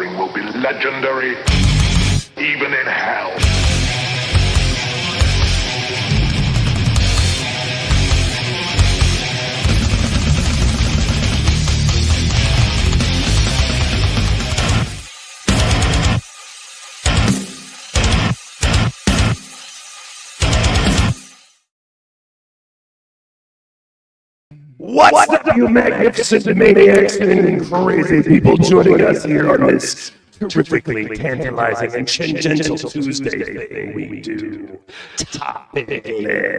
suffering will be legendary, even in hell. What's up, you magnificent maniacs and crazy people joining us here on this terrifically tantalizing and gentle Tuesday thing we do? TOPicLESS.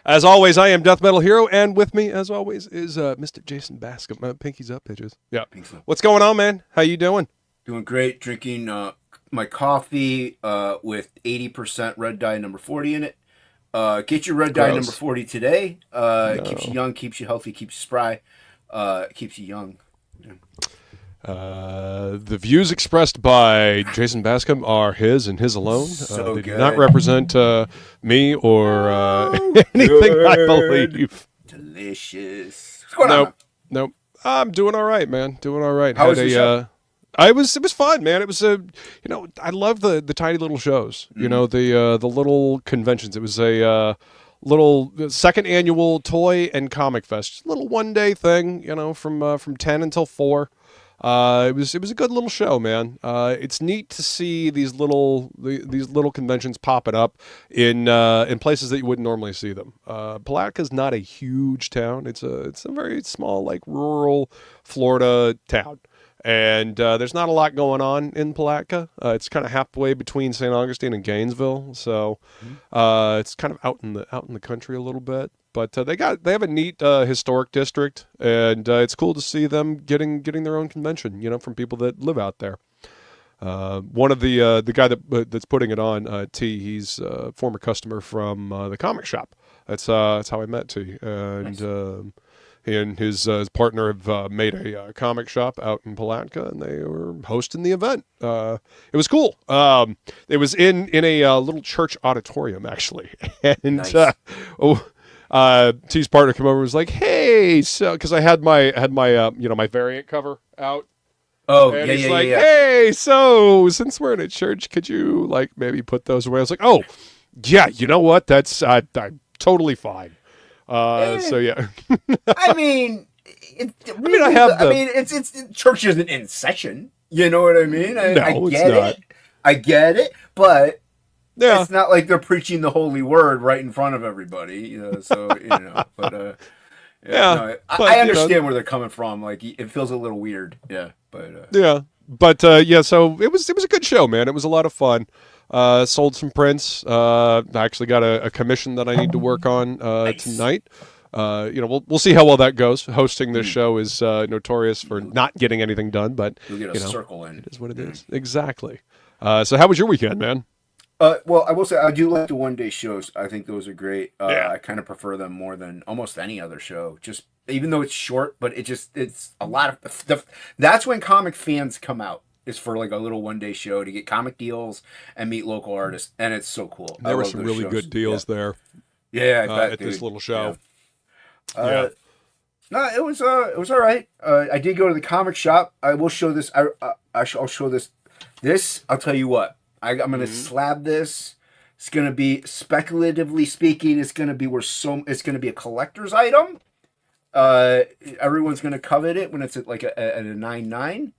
As always, I am DeathMetalHero, and with me, as always, is Mr. Jason Bascom. Pinky's up, pitches. Yeah. What's going on, man? How you doing? Doing great. Drinking my coffee with 80% red dye number 40 in it. Get your red dye number 40 today. Keeps you young, keeps you healthy, keeps you spry, keeps you young. Yeah. The views expressed by Jason Bascom are his and his alone. They do not represent me or anything, I believe. Delicious. What's going on? Nope. I'm doing all right, man. Doing all right. How was the show? It was fun, man. It was I love the tiny little shows. You know, the little conventions. It was a little second annual toy and comic fest. Just a little one-day thing, from 10 until 4. It was a good little show, man. It's neat to see these little conventions popping up in places that you wouldn't normally see them. Palatka's not a huge town. It's a very small, like, rural Florida town. And there's not a lot going on in Palatka. It's kind of halfway between St. Augustine and Gainesville, so it's kind of out in the country a little bit. But they have a neat historic district, and it's cool to see them getting their own convention. From people that live out there. One of the guy that's putting it on, T. He's a former customer from the comic shop. That's how I met T. And. Nice. He and his partner have made a comic shop out in Palatka, and they were hosting the event. It was cool. It was in a little church auditorium, actually. And nice. T's partner came over and was like, "Hey," so because I had my my variant cover out. Oh, and yeah, he's yeah, like, yeah. "Hey, so since we're in a church, could you maybe put those away?" I was like, "Oh, yeah, you know what? That's I'm totally fine." So yeah. I mean, church isn't in session. You know what I mean? I get it, but it's not like they're preaching the holy word right in front of everybody. But I understand where they're coming from. Like, it feels a little weird. Yeah, but so it was a good show, man. It was a lot of fun. Sold some prints. I actually got a commission that I need to work on tonight. We'll see how well that goes. Hosting this show is notorious for not getting anything done, but you'll get a circle in. It is what it is. Exactly. So how was your weekend, man? Well, I will say I do like the one-day shows. I think those are great. I kind of prefer them more than almost any other show. Just even though it's short, but it's a lot of stuff. That's when comic fans come out. Is for like a little one-day show to get comic deals and meet local artists, and it's so cool. There were some really good deals there. Yeah, I bet, at this little show. No, it was all right. I did go to the comic shop. I will show this. I'll show this. This, I'll tell you what. I'm gonna slab this. It's gonna be, speculatively speaking, it's gonna be it's gonna be a collector's item. Everyone's gonna covet it when it's at like at a 9.9.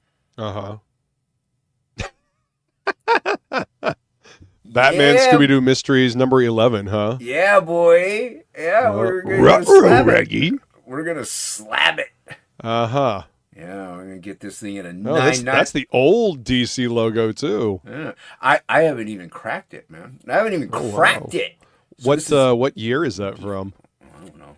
Batman Scooby-Doo Mysteries number 11, huh? Yeah, boy. Yeah, we're gonna slab it. We're gonna slab it. Yeah, we're gonna get this thing at a 9.9. That's the old DC logo too. Yeah, I haven't even cracked it, man. I haven't even cracked it. So what year is that from? I don't know.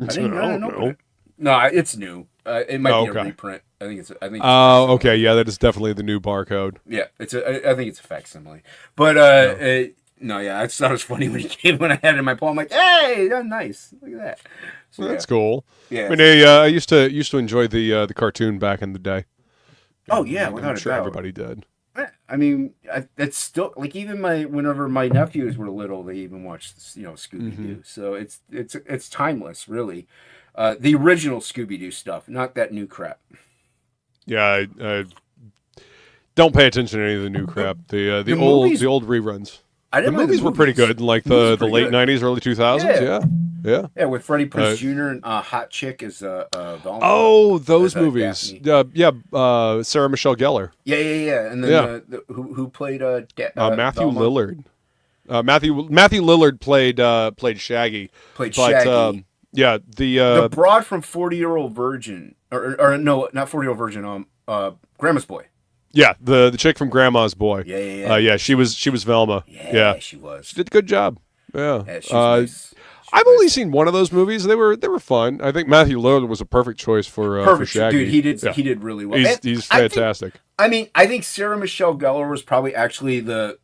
I don't know. No, it's new. It might be a reprint. I think it's. Okay. Yeah, that is definitely the new barcode. Yeah, I think it's a facsimile. But I just thought it was funny when when I had it in my palm. I'm like, hey, that's nice. Look at that. So, that's cool. Yeah. I mean, I used to enjoy the cartoon back in the day. Oh yeah, without a doubt. Everybody did. I mean, that's still like even whenever my nephews were little, they even watched Scooby-Doo. So it's timeless, really. The original Scooby-Doo stuff, not that new crap. Yeah, don't pay attention to any of the new crap. The old reruns. I didn't The mind movies were pretty good in like the late good. 90s, early 2000s. Yeah. Yeah, with Freddie Prinze Jr. and Hot Chick is Velma. Oh, those movies. Daphne. Sarah Michelle Gellar. Yeah. And then who played Matthew Velma? Lillard. Matthew Lillard played Shaggy. Shaggy. The broad from 40-Year-Old Virgin, or no, not 40-Year-Old Virgin. Grandma's Boy. Yeah, the chick from Grandma's Boy. Yeah. She was Velma. Yeah, she was. She did a good job. Yeah. She was nice. I've only seen one of those movies. They were fun. I think Matthew Lillard was a perfect choice for Shaggy. Dude, he did really well. He's fantastic. I think Sarah Michelle Gellar was probably actually the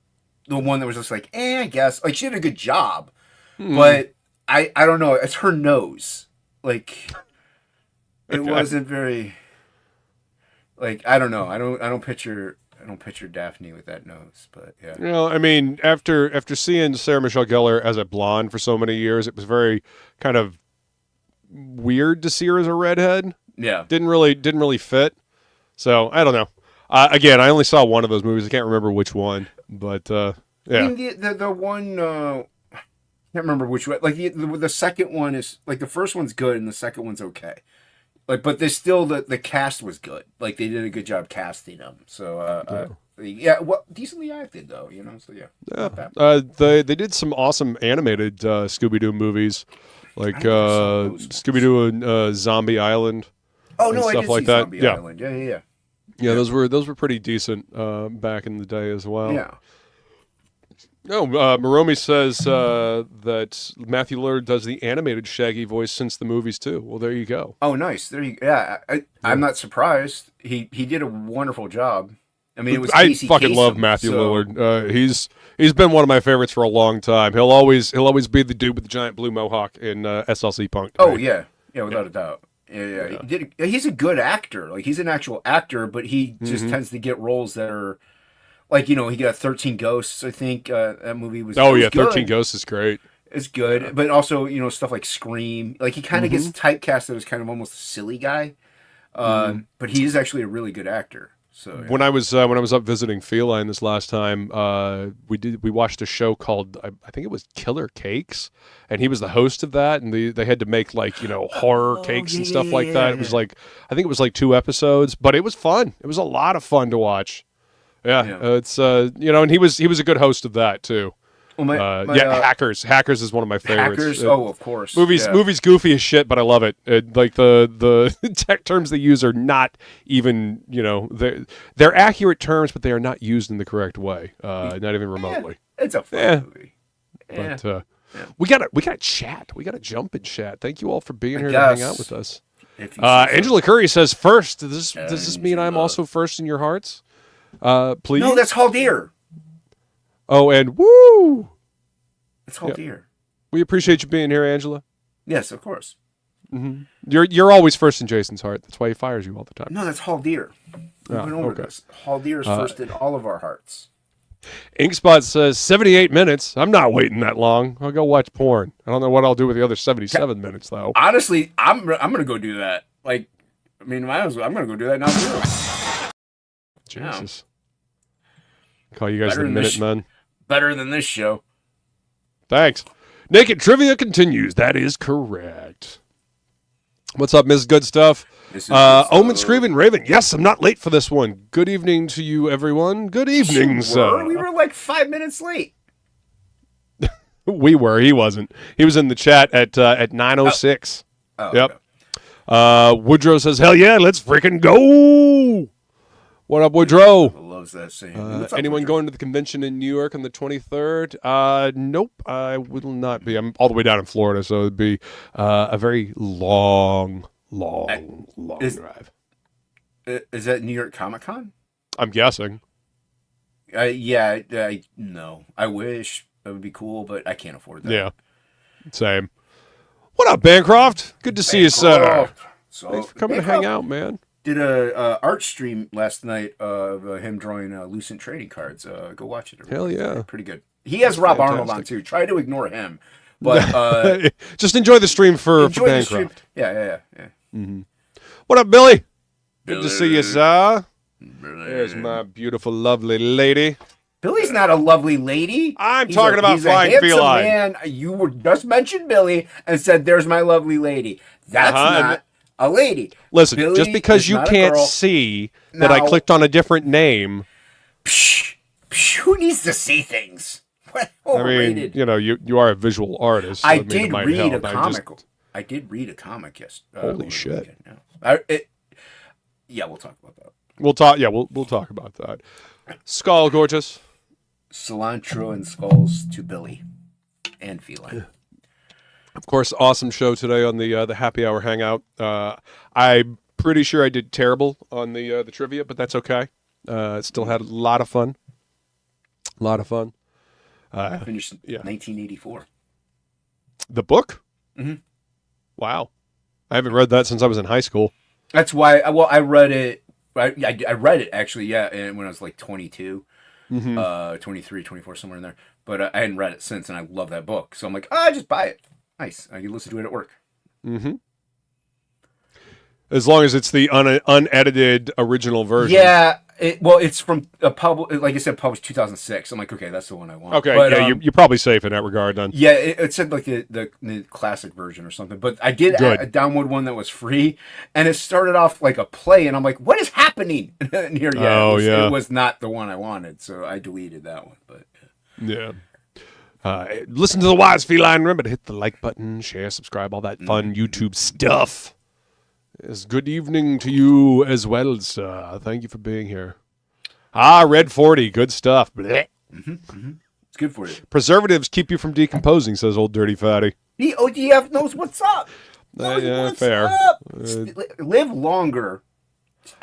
one that was just like, I guess. Like, she did a good job. But I don't know. It's her nose. Like, it wasn't very... Like, I don't know. I don't picture Daphne with that nose, but yeah. You know, I mean, after seeing Sarah Michelle Gellar as a blonde for so many years, it was very kind of weird to see her as a redhead. Yeah. Didn't really fit. So, I don't know. Again, I only saw one of those movies. I can't remember which one, but yeah. I mean, the one I can't remember which one. Like the second one is like the first one's good and the second one's okay. Like, but there's still the cast was good. Like, they did a good job casting them. So, decently acted though, you know. So yeah. They did some awesome animated Scooby-Doo movies, like Scooby-Doo and Zombie Island. Oh no, stuff I did like see that. Zombie Island. Yeah. Yeah, those were pretty decent back in the day as well. Yeah. No, Moromi says that Matthew Lillard does the animated Shaggy voice since the movies too. Well, there you go. Oh, nice. I'm not surprised. He did a wonderful job. I mean, it was Casey I fucking Kasem, love Matthew Lillard. He's been one of my favorites for a long time. He'll always be the dude with the giant blue mohawk in SLC Punk. Oh yeah, without a doubt. Yeah. He's a good actor. Like, he's an actual actor, but he just tends to get roles that are. Like, he got 13 Ghosts, I think. That movie was good. 13 Ghosts is great. It's good. But also, stuff like Scream. Like, he kind of gets typecast as kind of almost a silly guy. But he is actually a really good actor. So yeah. When I was up visiting Feline this last time, we watched a show called I think it was Killer Cakes, and he was the host of that, and they had to make like horror cakes and stuff like that. It was like I think it was like 2 episodes, but it was fun. It was a lot of fun to watch. Yeah. It's and he was a good host of that too. Well, Hackers. Hackers is one of my favorites. Hackers, of course. Movies goofy as shit, but I love it. Like the tech terms they use are not even they're accurate terms, but they are not used in the correct way. Not even remotely. It's a fun movie. But we gotta chat. We gotta jump and chat. Thank you all for being here to hang out with us. Angela Curry says first. Does this mean I'm also first in your hearts? Please. No, that's Haldir. Oh, and woo! It's Haldir. We appreciate you being here, Angela. Yes, of course. Mm-hmm. You're always first in Jason's heart. That's why he fires you all the time. No, that's Haldir. We went over this. Haldir is first in all of our hearts. Inkspot says 78 minutes. I'm not waiting that long. I'll go watch porn. I don't know what I'll do with the other 77 minutes though. Honestly, I'm gonna go do that. Like, I mean, I'm gonna go do that now too. Jesus. Call you guys the Minute Men. Better than this show. Thanks. Naked Trivia continues. That is correct. What's up, Ms. Good Stuff? Omen Screaming Raven. Yes, I'm not late for this one. Good evening to you, everyone. Good evening, sir. We were like 5 minutes late. We were. He wasn't. He was in the chat at 9:06. Yep. Okay. Woodrow says, "Hell yeah, let's freaking go!" What up, Woodrow? Loves that saying. Anyone going to the convention in New York on the 23rd? Nope, I will not be. I'm all the way down in Florida, so it'd be a very long drive. Is that New York Comic Con? I'm guessing. No. I wish. That would be cool, but I can't afford that. Yeah, same. What up, Bancroft? Good to see you, sir. Thanks for coming to hang out, man. Did a art stream last night of him drawing Lucent trading cards. Go watch it. Hell yeah. Pretty good. He has Rob Arnold on too. Try to ignore him. But just enjoy the stream for Bancroft. Yeah. Mm-hmm. What up, Billy? Good to see you, sir. There's my beautiful, lovely lady. Billy's not a lovely lady. I'm talking about flying he's a handsome feline. man. You were just mentioned Billy and said, "There's my lovely lady." That's not a lady. Listen, Billy just because is you not a can't girl. see that I Now- clicked on a different name. Psh, who needs to see things? What? Overrated. I mean, you are a visual artist. So I it did might read a help. comic. I did read a comic yesterday. Holy shit. Yeah, we'll talk about that. We'll talk. Yeah, we'll talk about that. Skull, gorgeous. Cilantro and skulls to Billy and Feline. Of course, awesome show today on the happy hour hangout. I'm pretty sure I did terrible on the trivia, but that's okay. It still had a lot of fun. I finished 1984. The book? Mhm. Wow. I haven't read that since I was in high school. That's why. I read it. I read it actually. Yeah, and when I was like 22, 23, 24, somewhere in there. But I hadn't read it since, and I love that book. So I'm like, just buy it. Nice. I can listen to it at work. Mm-hmm. As long as it's the unedited original version. Yeah. It's from a like I said, published 2006. I'm like, okay, that's the one I want. Okay, but, yeah, you're probably safe in that regard then. Yeah, it said like the classic version or something. But I did download one that was free, and it started off like a play, and I'm like, what is happening? And here, it was not the one I wanted, so I deleted that one. But yeah. Listen to the wise feline. Remember to hit the like button, share, subscribe, all that fun YouTube stuff. Yes, good evening to you as well, sir. Thank you for being here. Red 40, good stuff. Blech. It's good for you. Preservatives keep you from decomposing, says old dirty fatty. The ODF knows what's up. Fair. Live longer.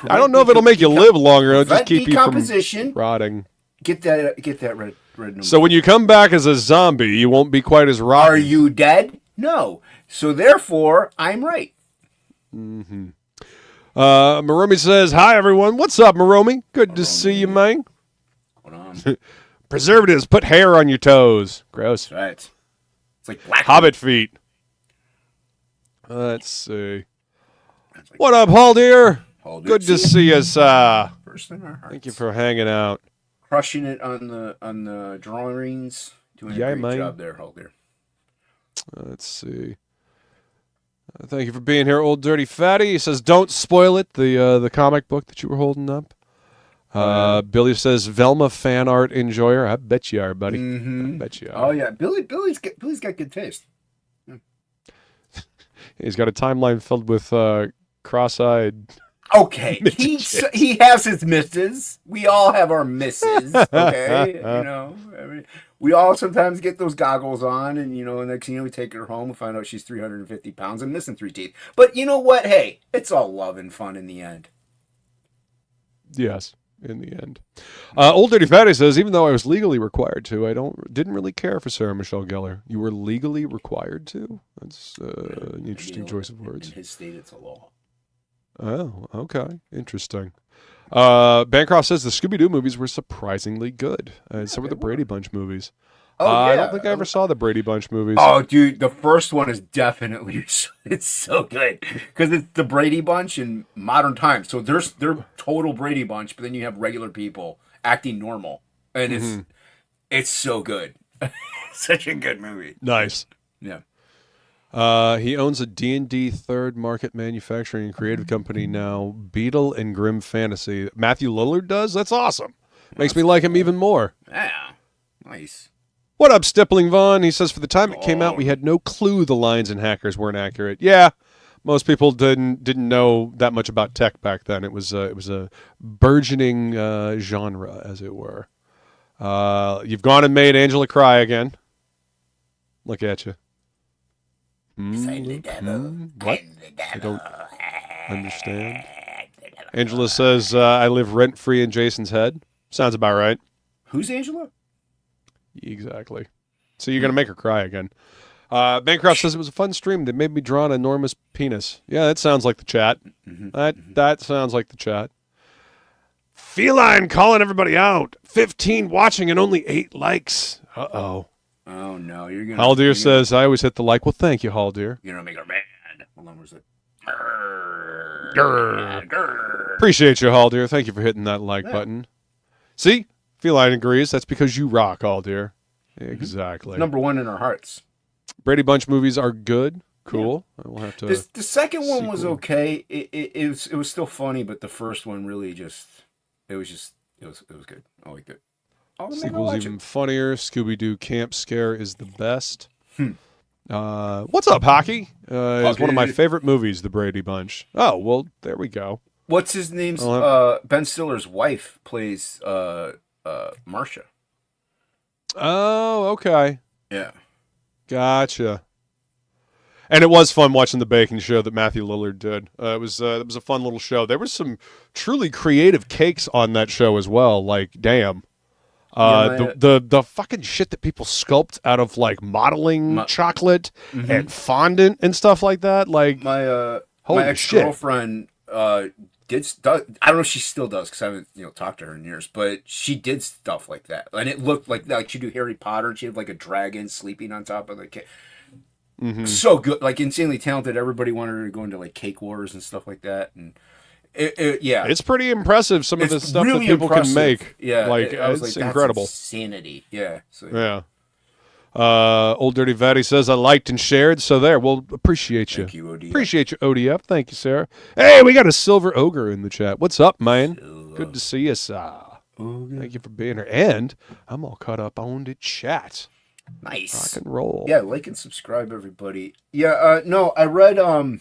I don't know if it'll make you live longer. It'll just keep you from rotting. Get that red number. So when you come back as a zombie, you won't be quite as rotten. Are you dead? No. So therefore, I'm right. Mm-hmm. Maromi says, hi, everyone. What's up, Maromi? Good to see you, man. Hold on. Preservatives, put hair on your toes. Gross. That's right. It's like black. Hobbit feet. Let's see. What up, Haldir? Good to see you, First in our hearts. Thank you for hanging out. Crushing it on the drawings. Doing a great job there, Haldir. Let's see. Thank you for being here, old dirty fatty. He says, "Don't spoil it." The comic book that you were holding up. Billy says, "Velma fan art enjoyer." I bet you are, buddy. I bet you are. Oh yeah, Billy's got good taste. He's got a timeline filled with cross-eyed. Okay, he has his misses. We all have our misses. Okay, we all sometimes get those goggles on, and next thing we take her home and find out she's 350 pounds and missing 3 teeth. But you know what? Hey, it's all love and fun in the end. Yes, in the end. Old Dirty Fatty says, even though I was legally required to, I didn't really care for Sarah Michelle Gellar. You were legally required to? That's an interesting choice of words. In his state, it's a law. Oh, okay. Interesting. Bancroft says the Scooby-Doo movies were surprisingly good. So were the Brady Bunch movies. I don't think I ever saw the Brady Bunch movies. Oh, dude, the first one is definitely, it's so good. Because it's the Brady Bunch in modern times. So they're total Brady Bunch, but then you have regular people acting normal. And it's so good. Such a good movie. Nice. Yeah. He owns a D&D third market manufacturing and creative company now, Beetle and Grim Fantasy. Matthew Lillard does? That's awesome. Makes me like him even more. Yeah. Nice. What up, Stippling Vaughn? He says, for the time it came out, we had no clue the lines in Hackers weren't accurate. Yeah, most people didn't know that much about tech back then. It was a burgeoning genre, as it were. You've gone and made Angela cry again. Look at you. What? I don't understand. Angela says, I live rent-free in Jason's head. Sounds about right. Who's Angela? Exactly. So you're going to make her cry again. Bancroft says, it was a fun stream that made me draw an enormous penis. Yeah, that sounds like the chat. That sounds like the chat. Feline calling everybody out. 15 watching and only 8 likes. Uh-oh. Oh, no. You're gonna. Haldir says, I always hit the like. Well, thank you, Haldir. You're going to make her mad. Hold on, where's it? Appreciate you, Haldir. Thank you for hitting that like button. See? Feline agrees. That's because you rock, Haldir. Exactly. #1 in our hearts. Brady Bunch movies are good. Cool. Yeah. We'll have to. The second one was okay. It was still funny, but the first one really it was good. I liked it. Sequel's even funnier. Scooby-Doo Camp Scare is the best. What's up, Hockey? It's one of my favorite movies, The Brady Bunch. Oh, well, there we go. What's his name's Ben Stiller's wife plays Marcia. Oh, okay. Yeah. Gotcha. And it was fun watching the baking show that Matthew Lillard did. It was a fun little show. There was some truly creative cakes on that show as well. Like, damn. The fucking shit that people sculpt out of like modeling chocolate and fondant and stuff like that. Like my ex-girlfriend I don't know if she still does because I haven't talked to her in years, but she did stuff like that, and it looked like she'd do Harry Potter. And she had like a dragon sleeping on top of the cake. So good, like insanely talented. Everybody wanted her to go into like cake wars and stuff like that, and yeah, it's pretty impressive. Some of the stuff really that people can make, yeah, like I was it's like, incredible. That's insanity, yeah. So, yeah. Old Dirty Vatty says I liked and shared. So there, we'll appreciate you. Thank you, ODF. Appreciate you, ODF. Thank you, Sarah. Hey, we got a Silver Ogre in the chat. What's up, man? Good to see you, Thank you for being here. And I'm all caught up on the chat. Nice. Rock and roll. Yeah, like and subscribe, everybody. Yeah, no, I read I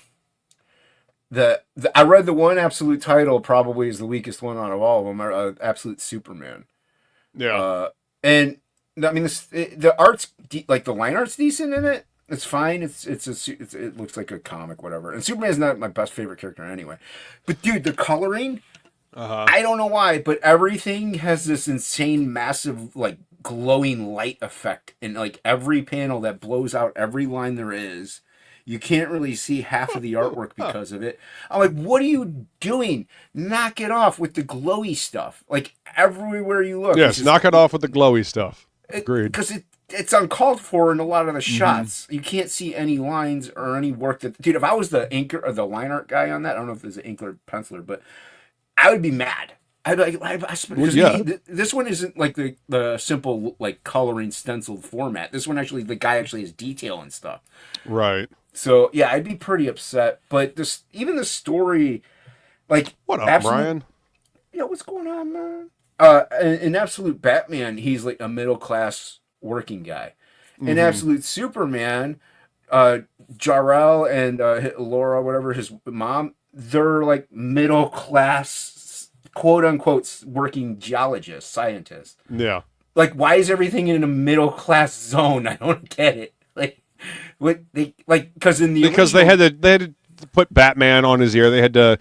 read the one absolute title probably is the weakest one out of all of them. Absolute Superman. Yeah. And I mean, the art's like the line art's decent in it. It's fine. It looks like a comic, whatever. And Superman's not my best favorite character anyway. But dude, the coloring, I don't know why, but everything has this insane, massive, like glowing light effect, and like every panel that blows out every line there is. You can't really see half of the artwork because of it. I'm like, what are you doing? Knock it off with the glowy stuff. Like everywhere you look. Yes, knock it off with the glowy stuff. Agreed. Because it's uncalled for in a lot of the shots. You can't see any lines or any work that. Dude, if I was the inker or the line art guy on that, I don't know if there's an inker or penciler, but I would be mad. I'd be like, this one isn't like the simple like coloring stenciled format. This one actually, the guy actually has detail and stuff. Right. So yeah, I'd be pretty upset. But even the story, like what up, Brian? Yeah, what's going on, man? In Absolute Batman, he's like a middle class working guy. In Absolute Superman, Jor-El and Laura, whatever his mom, they're like middle class, quote unquote, working geologists, scientists. Yeah. Like, why is everything in a middle class zone? I don't get it. Like. What they like because they had to put Batman on his ear. They had to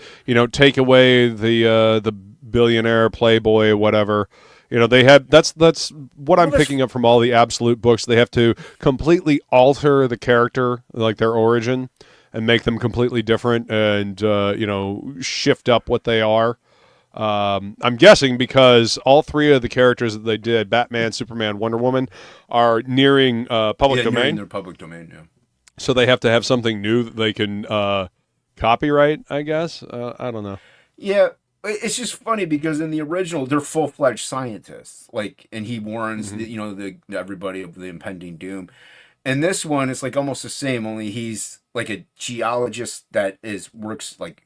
take away the billionaire playboy or whatever. They had that's what I'm picking up from all the Absolute books. They have to completely alter the character, like their origin, and make them completely different and shift up what they are. I'm guessing because all three of the characters that they did, Batman, Superman, Wonder Woman, are nearing public domain. Nearing their public domain, yeah. So they have to have something new that they can copyright, I guess. I don't know. Yeah, it's just funny because in the original, they're full-fledged scientists. Like, and he warns everybody of the impending doom. And this one, it's like almost the same, only he's like a geologist that works like.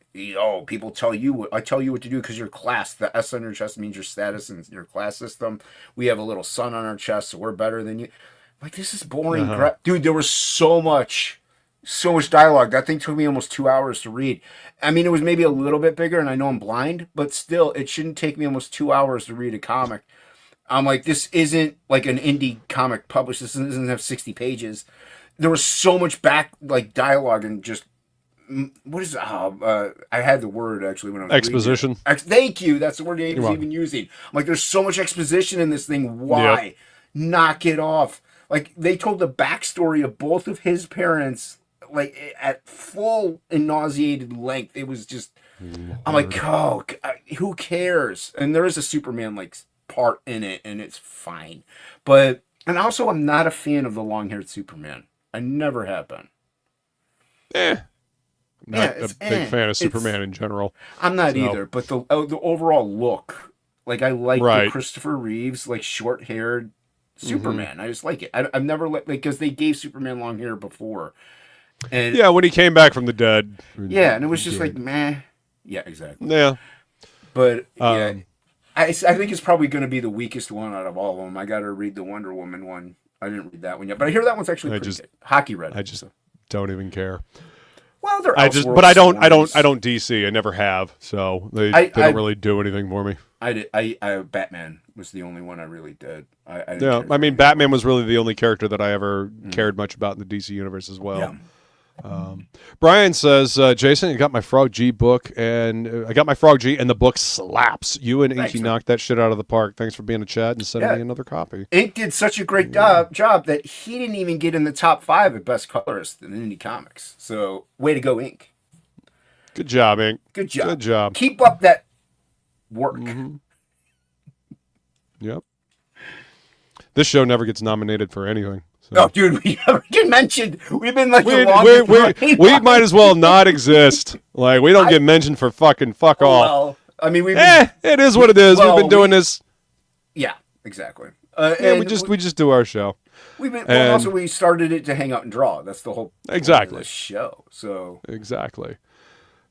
People tell you I tell you what to do because your class, the S on your chest means your status in your class system. We have a little sun on our chest, so we're better than you. Like, this is boring crap. Dude, there was so much dialogue. That thing took me almost 2 hours to read. I mean, it was maybe a little bit bigger, and I know I'm blind, but still, it shouldn't take me almost 2 hours to read a comic. I'm like, this isn't like an indie comic published. This doesn't have 60 pages. There was so much dialogue and just what is I had the word actually when I was exposition. Thank you. That's the word I was even using. I'm like, there's so much exposition in this thing. Why? Yep. Knock it off. Like, they told the backstory of both of his parents like at full and nauseated length. It was just I'm like, who cares? And there is a Superman like part in it, and it's fine. But and also, I'm not a fan of the long-haired Superman. I never have been. not a big fan of Superman in general. I'm not either, but the overall look, like I like the Christopher Reeves, like short-haired Superman. I just like it. I've never because they gave Superman long hair before. And yeah, when he came back from the dead. Yeah, and it was just like, meh. Yeah, exactly. Yeah. But, yeah, I think it's probably going to be the weakest one out of all of them. I got to read the Wonder Woman one. I didn't read that one yet, but I hear that one's actually pretty good. Hockey read it. I just don't even care. Well, they're I don't DC. I never have, so they don't really do anything for me. Batman was the only one I really did. I mean, Batman was really the only character that I ever cared much about in the DC universe as well. Yeah. Brian says, Jason, you got my Frog G book, and I got my Frog G, and the book slaps. You and Inky knocked that shit out of the park. Thanks for being a Chad and sending me another copy. Ink did such a great job that he didn't even get in the top 5 of best colorist in Indie Comics. So, way to go, Ink. Good job, Ink. Good job. Good job. Keep up that work. Yep. This show never gets nominated for anything. So. Oh, dude, we never get mentioned. We've been like we might as well not exist. Like, we don't get mentioned for fuck all. Well, I mean, it is what it is. We've been doing this. Yeah, exactly. And we just do our show. Also we started it to hang out and draw. That's the whole point of this show. So exactly.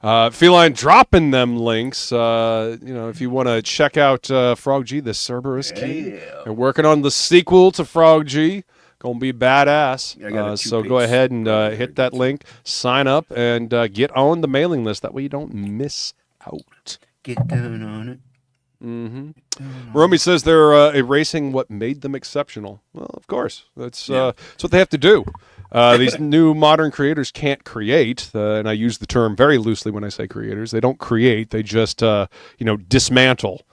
Feline dropping them links. If you want to check out Frog G, the Cerberus Key. They're working on the sequel to Frog G. Gonna be badass. So go ahead and hit that link, sign up, and get on the mailing list. That way you don't miss out. Get down on it. Romy says they're erasing what made them exceptional. Well, of course. That's what they have to do. These new modern creators can't create, and I use the term very loosely when I say creators. They don't create. They just, dismantle.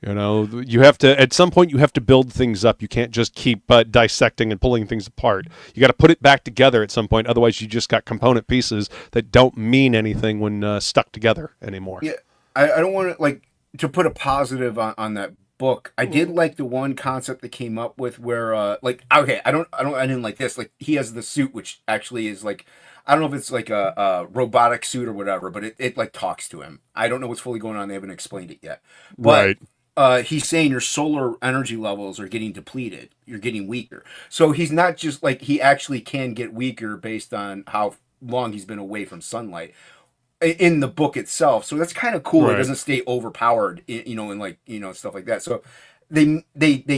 You have to, at some point, you have to build things up. You can't just keep dissecting and pulling things apart. You got to put it back together at some point. Otherwise, you just got component pieces that don't mean anything when stuck together anymore. Yeah, I don't want to put a positive on that book. I did like the one concept that came up with where, I didn't like this. Like, he has the suit, which actually is like, I don't know if it's like a robotic suit or whatever, but it like talks to him. I don't know what's fully going on. They haven't explained it yet. But, he's saying your solar energy levels are getting depleted. You're getting weaker. So he's not just like, he actually can get weaker based on how long he's been away from sunlight in the book itself. So that's kind of cool. It doesn't stay overpowered, and stuff like that. So they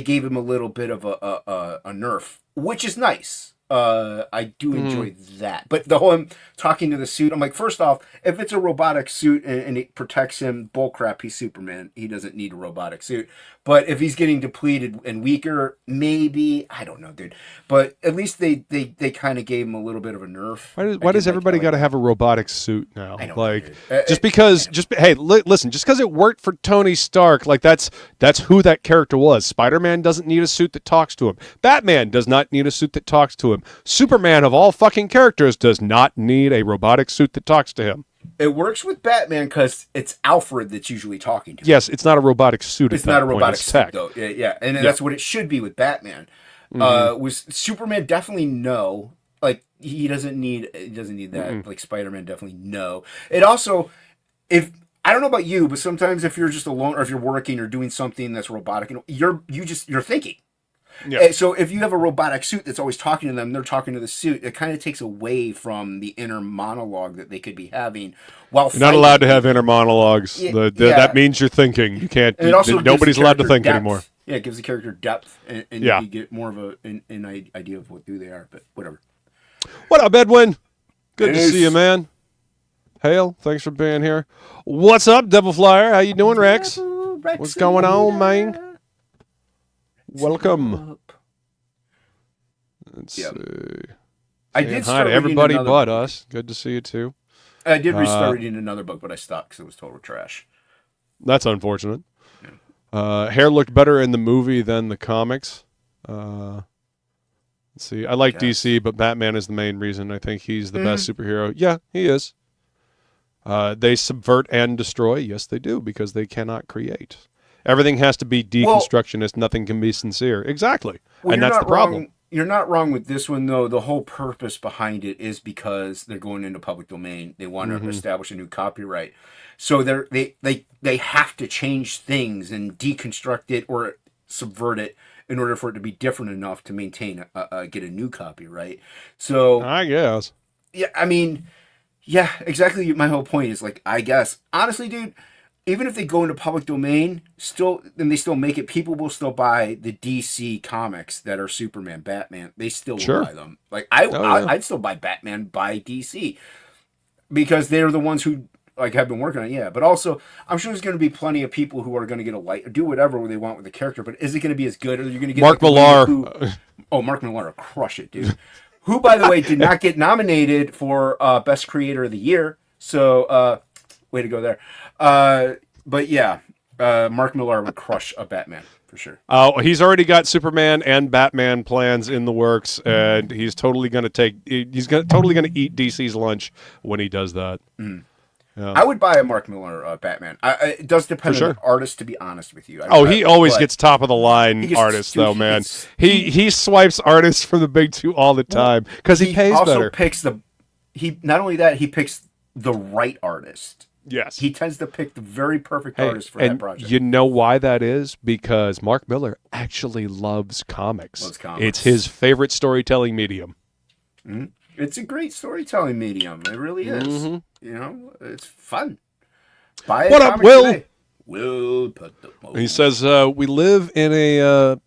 gave him a little bit of a nerf, which is nice. I do enjoy that. But the whole talking to the suit, I'm like, first off, if it's a robotic suit and it protects him, bullcrap, he's Superman. He doesn't need a robotic suit. But if he's getting depleted and weaker, maybe, I don't know, dude. But at least they kind of gave him a little bit of a nerf. Why does everybody got to have a robotic suit now? I don't know, just because, listen, just because it worked for Tony Stark, like that's who that character was. Spider-Man doesn't need a suit that talks to him. Batman does not need a suit that talks to him. Superman, of all fucking characters, does not need a robotic suit that talks to him. It works with Batman because it's Alfred that's usually talking to him. Yes, it's not a robotic suit. It's not a robotic suit, though. Yeah, and that's what it should be with Batman. Was Superman definitely no. Like, he doesn't need that. Like, Spider-Man definitely no. It also, if I don't know about you, but sometimes if you're just alone or if you're working or doing something that's robotic, you're thinking. Yeah. So if you have a robotic suit that's always talking to them, they're talking to the suit, it kind of takes away from the inner monologue that they could be having while you're not allowed to have inner monologues. That means you're thinking. You can't. Nobody's allowed to think anymore. Yeah, it gives the character depth, and you get more of an idea of who they are. But whatever. What up, Edwin? Good to see you, man. Hale, thanks for being here. What's up, Devil Flyer? How you doing, Rex? What's going on, man? Welcome. Let's see. I did start hi to everybody but us. Good to see you too. I did restart reading another book, but I stopped because it was total trash. That's unfortunate. Yeah. Hair looked better in the movie than the comics. Let's see. I like DC, but Batman is the main reason. I think he's the best superhero. Yeah, he is. They subvert and destroy. Yes, they do, because they cannot create. Everything has to be deconstructionist. Nothing can be sincere. Exactly. And that's the problem. you're not wrong with this one though. The whole purpose behind it is because they're going into public domain. They want to establish a new copyright, so they have to change things and deconstruct it or subvert it in order for it to be different enough to maintain get a new copyright. So I guess. Yeah, I mean, yeah, exactly. My whole point is like, I guess honestly, dude. Even if they go into public domain, then they still make it. People will still buy the DC comics that are Superman, Batman. They still will buy them. Like I'd still buy Batman by DC because they're the ones who like have been working on it. Yeah, but also I'm sure there's going to be plenty of people who are going to get a light, do whatever they want with the character. But is it going to be as good? Or you're going to get Mark Millar? Mark Millar will crush it, dude. Who, by the way, did not get nominated for Best Creator of the Year. So. Way to go there. But yeah, Mark Millar would crush a Batman for sure. Oh, he's already got Superman and Batman plans in the works, and he's totally going to eat DC's lunch when he does that. Mm. Yeah. I would buy a Mark Millar Batman. It does depend on the artist, to be honest with you. He always gets top of the line artists, though, man. He swipes artists from the big two all the time because he pays better. Not only that, he picks the right artist. Yes. He tends to pick the very perfect artist for that project. You know why that is? Because Mark Millar actually loves comics. It's his favorite storytelling medium. Mm-hmm. It's a great storytelling medium. It really is. Mm-hmm. You know, it's fun. Buy what up, Will? Today. Will put the He says, we live in a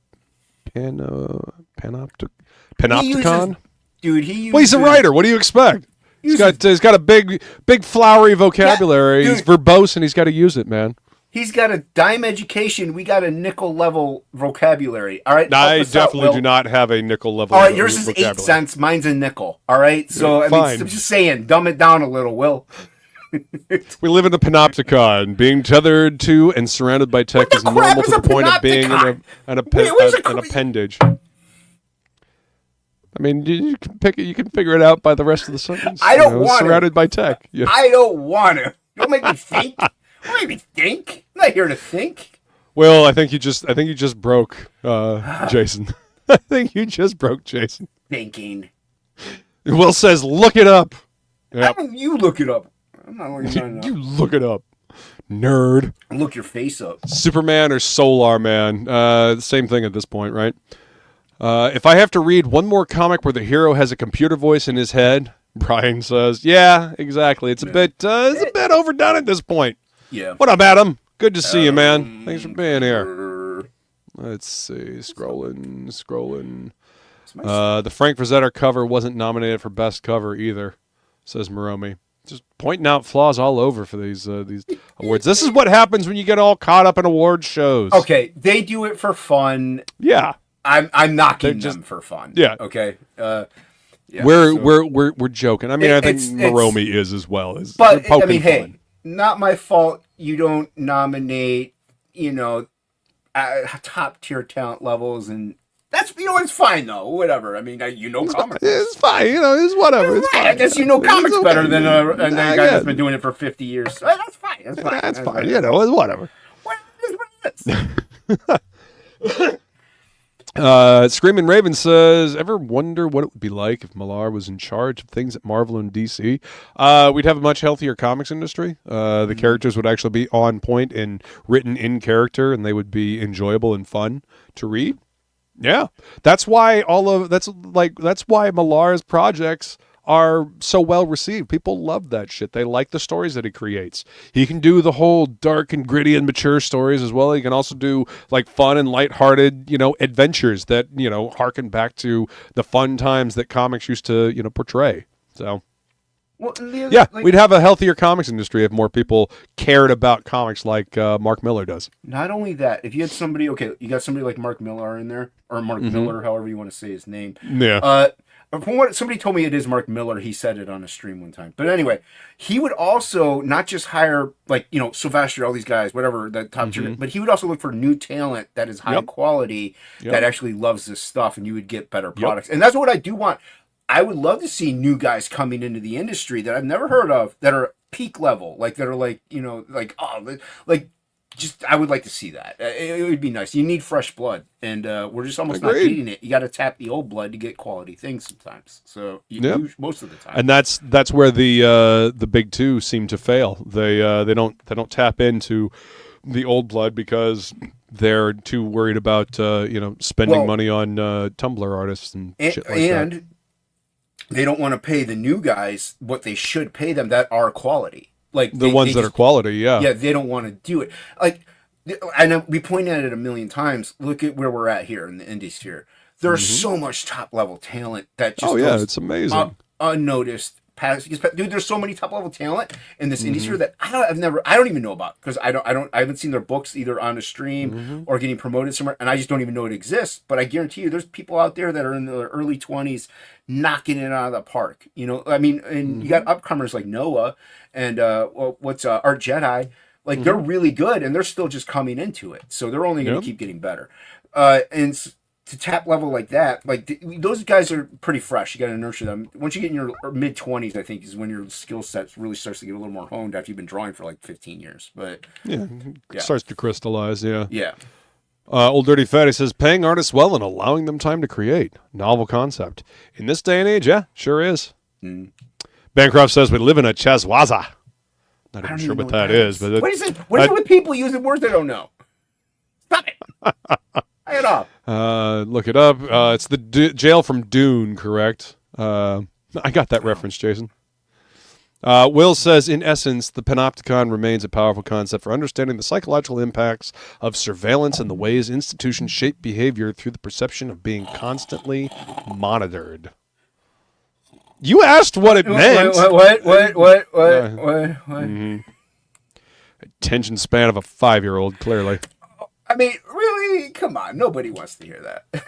panopticon. He's a writer. What do you expect? He's got a big flowery vocabulary. He's verbose and he's got to use it, man. He's got a dime education. We got a nickel level vocabulary. All right. I definitely do not have a nickel level. All right, yours is 8 cents. Mine's a nickel. All right. So I mean, I'm just saying, dumb it down a little, Will. We live in a panopticon. Being tethered to and surrounded by tech is normal to the point of being an appendage. I mean, you can figure it out by the rest of the sentence. I don't want surrounded by tech. Yeah. I don't want to. Don't make me think. Don't make me think. I'm not here to think. Well, I think you just broke Jason. I think you just broke Jason. Thinking. Will says, "Look it up." Yep. You look it up. I'm not looking it up. You look it up, nerd. Look your face up. Superman or Solar Man? Same thing at this point, right? If I have to read one more comic where the hero has a computer voice in his head, Brian says, yeah, exactly. It's a bit overdone at this point. Yeah. What up, Adam? Good to see you, man. Thanks for being here. Let's see. Scrolling. The Frank Frazetta cover wasn't nominated for best cover either, says Moromi. Just pointing out flaws all over for these awards. This is what happens when you get all caught up in award shows. Okay, they do it for fun. Yeah. I'm knocking them for fun. Yeah. Okay. Yeah, we're joking. I mean, I think Moromi is as well. But I mean, hey, not my fault. You don't nominate, top tier talent levels, and that's it's fine though. Whatever. I mean, comics. It's fine. It's whatever. It's fine. I guess comics better than a guy that's been doing it for 50 years. So that's fine. That's fine. That's fine. It's whatever. What is it? Screaming Raven says, ever wonder what it would be like if Millar was in charge of things at Marvel and DC? We'd have a much healthier comics industry. The characters would actually be on point and written in character, and they would be enjoyable and fun to read. Yeah, that's why Millar's projects are so well received. People love that shit. They like the stories that he creates. He can do the whole dark and gritty and mature stories as well. He can also do like fun and lighthearted, adventures that, harken back to the fun times that comics used to, portray. So we'd have a healthier comics industry if more people cared about comics like Mark Millar does. Not only that, if you had somebody, you got somebody like Mark Millar in there, or Mark Miller, however you want to say his name. Yeah. From what somebody told me, it is Mark Millar. He said it on a stream one time. But anyway, he would also not just hire Sylvester, all these guys, whatever the top tier, but he would also look for new talent that is high quality, that actually loves this stuff, and you would get better products. And that's what I do want. I would love to see new guys coming into the industry that I've never heard of that are peak level, that are I would like to see that. It would be nice. You need fresh blood, and we're just almost not Agreed. getting it. You got to tap the old blood to get quality things sometimes. So most of the time, And that's where the big two seem to fail. They don't tap into the old blood because they're too worried about spending money on Tumblr artists and shit like that. And they don't want to pay the new guys what they should pay them that are quality. Like The ones that are quality, yeah. Yeah, they don't want to do it. Like, I know we pointed at it a million times. Look at where we're at here in the indie sphere. There's so much top level talent that just goes it's amazing, unnoticed. Dude, there's so many top level talent in this indie sphere that I don't even know about because I haven't seen their books either on a stream or getting promoted somewhere, and I just don't even know it exists. But I guarantee you, there's people out there that are in their early 20s knocking it out of the park. You know, I mean, and you got upcomers like Noah and Art Jedi. Like they're really good, and they're still just coming into it, so they're only going to keep getting better. To tap level like that, like those guys are pretty fresh. You got to nurture them. Once you get in your mid 20s, I think is when your skill set really starts to get a little more honed after you've been drawing for like 15 years. But it starts to crystallize. Yeah. Old Dirty Fatty says paying artists well and allowing them time to create novel concept in this day and age. Yeah, sure is. Bancroft says we live in a Chazwaza. Not even sure what that is, but what is it? What is it with people using words they don't know? Stop it. Lay it off. Look it up. It's the jail from Dune, correct? I got that reference, Jason. Will says, in essence, the panopticon remains a powerful concept for understanding the psychological impacts of surveillance and the ways institutions shape behavior through the perception of being constantly monitored. You asked what it meant. What? Attention span of a 5-year-old, clearly. I mean, really? Come on. Nobody wants to hear that.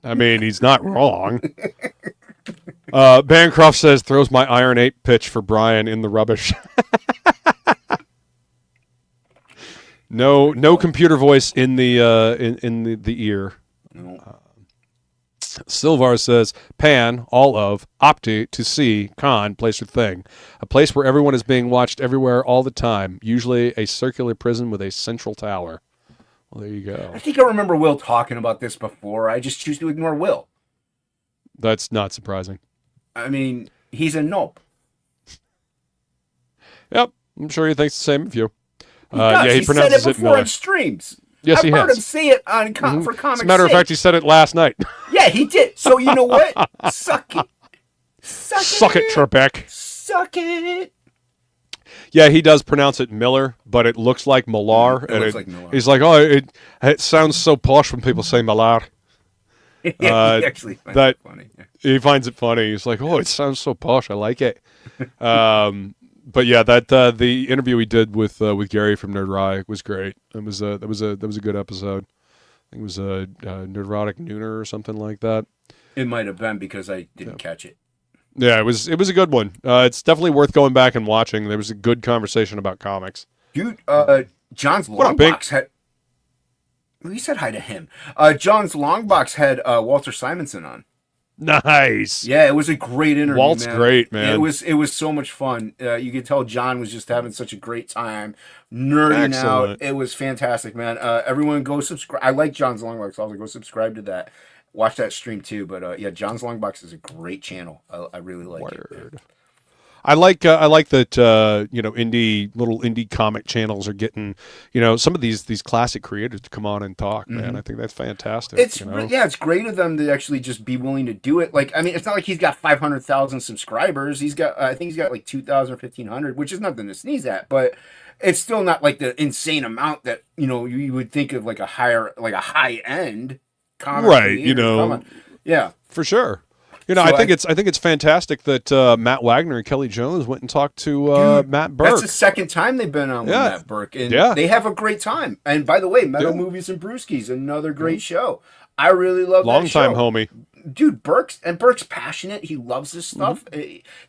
I mean, he's not wrong. Bancroft says, throws my Iron 8 pitch for Brian in the rubbish. No computer voice in the the ear. Silvar says, Pan, all of, Opti, to see, Con, place or thing. A place where everyone is being watched everywhere all the time, usually a circular prison with a central tower. Well, there you go. I think I remember Will talking about this before. I just choose to ignore Will. That's not surprising. I mean, he's a nope. Yep, I'm sure he thinks the same of you. He said it before on streams. Yes, I've heard him say it on for comics. As a matter of fact, he said it last night. Yeah, he did. So you know what? Suck it. Suck it, Trebek. Suck it. Yeah, he does pronounce it Miller, but it looks like Millar. It looks like Millar. He's like, it sounds so posh when people say Millar. Yeah, he actually finds it funny. Yeah. He finds it funny. He's like, it sounds so posh. I like it. But yeah, that the interview we did with Gary from Nerdrotic was great. That was a good episode. I think it was a Nerdrotic Nooner or something like that. It might have been because I didn't catch it. Yeah, it was a good one. It's definitely worth going back and watching. There was a good conversation about comics. Dude, John's Longbox had... We said hi to him. John's Longbox had Walter Simonson on. Nice. Yeah, it was a great interview. Walt's great, man. It was so much fun. You could tell John was just having such a great time, nerding out. It was fantastic, man. Everyone go subscribe. I like John's Longbox. Also, go subscribe to that. Watch that stream too. But yeah, John's Longbox is a great channel. I really like it. I like that indie comic channels are getting some of these classic creators to come on and talk, man. I think that's fantastic. It's great of them to actually just be willing to do it. Like, I mean, it's not like he's got 500,000 subscribers. I think he's got like 2,000 or 1,500, which is nothing to sneeze at, but it's still not like the insane amount that you would think of like a high end comic, right? Yeah, for sure. I think it's fantastic that Matt Wagner and Kelly Jones went and talked to Matt Burke. That's the second time they've been on with Matt Burke, and they have a great time. And by the way, Metal Movies and Brewskis, another great show. I really love that show. Long time homie. Dude, Burke's passionate. He loves this stuff.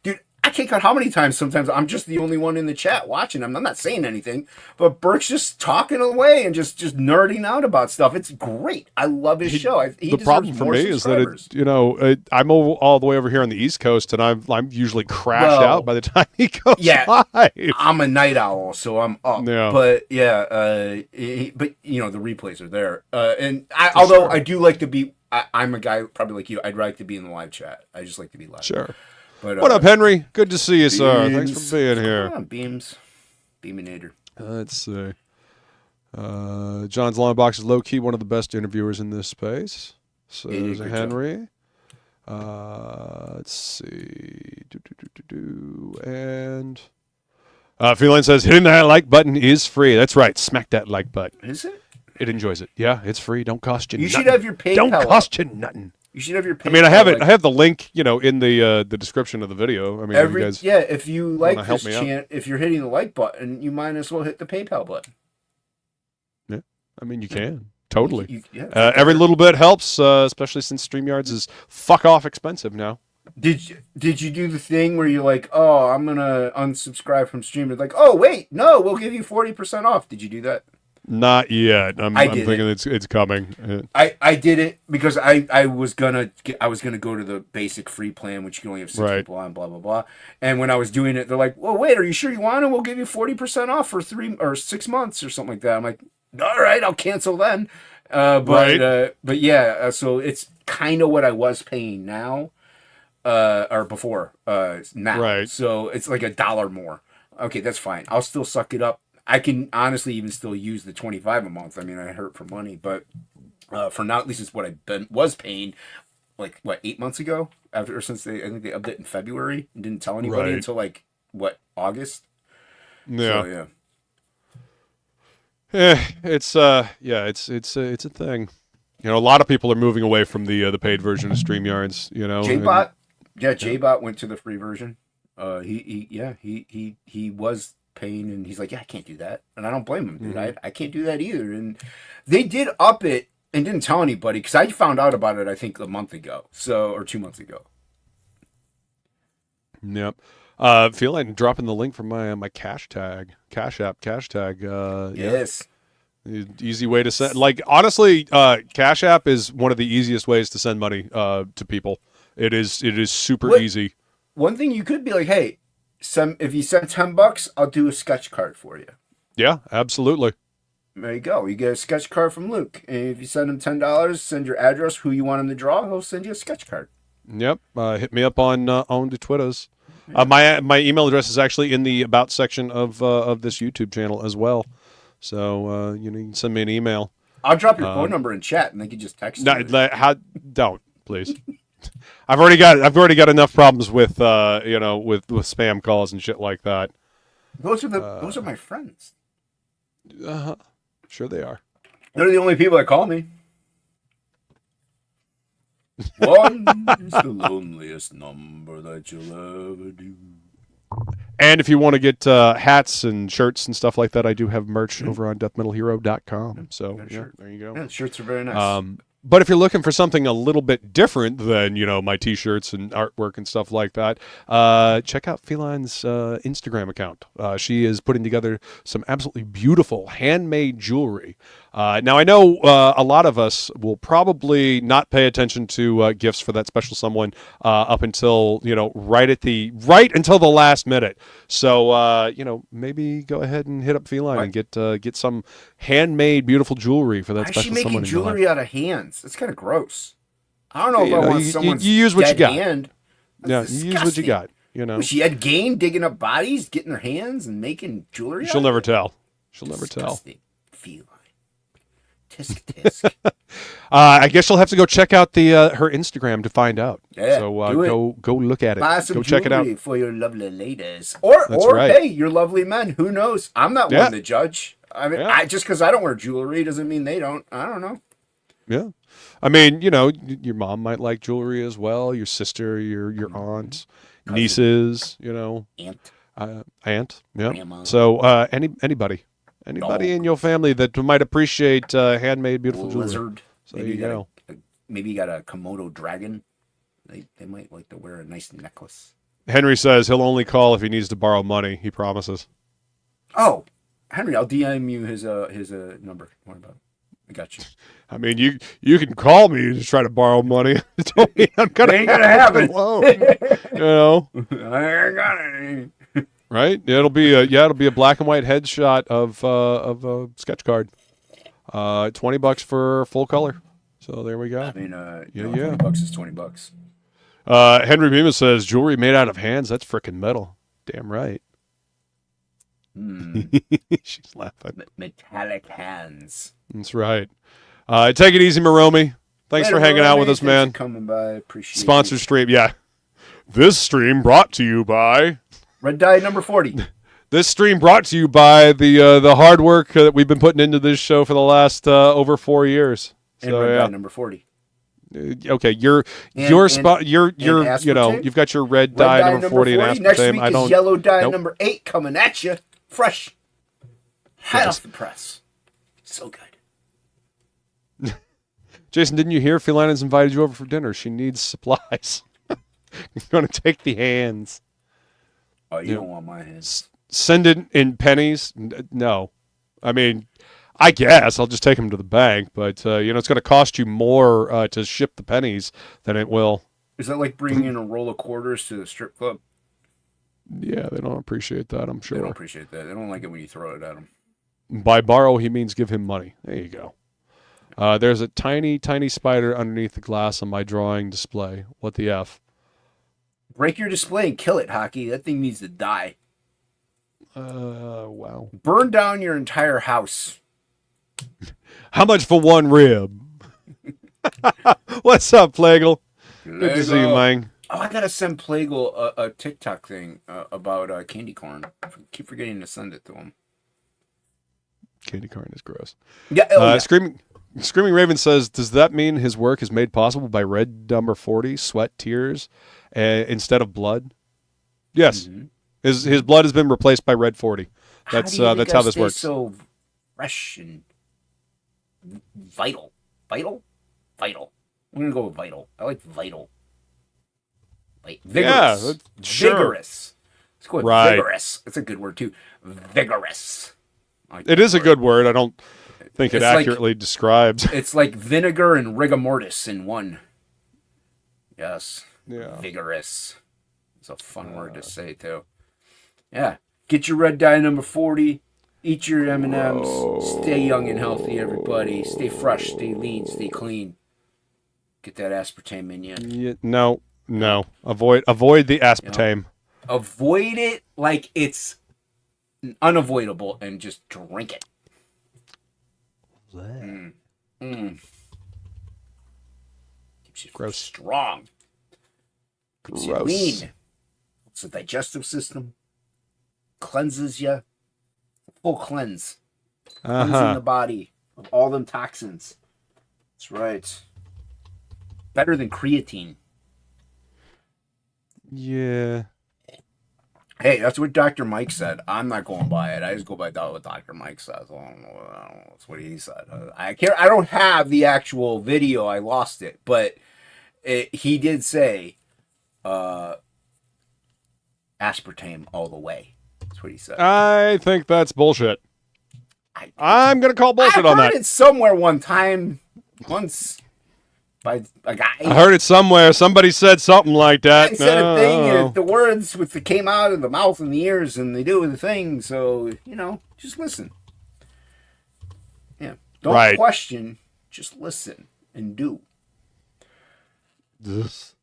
Dude, I can't count how many times sometimes I'm just the only one in the chat watching them. I'm not saying anything, but Burke's just talking away and just nerding out about stuff. It's great. I love his show. He the problem for me is that I'm all the way over here on the East Coast, and I'm usually crashed out by the time he goes live. I'm a night owl, so I'm up. Yeah. But but you know the replays are there, and although I do like to be, I'm a guy probably like you. I'd like to be in the live chat. I just like to be live. Sure. But, what up, Henry? Good to see you, sir. Thanks for being here. Come on, Beaminator. Let's see. John's Long Box is low key one of the best interviewers in this space. So there's a Henry. Let's see. And Feline says hitting that like button is free. That's right. Smack that like button. Is it? It enjoys it. Yeah, it's free. Don't cost you. You nothing. should have your PayPal. Don't cost you nothing. You should have your PayPal. I mean, I have it. I have the link, in the description of the video. I mean, if you guys if you like help this me chant, if you're hitting the like button, you might as well hit the PayPal button. Yeah, I mean, you can totally. Every little bit helps, especially since StreamYards is fuck off expensive now. Did you do the thing where you're like, oh, I'm gonna unsubscribe from Stream? Like, oh wait, no, we'll give you 40% off. Did you do that? Not yet. I'm thinking it's coming. I did it because I was gonna go to the basic free plan, which you can only have 6 people on, blah blah blah. And when I was doing it, they're like, "Well, wait, are you sure you want it? We'll give you 40% off for 3 or 6 months or something like that." I'm like, "All right, I'll cancel then." But so it's kind of what I was paying now, or before now. Right. So it's like $1 more. Okay, that's fine. I'll still suck it up. I can honestly even still use the $25 a month. I mean, I hurt for money, but for now, at least it's what I was paying. Like 8 months ago, I think they upped it in February and didn't tell anybody until August. Yeah, so, it's a thing. A lot of people are moving away from the paid version of StreamYards. JBot, JBot went to the free version. He was paying, and he's like, I can't do that, and I don't blame him, dude. I can't do that either. And they did up it and didn't tell anybody because I found out about it I think a month ago, or 2 months ago. Yep. Feel like dropping the link from my CashTag, CashApp. Yes. Easy way to send. Honestly, CashApp is one of the easiest ways to send money to people. It is super easy. One thing you could be like, hey, if you send $10, I'll do a sketch card for you. Yeah, absolutely. There you go. You get a sketch card from Luke. And if you send him $10, send your address, who you want him to draw, he'll send you a sketch card. Yep. Hit me up on the Twitters. My email address is actually in the About section of this YouTube channel as well. So you can send me an email. I'll drop your phone number in chat, and they can just text you. Don't please. I've already got enough problems with with spam calls and shit like that. Those are my friends. Sure they are. They're the only people that call me. One is the loneliest number that you'll ever do. And if you want to get hats and shirts and stuff like that, I do have merch over on DeathMetalHero.com. So there you go. Yeah, shirts are very nice. But if you're looking for something a little bit different than, my T-shirts and artwork and stuff like that, check out Feline's Instagram account. She is putting together some absolutely beautiful handmade jewelry. Now, I know a lot of us will probably not pay attention to gifts for that special someone up until, right until the last minute. So, maybe go ahead and hit up Feline and get some handmade beautiful jewelry for that special someone. Why is she making jewelry out of hands? It's kind of gross. I don't know if I want someone's you use what you got. Hand. Yeah, you use what you got. She had game digging up bodies, getting her hands, and making jewelry. She'll never tell. She'll never tell. Feline. Tisk tisk. I guess you'll have to go check out her Instagram to find out. Yeah, so go look at it. Buy some go check it out for your lovely ladies, or hey, your lovely men. Who knows? I'm not one to judge. I mean, just because I don't wear jewelry doesn't mean they don't. I don't know. Yeah, I mean, your mom might like jewelry as well. Your sister, your aunt, nieces, aunt. Yeah. Grandma. So anybody in your family that might appreciate handmade beautiful jewelry. Lizard. So maybe you got a Komodo dragon. They might like to wear a nice necklace. Henry says he'll only call if he needs to borrow money. He promises. Oh, Henry, I'll DM you his number. Don't worry about it. I got you. I mean, you can call me to try to borrow money. Don't mean I'm gonna ain't gonna happen. Loan, you know, I ain't got any. right? It'll be a black and white headshot of a sketch card. $20 for full color. So there we go. I mean, Yeah. $20 is $20. Henry Bemis says jewelry made out of hands. That's freaking metal. Damn right. She's laughing. Metallic hands. That's right. Take it easy, Maromi. Thanks for hanging out with us, man. Thanks for coming by. Appreciate Sponsored it. stream, yeah. This stream brought to you by Red Die number 40. This stream brought to you by the hard work that we've been putting into this show for the last over 4 years. And So Red yeah. Die number 40. Okay, you've got your red dye number 40 and aspartame. Next week is yellow dye Nope. number 8 coming at you. Fresh. Hot off the press. So good. Jason, didn't you hear Felina's invited you over for dinner? She needs supplies. You're going to take the hands. Oh, you don't want my hands. Send it in pennies? No. I mean, I guess I'll just take them to the bank, but it's going to cost you more to ship the pennies than it will. Is that like bringing in a roll of quarters to the strip club? Yeah, they don't appreciate that, I'm sure. They don't appreciate that. They don't like it when you throw it at them. By borrow, he means give him money. There you go. There's a tiny, tiny spider underneath the glass on my drawing display. What the F? Break your display and kill it, Hockey. That thing needs to die. Wow. Burn down your entire house. How much for one rib? What's up, Plagle? Good to see you, man. Oh, I gotta send Plagle a TikTok thing about candy corn. I keep forgetting to send it to him. Candy corn is gross. Yeah, yeah. Screaming Raven says, does that mean his work is made possible by red number 40, sweat, tears, instead of blood? Yes. Mm-hmm. His blood has been replaced by red 40. That's how this works. So fresh and vital. Vital? Vital. I'm gonna go with vital. I like vital. Like vigorous. Yeah, sure. Vigorous. Let's go with vigorous. That's a good word too. Vigorous. It is a good word. I don't think it accurately describes. It's like vinegar and rigor mortis in one. Yes. Yeah. Vigorous. It's a fun word to say too. Yeah. Get your red dye number 40. Eat your M&Ms. Stay young and healthy, everybody. Stay fresh. Stay lean. Stay clean. Get that aspartame in you. Yeah, no. Avoid the aspartame. Avoid it like it's unavoidable and just drink it. Keeps you gross. Strong. Keeps you lean. It's a digestive system. Cleanses you. Full cleanse. Cleansing the body of all them toxins. That's right. Better than creatine. Yeah. Hey, that's what Dr. Mike said. I'm not going by it. I just go by what Dr. Mike says. I don't know. That's what he said. I don't have the actual video. I lost it, but he did say aspartame all the way. That's what he said. I think that's bullshit. I'm gonna call bullshit on that. I heard it somewhere once by a guy. I heard it somewhere. Somebody said something like that. I said a thing. The words that came out of the mouth and the ears, and they do the thing. So just listen. Yeah, don't question. Just listen and do. This.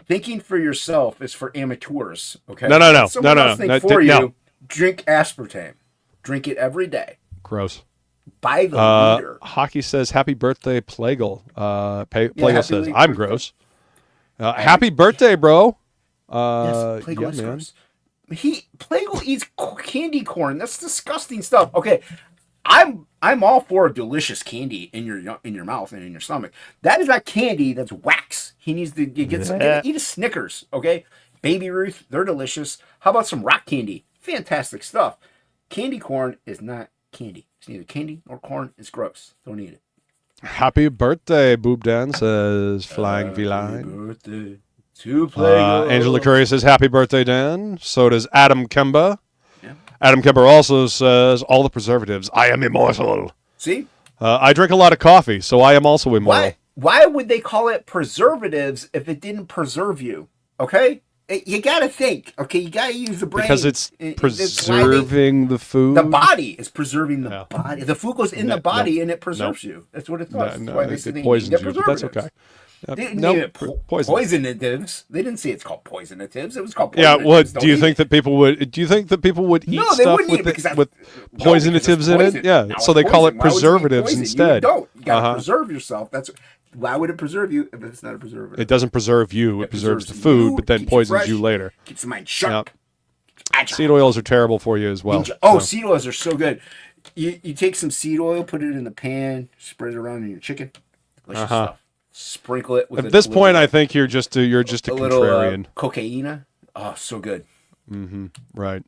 Thinking for yourself is for amateurs. Okay. No. You drink aspartame. Drink it every day. Gross. By the liter. Hockey says, happy birthday, Plagle. Plagle says, I'm birthday. gross. Happy birthday, bro. Yes, Plagle is gross. Plagle eats candy corn. That's disgusting stuff. Okay, I'm all for delicious candy in your mouth and in your stomach. That is not candy. That's wax. He needs to eat a Snickers. Okay, Baby Ruth, they're delicious. How about some rock candy? Fantastic stuff. Candy corn is not candy. It's neither candy nor corn. It's gross. Don't eat it. Happy birthday, Boob Dan, says Flying Feline. Happy birthday To Playgirl. Angela Curry says, happy birthday, Dan. So does Adam Kemba. Yeah. Adam Kemba also says, all the preservatives. I am immortal. See? I drink a lot of coffee, so I am also immortal. Why would they call it preservatives if it didn't preserve you? Okay? You gotta think. Okay, you gotta use the brain. Because it's preserving the food. The body is preserving the body. The food goes in the body and it preserves you. That's what it does. No, That's why it poisons you, but that's okay. They didn't name it poisonatives. They didn't say it's called poisonatives. It was called poisonatives. Yeah, what do you think that people would? Do you think that people would eat stuff with poisonatives in it? Yeah, now so they call it preservatives instead. You gotta preserve yourself. That's why would it preserve you if it's not a preservative? It doesn't preserve you. It preserves the food, but then poisons you later. Keeps the mind sharp. Yep. Seed oils are terrible for you as well. Seed oils are so good. You take some seed oil, put it in the pan, spread it around in your chicken. Delicious stuff. Sprinkle it with. At this point, I think you're just a contrarian. Little cocaine. Oh, so good. Mm-hmm. Right.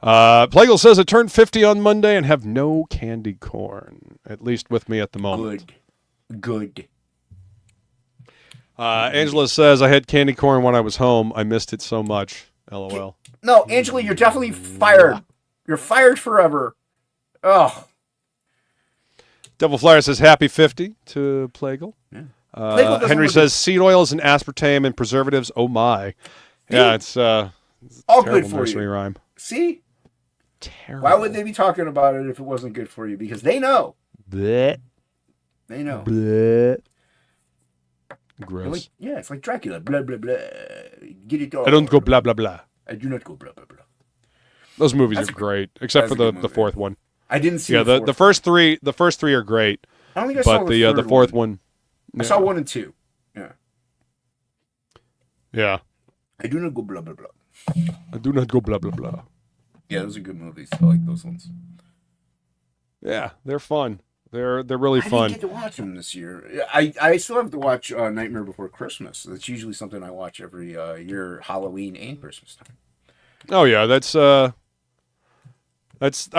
Plagle says I turned 50 on Monday and have no candy corn, at least with me at the moment. Good. Angela says I had candy corn when I was home. I missed it so much. LOL. No, Angela, you're definitely fired. You're fired forever. Oh. Devil Flyer says happy 50 to Plagle. Yeah. Henry says seed oils and aspartame and preservatives. Oh my. Yeah, it's all good for you. Rhyme. See? Terrible. Why would they be talking about it if it wasn't good for you? Because they know. Blech. They know. Blech. Gross. It's like Dracula. Blah, blah, blah. Get it all. I don't go blah, blah, blah. I do not go blah, blah, blah. Those movies are great, except for the fourth one. I didn't see the first three. The first three are great. I don't think I saw the fourth one. I saw 1 and 2. Yeah. Yeah. I do not go blah, blah, blah. I do not go blah, blah, blah. Yeah, those are good movies. I like those ones. Yeah, they're fun. They're really fun. I didn't get to watch them this year. I still have to watch Nightmare Before Christmas. That's usually something I watch every year, Halloween and Christmas time. Oh yeah, that's I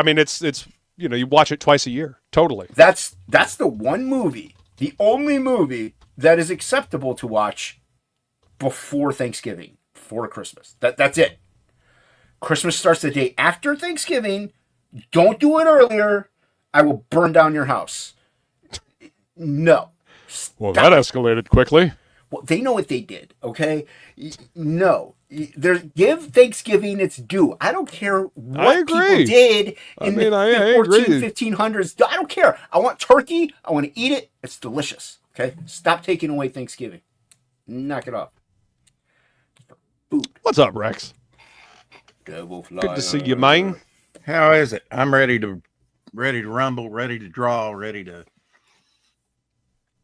mean it's you watch it twice a year. Totally. That's the one movie, the only movie that is acceptable to watch before Thanksgiving, before Christmas. That's it. Christmas starts the day after Thanksgiving. Don't do it earlier. I will burn down your house. No. Well, that escalated quickly. Well, they know what they did, okay? No. Give Thanksgiving its due. I don't care what people did in the 1500s. I don't care. I want turkey. I want to eat it. It's delicious, okay? Stop taking away Thanksgiving. Knock it off. Food. What's up, Rex? Good to see you, man. How is it? I'm ready to rumble, ready to draw, ready to.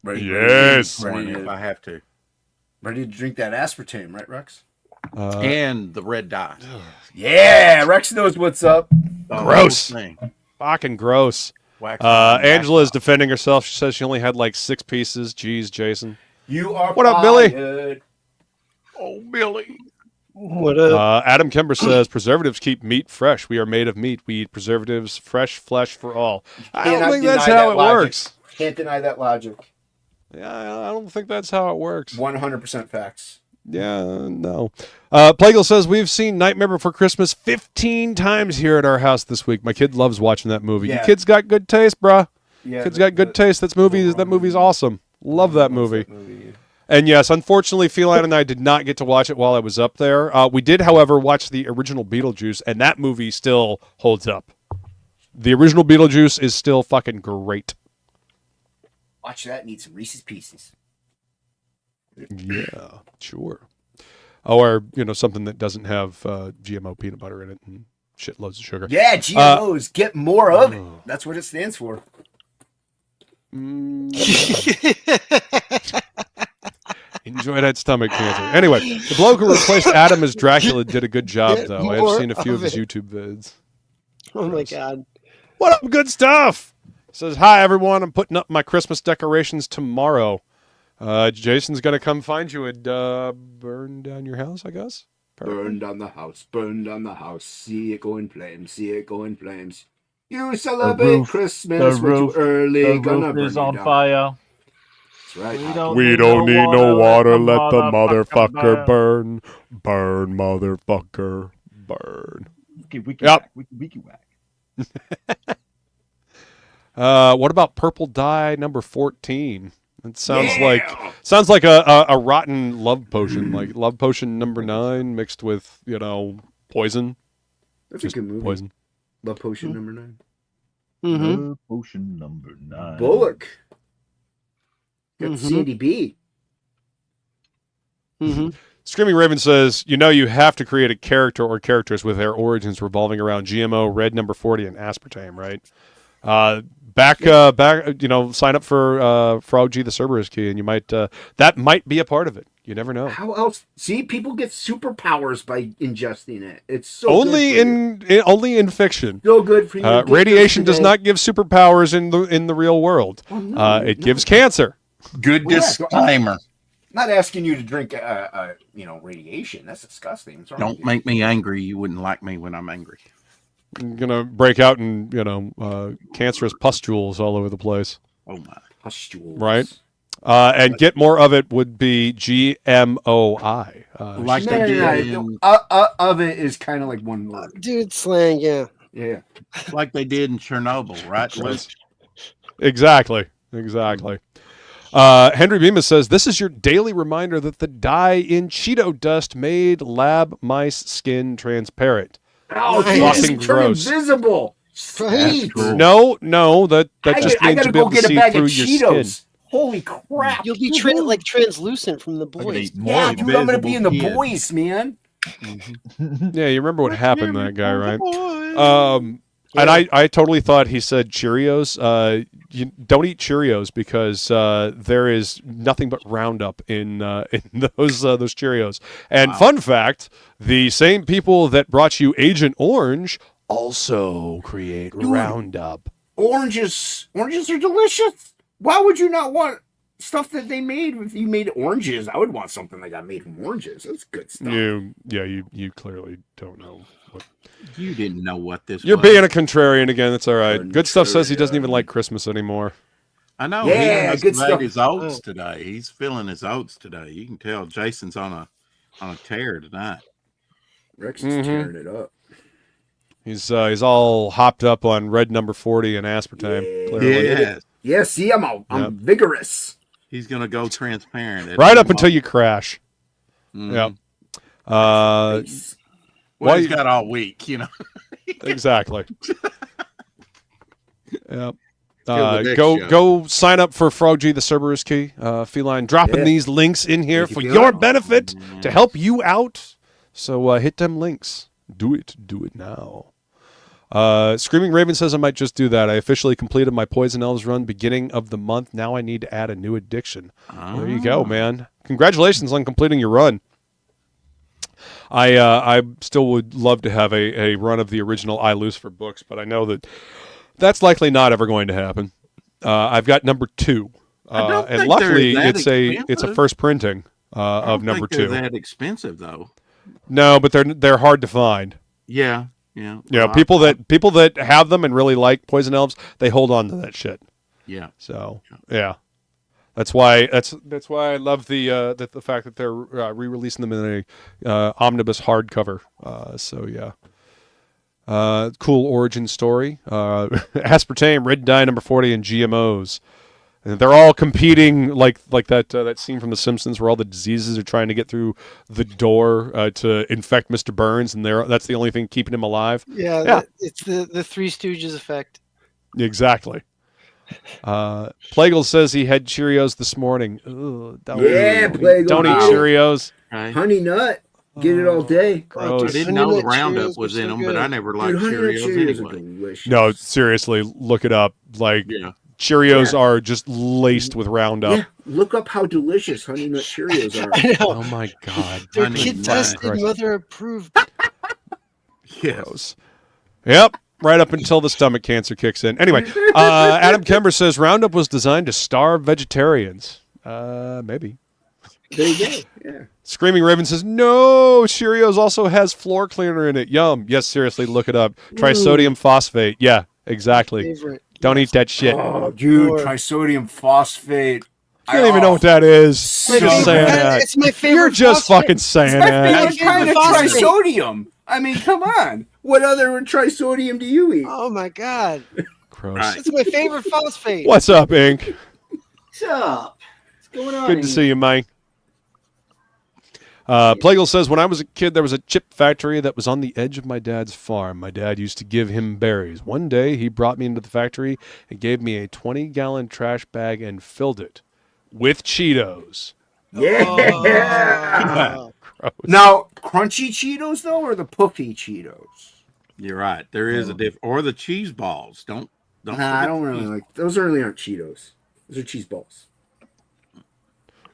Yes. Ready if I have to. Ready to drink that aspartame, right, Rex? And the red dye. Yeah, Rex knows what's up. Gross. Fucking gross. Angela is defending herself. She says she only had like 6 pieces. Jeez, Jason. You are what up, Billy? Oh, Billy. What up? Adam Kember says preservatives keep meat fresh. We are made of meat. We eat preservatives, fresh flesh for all. I don't think that's how it works. Can't deny that logic. Yeah, I don't think that's how it works. 100% facts. Yeah, no. Plagle says we've seen Nightmare Before Christmas 15 times here at our house this week. My kid loves watching that movie. Yeah. You kids got good taste, bruh. Yeah, kids got good taste. That movie's awesome. Love that movie. And yes, unfortunately, Feline and I did not get to watch it while I was up there. We did, however, watch the original Beetlejuice, and that movie still holds up. The original Beetlejuice is still fucking great. Watch that and eat some Reese's Pieces. Yeah, sure. Or, something that doesn't have GMO peanut butter in it and shitloads of sugar. Yeah, GMOs. Get more of it. That's what it stands for. Enjoy that stomach cancer. Anyway, the bloke who replaced Adam as Dracula did a good job, though. I've seen a few of his YouTube vids. Oh, my God. What up, good stuff? Says, hi, everyone. I'm putting up my Christmas decorations tomorrow. Jason's going to come find you and burn down your house, I guess? Burn down the house. Burn down the house. See it go in flames. See it go in flames. You celebrate Christmas, but you early the gonna roof burn is it on down. fire. That's right. We don't need no water, let the motherfucker burn. Burn, motherfucker, burn. Yep. What about purple dye number 14? It sounds like a rotten love potion, like love potion number 9 mixed with, poison. That's a good movie. Poison. Love Potion number 9. Mm-hmm. Potion number 9. Bullock. Got Sandy B. Mm-hmm. Screaming Raven says, you have to create a character or characters with their origins revolving around GMO, red number 40, and aspartame, right? Back, sign up for Frog G, the Cerberus key, and you might, that might be a part of it. You never know. How else? See, people get superpowers by ingesting it. It's so only good only in fiction. so good for you. Radiation does not give superpowers in the real world. It gives cancer. Good disclaimer. Not asking you to drink, radiation. That's disgusting. Don't make me angry. You wouldn't like me when I'm angry. I'm gonna break out in cancerous pustules all over the place. Oh my pustules, right? And get more of it would be GMOI. Like they did. Of it is kind of like one word. Dude, slang, yeah. Yeah. Like they did in Chernobyl, right? Exactly. Henry Bemis says, this is your daily reminder that the dye in Cheeto dust made lab mice skin transparent. Oh, fucking gross. Invisible. Sweet. No, that just means you'll be able to see through your skin. Holy crap. You'll be translucent from the boys. Yeah, dude, I'm going to be in the boys, man. Yeah, you remember what happened to that guy, right? And I totally thought he said Cheerios. You don't eat Cheerios because there is nothing but Roundup in those Cheerios. And fun fact, the same people that brought you Agent Orange also create Roundup. Oranges are delicious. Why would you not want stuff that they made? If you made oranges, I would want something that got made from oranges. That's good stuff. You clearly don't know. You didn't know what this You're was. being a contrarian again. That's all right. Good Stuff says he doesn't even like Christmas anymore. I know. Yeah, he good made stuff. his oats today. He's feeling his oats today. You can tell Jason's on a tear tonight. Rex is tearing it up. He's all hopped up on red number 40 and aspartame. Clearly. Yes. Yeah, see, I'm vigorous. He's gonna go transparent. Right up until you crash. Mm-hmm. Yep. Well, he's got all week, Exactly. Yep. next Go sign up for Frog G, the Cerberus key. Feline dropping these links in here for your benefit to help you out. So hit them links. Do it now. Screaming Raven says I might just do that. I officially completed my Poison Elves run beginning of the month. Now I need to add a new addiction. There you go, man. Congratulations on completing your run. I still would love to have a run of the original I Lucifer books, but I know that's likely not ever going to happen. I've got number 2, and luckily it's a first printing of number 2. They're that expensive though. No, but they're hard to find. Yeah. People that have them and really like Poison Elves, they hold on to that shit. Yeah. So yeah. That's why I love the fact that they're re-releasing them in a omnibus hardcover. So yeah, cool origin story. Aspartame, red dye number 40, and GMOs. And they're all competing like that scene from The Simpsons where all the diseases are trying to get through the door to infect Mr. Burns, and that's the only thing keeping him alive. Yeah. It's the Three Stooges effect. Exactly. Plagle says he had Cheerios this morning. Ugh, Plagle. Don't eat Cheerios. Right. Honey Nut. Get it all day. Gross. I didn't know the Roundup was in them, but I never liked Cheerios anyway. No, seriously, look it up. Cheerios are just laced with Roundup. Yeah, look up how delicious Honey Nut Cheerios are. I know. Oh my God. They're kid tested, mother approved. Gross. Yep. Right up until the stomach cancer kicks in. Anyway, Adam Kember says Roundup was designed to starve vegetarians. Maybe. There you go. Yeah. Screaming Raven says, no, Cheerios also has floor cleaner in it. Yum. Yes, seriously, look it up. Trisodium phosphate. Yeah, exactly. Favorite. Don't eat that shit. Oh, dude, trisodium phosphate. You don't even know what that is. You're just saying that. It's my favorite. You're just phosphate. fucking saying My that. favorite kind of Phosphate. trisodium. I mean, come on. What other trisodium do you eat? Oh my god, Gross. Right. it's my favorite phosphate. What's up, Ink? What's up? What's going on? Good to see you, Mike. Plagle says, when I was a kid, there was a chip factory that was on the edge of my dad's farm. My dad used to give him berries. One day, he brought me into the factory and gave me a 20-gallon trash bag and filled it with Cheetos. Yeah. Oh. Gross. Now, crunchy Cheetos though, or the puffy Cheetos? You're right. There is a diff, or the cheese balls. Don't. Nah, I forget don't the really cheese- like those. Really aren't Cheetos. Those are cheese balls.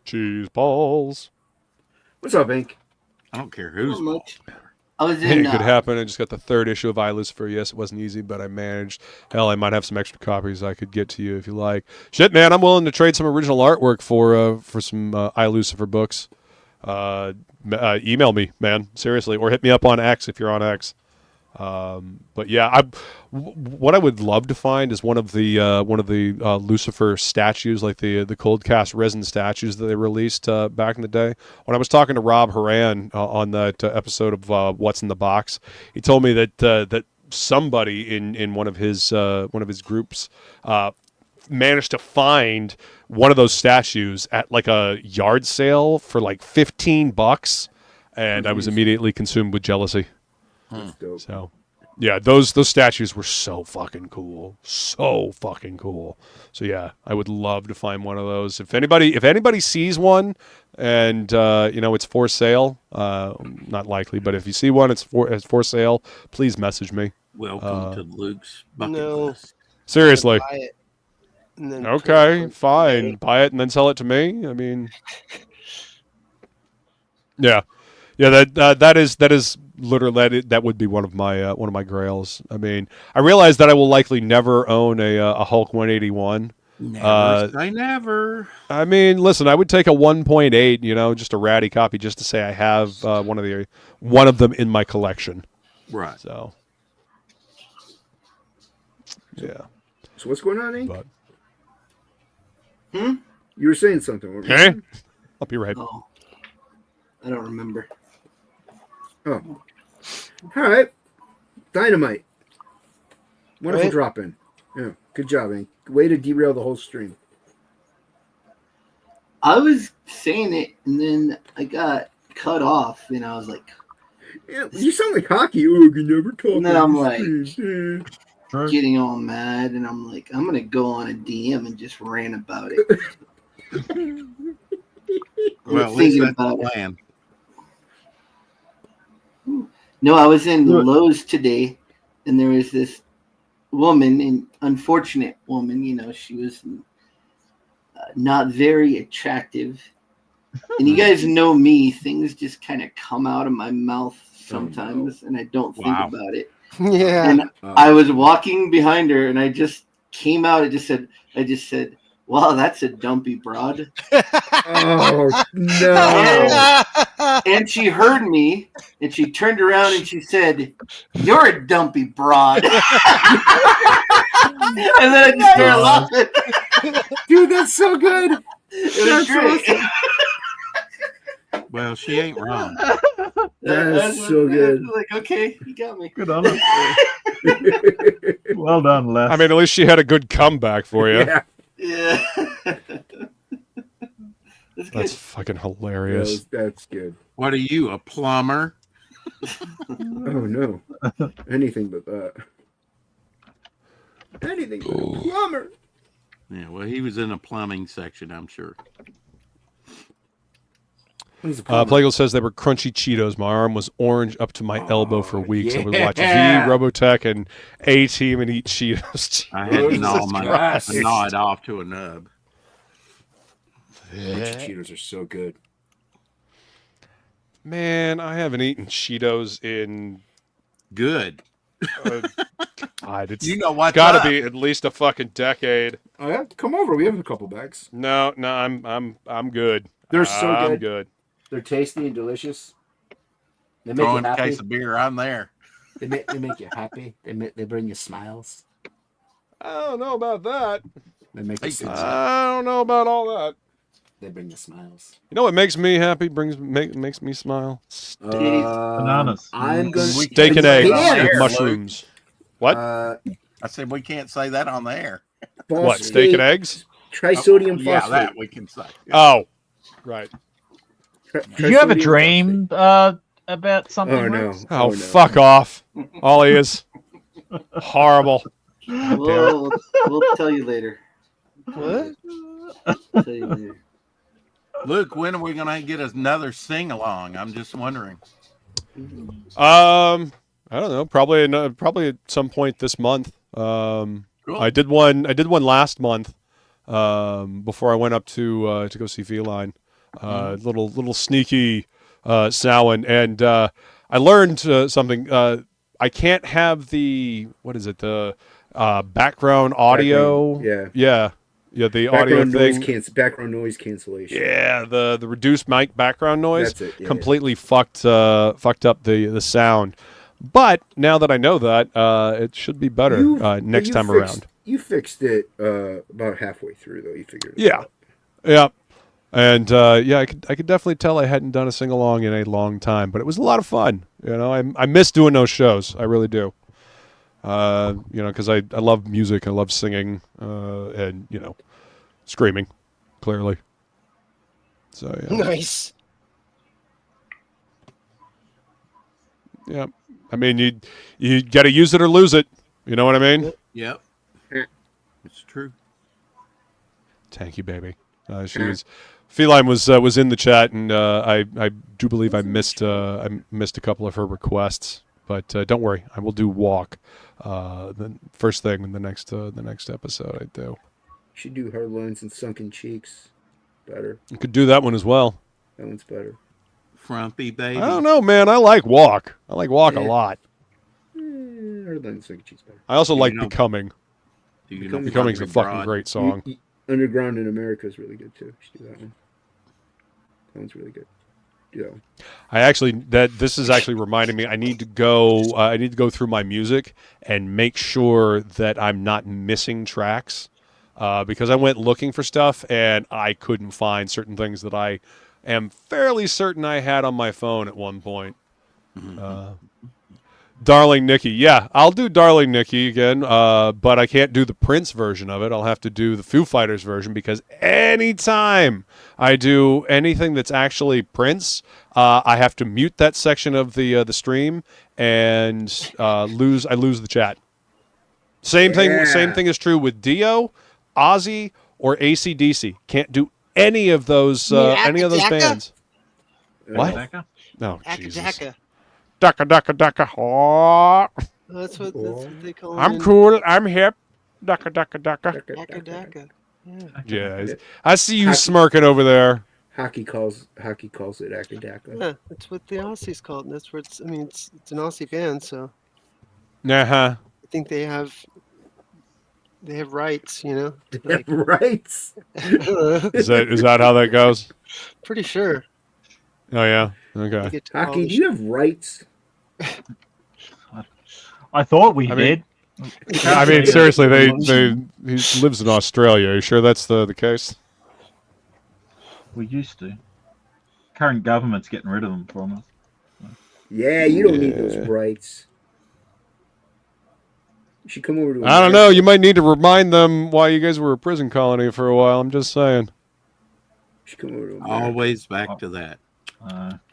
Cheese balls. What's up, Ink? I don't care who's. Not much. I was Hey, in. it could happen. I just got the 3rd issue of iLucifer. Yes, it wasn't easy, but I managed. Hell, I might have some extra copies I could get to you if you like. Shit, man, I'm willing to trade some original artwork for some iLucifer books. Email me, man, seriously, or hit me up on X if you're on X. But yeah, what I would love to find is one of the Lucifer statues, like the cold cast resin statues that they released back in the day. When I was talking to Rob Horan on that episode of What's in the Box, he told me that somebody in one of his groups managed to find one of those statues at like a yard sale for like $15, and I was immediately consumed with jealousy. That's dope. So, yeah, those statues were so fucking cool, so fucking cool. So yeah, I would love to find one of those. If anybody sees one, and it's for sale, not likely, but if you see one, it's for sale. Please message me. Welcome to Luke's bucket No. list. Seriously. Buy it, and then Okay, fine. Buy it and then sell it to me. I mean, yeah. That is literally that would be one of my grails. I mean, I realize that I will likely never own a Hulk 181. Never say never. I mean, listen, I would take a 1.8, just a ratty copy, just to say I have one of them in my collection. Right. So, yeah. So what's going on, Ink? But You were saying something. What were you okay, saying? I'll be right. Oh, I don't remember. Oh. All right. Dynamite. Wonderful Right. drop in. Yeah. Good job, Ink. Way to derail the whole stream. I was saying it, and then I got cut off, and I was like, Yeah, you sound like hockey. Oh, you can never talk. And then on I'm the like- stream. getting all mad, and I'm like, I'm gonna go on a DM and just rant about it. Well, at least thinking that's about the it. plan. No, I was in Lowe's today, and there was this woman, an unfortunate woman. She was not very attractive. And you guys know me; things just kind of come out of my mouth sometimes, and I don't think Wow. about it. Yeah. And I was walking behind her, and I just came out. I just said, "Wow, that's a dumpy broad." Oh, no. And she heard me, and she turned around and she said, "You're a dumpy broad." And then I just started laughing. Dude, that's so good. It was great. Well, she ain't wrong. That's so good. Like, okay, you got me. Good on her. Well done, Les. I mean, at least she had a good comeback for you. Yeah. Yeah. That's good. That's fucking hilarious. That's good. What are you, a plumber? Oh, no. Anything but that. Anything but a plumber. Yeah, well, he was in the plumbing section, I'm sure. He's a plumber. Plagle says they were crunchy Cheetos. My arm was orange up to my elbow for weeks. I would watch V, yeah. Robotech, and A-Team and eat Cheetos. I had to gnaw, Jesus my, Christ. gnaw it off to a nub. Crunchy Cheetos are so good. Man, I haven't eaten Cheetos in Good. God, it's You know what's gotta up. be at least a fucking decade. Oh, yeah? Come over. We have a couple bags. No, I'm good. They're so I'm good. good. They're tasty and delicious. They make Throw you in a happy. case of beer, I'm there. They make you happy. They bring you smiles. I don't know about that. They make you They smile. I don't know about all that. They bring the smiles. You know what makes me happy? Makes me smile. Bananas. I'm gonna Steak and eggs Yeah. with mushrooms. What? I said we can't say that on the air. What? Steak and eggs? Trisodium Yeah, phosphate. that we can say. Oh, right. Did you have a Trisodium dream about something? Oh, no. Rex? Oh, no. fuck off. Ollie is horrible. We'll tell you later. What? We'll tell you later. Luke, when are we going to get another sing along? I'm just wondering. I don't know. Probably at some point this month. Cool. I did one last month. Before I went up to go see Feline. Little sneaky Samhain, and I learned something. I can't have the background audio. The audio thing. Background noise cancellation. Yeah, the reduced mic background noise. That's it, yeah, completely fucked up the sound. But now that I know that, it should be better next time around. You fixed it about halfway through, though. You figured it out. Yeah. And I could definitely tell I hadn't done a sing along in a long time, but it was a lot of fun. I miss doing those shows. I really do. Because I love music, I love singing, and screaming, clearly. So yeah. Nice. Yeah. I mean, you got to use it or lose it. You know what I mean? Yep. It's true. Thank you, baby. Feline was in the chat, and I do believe I missed a couple of her requests, but don't worry, I will do walk the first thing in the next episode. I do. You should do hard lines and sunken cheeks. Better. You could do that one as well. That one's better. Frumpy baby. I don't know, man. I like walk. I like walk a lot. Hard lines and sunken cheeks better. I also like becoming. Becoming's Becoming's a fucking great song. Underground in America is really good too. You should do that one. That one's really good. Do that one. This is actually reminding me. I need to go through my music and make sure that I'm not missing tracks, because I went looking for stuff and I couldn't find certain things that I am fairly certain I had on my phone at one point. Darling Nikki. Yeah, I'll do Darling Nikki again, but I can't do the Prince version of it. I'll have to do the Foo Fighters version, because anytime I do anything that's actually Prince, I have to mute that section of the stream and lose the chat. Same thing is true with Dio, Ozzy, or AC/DC. Can't do any of those bands. What? No, Jesus. Daka. Oh. That's what they call it. I'm cool. I'm hip. Daka. Daka. Yeah. I see you smirking over there. Hockey calls it Akadaka. Yeah, that's what the Aussies call it. And that's where it's an Aussie band, so Uh-huh. I think they have rights, Rights. Is that how that goes? Pretty sure. Oh yeah. Okay. Hockey, do you have rights? I thought we did. I mean, seriously, he lives in Australia. Are you sure that's the case? We used to. Current government's getting rid of them from us. Yeah, you don't need those rights. You should come over to I don't know. You might need to remind them why you guys were a prison colony for a while. I'm just saying. You should come over to Always back to that.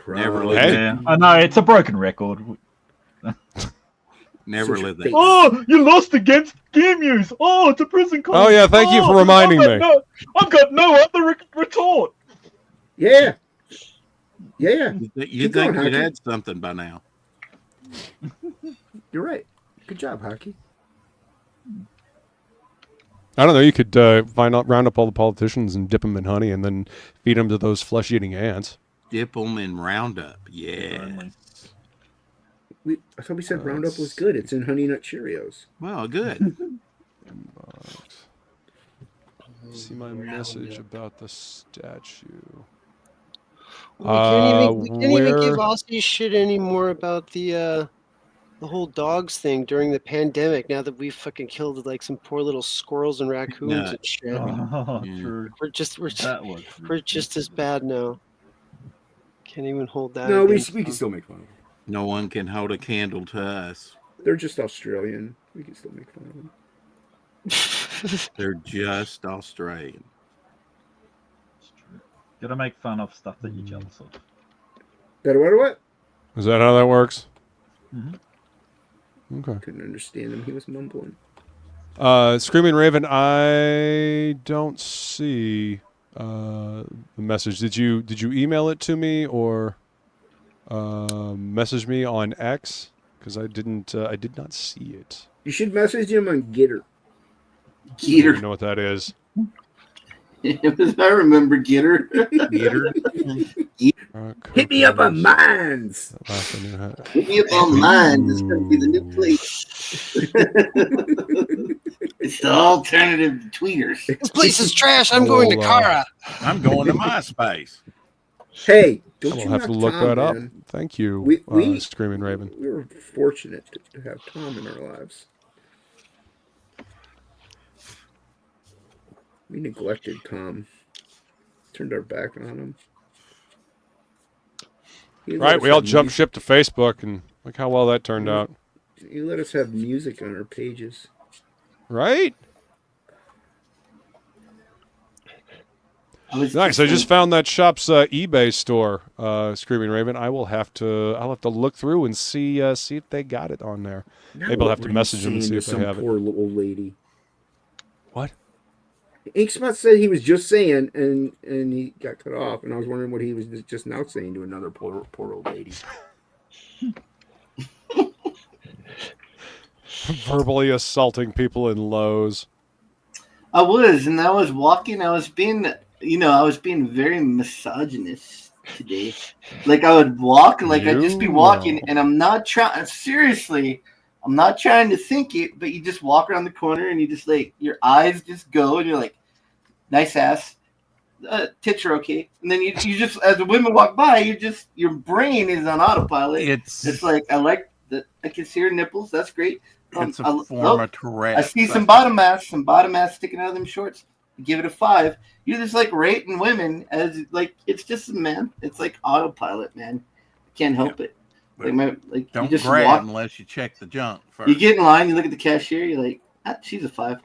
Never lived there. I know, it's a broken record. Never lived there. Oh, you lost against Game News. Oh, it's a prison colony. Oh yeah, thank you for reminding me. I've got no other retort. Yeah. You think you'd had something by now? You're right. Good job, Hockey. I don't know. You could round up all the politicians and dip them in honey, and then feed them to those flesh-eating ants. Dip them in Roundup. Yeah. I thought we said Roundup was good. It's in Honey Nut Cheerios. Well, good. See my message about the statue. We can't even give Aussie shit anymore about the the whole dogs thing during the pandemic. Now that we've fucking killed like some poor little squirrels and raccoons and shit, Oh, Yeah. true. we're just That was as bad now. Can't even hold that. No, we against can them. still make fun of them. No one can hold a candle to us. They're just Australian. We can still make fun of them. They're just Australian. true. Gotta make fun of stuff that you're jealous of. That what? Is that how that works? Mm-hmm. Okay. Couldn't understand him. He was mumbling. Screaming Raven, I don't see the message. Did you email it to me or message me on X? Because I did not see it. You should message him on Gitter. I don't Geeter. even know what that is. I remember Geeter. Hit me up on Mines. Hit me up on mine. This is going to be the new place. It's the alternative tweeters. This place is trash. I'm going to Kara. I'm going to MySpace. Hey, I don't will you have to look Tom, that up. man? Thank you, We- Screaming Raven. We were fortunate to have Tom in our lives. We neglected Tom. Turned our back on him. He let Right, us we all have jumped music- ship to Facebook, and look how well that turned out. He let us have music on our pages. Right? I was Nice. I just found that shop's eBay store, Screaming Raven. I'll have to look through and see if they got it on there. Maybe I'll have to message them and see if they have it. Poor little lady. What? Inkspot said he was just saying, and he got cut off, and I was wondering what he was just now saying to another poor old lady. Verbally assaulting people in Lowe's. I was, and I was walking. I was being very misogynist today. Like I would walk, and like I'd just be walking, and I'm not trying. Seriously, I'm not trying to think it, but you just walk around the corner, and you just like your eyes just go, and you're like, nice ass, tits are okay, and then you just as the women walk by, your brain is on autopilot. It's like I like that. I can see her nipples. That's great. It's a form of Tourette. I see some bottom ass sticking out of them shorts. Give it a 5. You're just like rating women as like it's just man. It's like autopilot, man. Can't help it. Like Don't you just grab walk. unless you check the junk first. You get in line. You look at the cashier. You're like, she's a 5.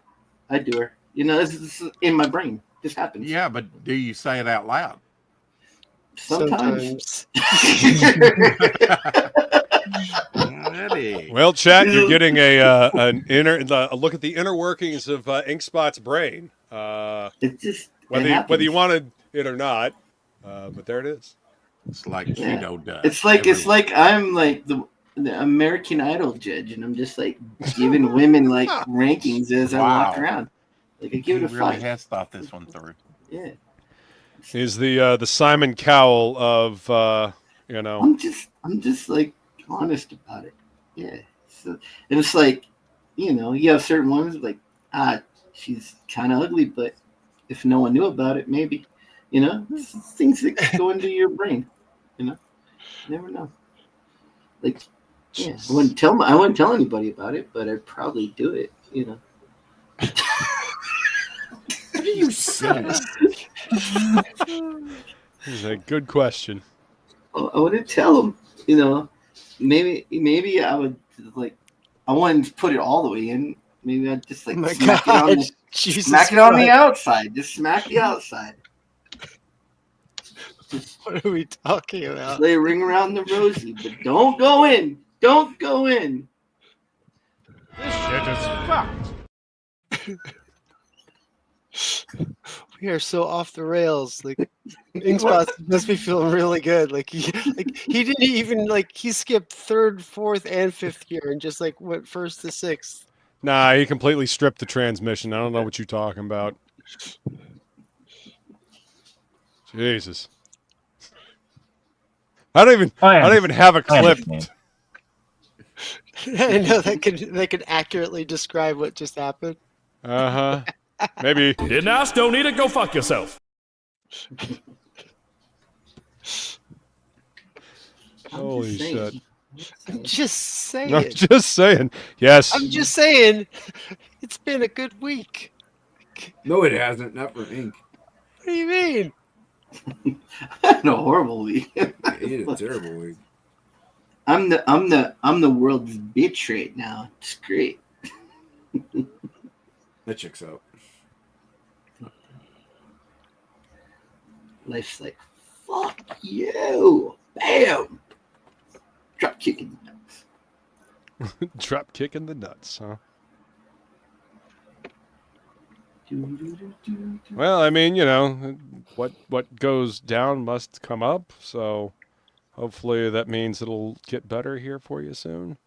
I do her. You know, this is in my brain. This happens. Yeah, but do you say it out loud? Sometimes. Well, chat, you're getting a look at the inner workings of Inkspot's brain. It's just whether you wanted it or not, but there it is. It's like Cheeto dust. It's like I'm like the American Idol judge, and I'm just like giving women like rankings as I walk around. Like I give it a 5. Really has thought this one through. Yeah. He's the Simon Cowell of I'm just like honest about it. Yeah. So, and it's like, you have certain women like, she's kind of ugly, but if no one knew about it, maybe, things that go into your brain, you never know. Like, yeah, I wouldn't tell anybody about it, but I'd probably do it, What are you saying? This is a good question. I wouldn't tell them, maybe I would like, I wouldn't put it all the way in. Maybe I'd just like smack it on the outside. Just smack the outside. What are we talking about? Lay a ring around the rosy, but don't go in. Don't go in. This shit is fucked. We are so off the rails. Like Inkspot must be feeling really good. Like he didn't even he skipped 3rd, 4th, and 5th gear and just like went 1st to 6th. Nah, he completely stripped the transmission. I don't know what you're talking about. Jesus. I don't even have a clip. I know that could accurately describe what just happened. Uh-huh. Maybe. Didn't ask, don't need it, go fuck yourself. Holy shit. I'm just saying. I'm just saying. Yes. I'm just saying. It's been a good week. No, it hasn't. Not for ink. What do you mean? No, horrible week. It is a terrible week. I'm the world's bitch right now. It's great. That checks out. Life's like, fuck you. Bam. Drop kick in the nuts. Drop kick in the nuts, huh? Well, I mean, what goes down must come up, so hopefully that means it'll get better here for you soon.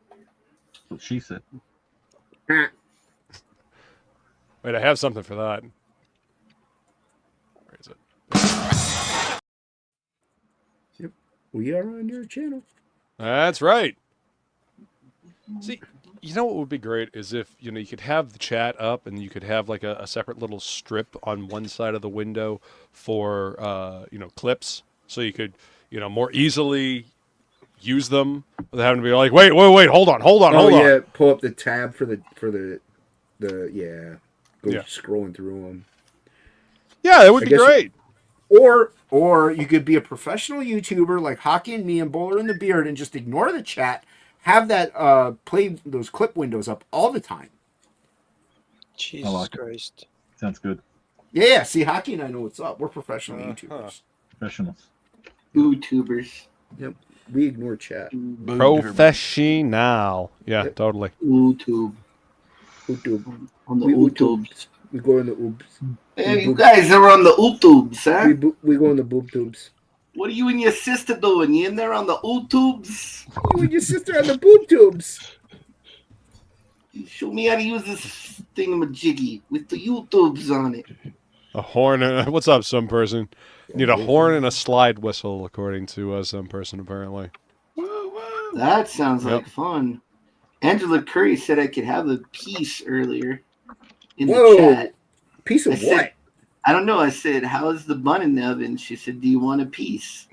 That's what she said. Wait, I have something for that. Where is it? Yep. We are on your channel. That's right. See, you know what would be great is if, you could have the chat up and you could have like a separate little strip on one side of the window for, clips. So you could, more easily use them without having to be like, wait, hold on. Yeah, pull up the tab for the scrolling through them. Yeah, that would be great. Or you could be a professional YouTuber like Hockey and me and Bowler in the Beard and just ignore the chat. Have that play those clip windows up all the time. Jesus Christ. Sounds good. Yeah, see, Hockey and I know what's up. We're professional YouTubers. Professionals. YouTubers. Yep. We ignore chat. Professional. Yeah, totally. YouTube. On the YouTubes. We go in the oops. Hey, you guys are on the YouTubes, huh? We go in the boob tubes. What are you and your sister doing? You in there on the YouTubes? You and your sister on the boob tubes. Show me how to use this thingamajiggy with the YouTubes on it. A horn. What's up, some person? Need a horn and a slide whistle, according to some person, apparently. That sounds like fun. Angela Curry said I could have a piece earlier in the chat. Piece of what? I don't know. I said, how's the bun in the oven? She said, do you want a piece?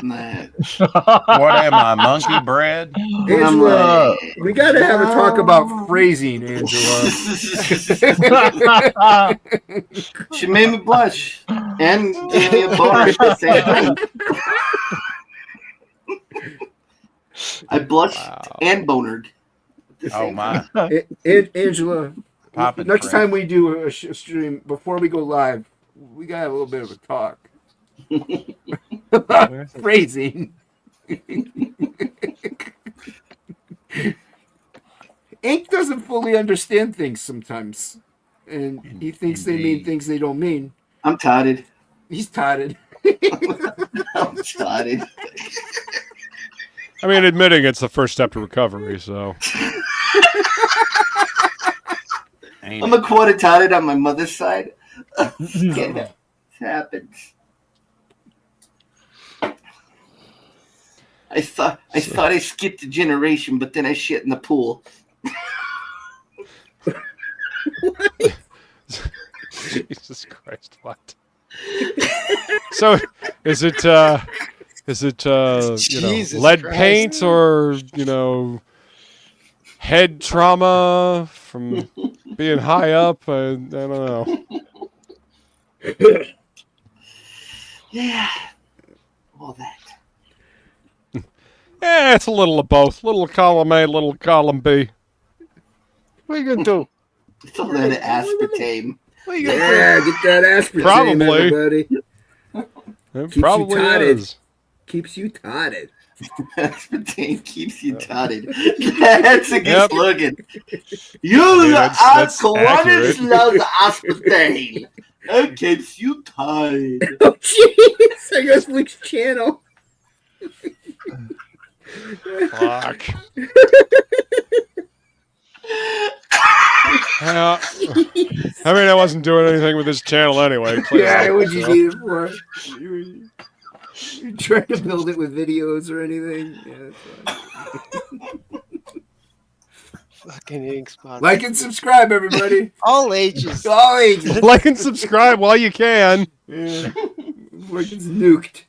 Nah. What am I, monkey bread? Angela, we got to have a talk about phrasing, Angela. She made me blush and gave me a boner at the same time. I blushed and bonered. Oh, my. Angela, next time we do a stream, before we go live, we got to have a little bit of a talk. About phrasing. Ink doesn't fully understand things sometimes. And he thinks they mean things they don't mean. I'm totted. He's totted. I'm totted. I mean, admitting it's the first step to recovery, so. I'm a quarter totted on my mother's side. It happens. I thought I skipped a generation, but then I shit in the pool. What? Jesus Christ! What? So, is it Jesus lead Christ. paint or head trauma from being high up? I don't know. Yeah, all that. Yeah, it's a little of both. Little column A, little column B. What are you gonna do? It's all that aspartame. What are you gonna Yeah, get that aspartame, Probably. everybody. It Keeps probably you totted. is. Keeps you totted. Aspartame keeps you totted. That's a good Yep. slogan. I You mean, that's accurate. love aspartame. It keeps you tied. Oh, jeez. I guess Luke's channel. Fuck. Yeah. I mean, I wasn't doing anything with this channel anyway. Yeah, clearly, what'd you so. need it for? You trying to build it with videos or anything? Yeah, that's fine. Fucking ink spot. Like and subscribe, everybody. all ages. All ages. Like and subscribe while you can. Yeah. Like it's nuked.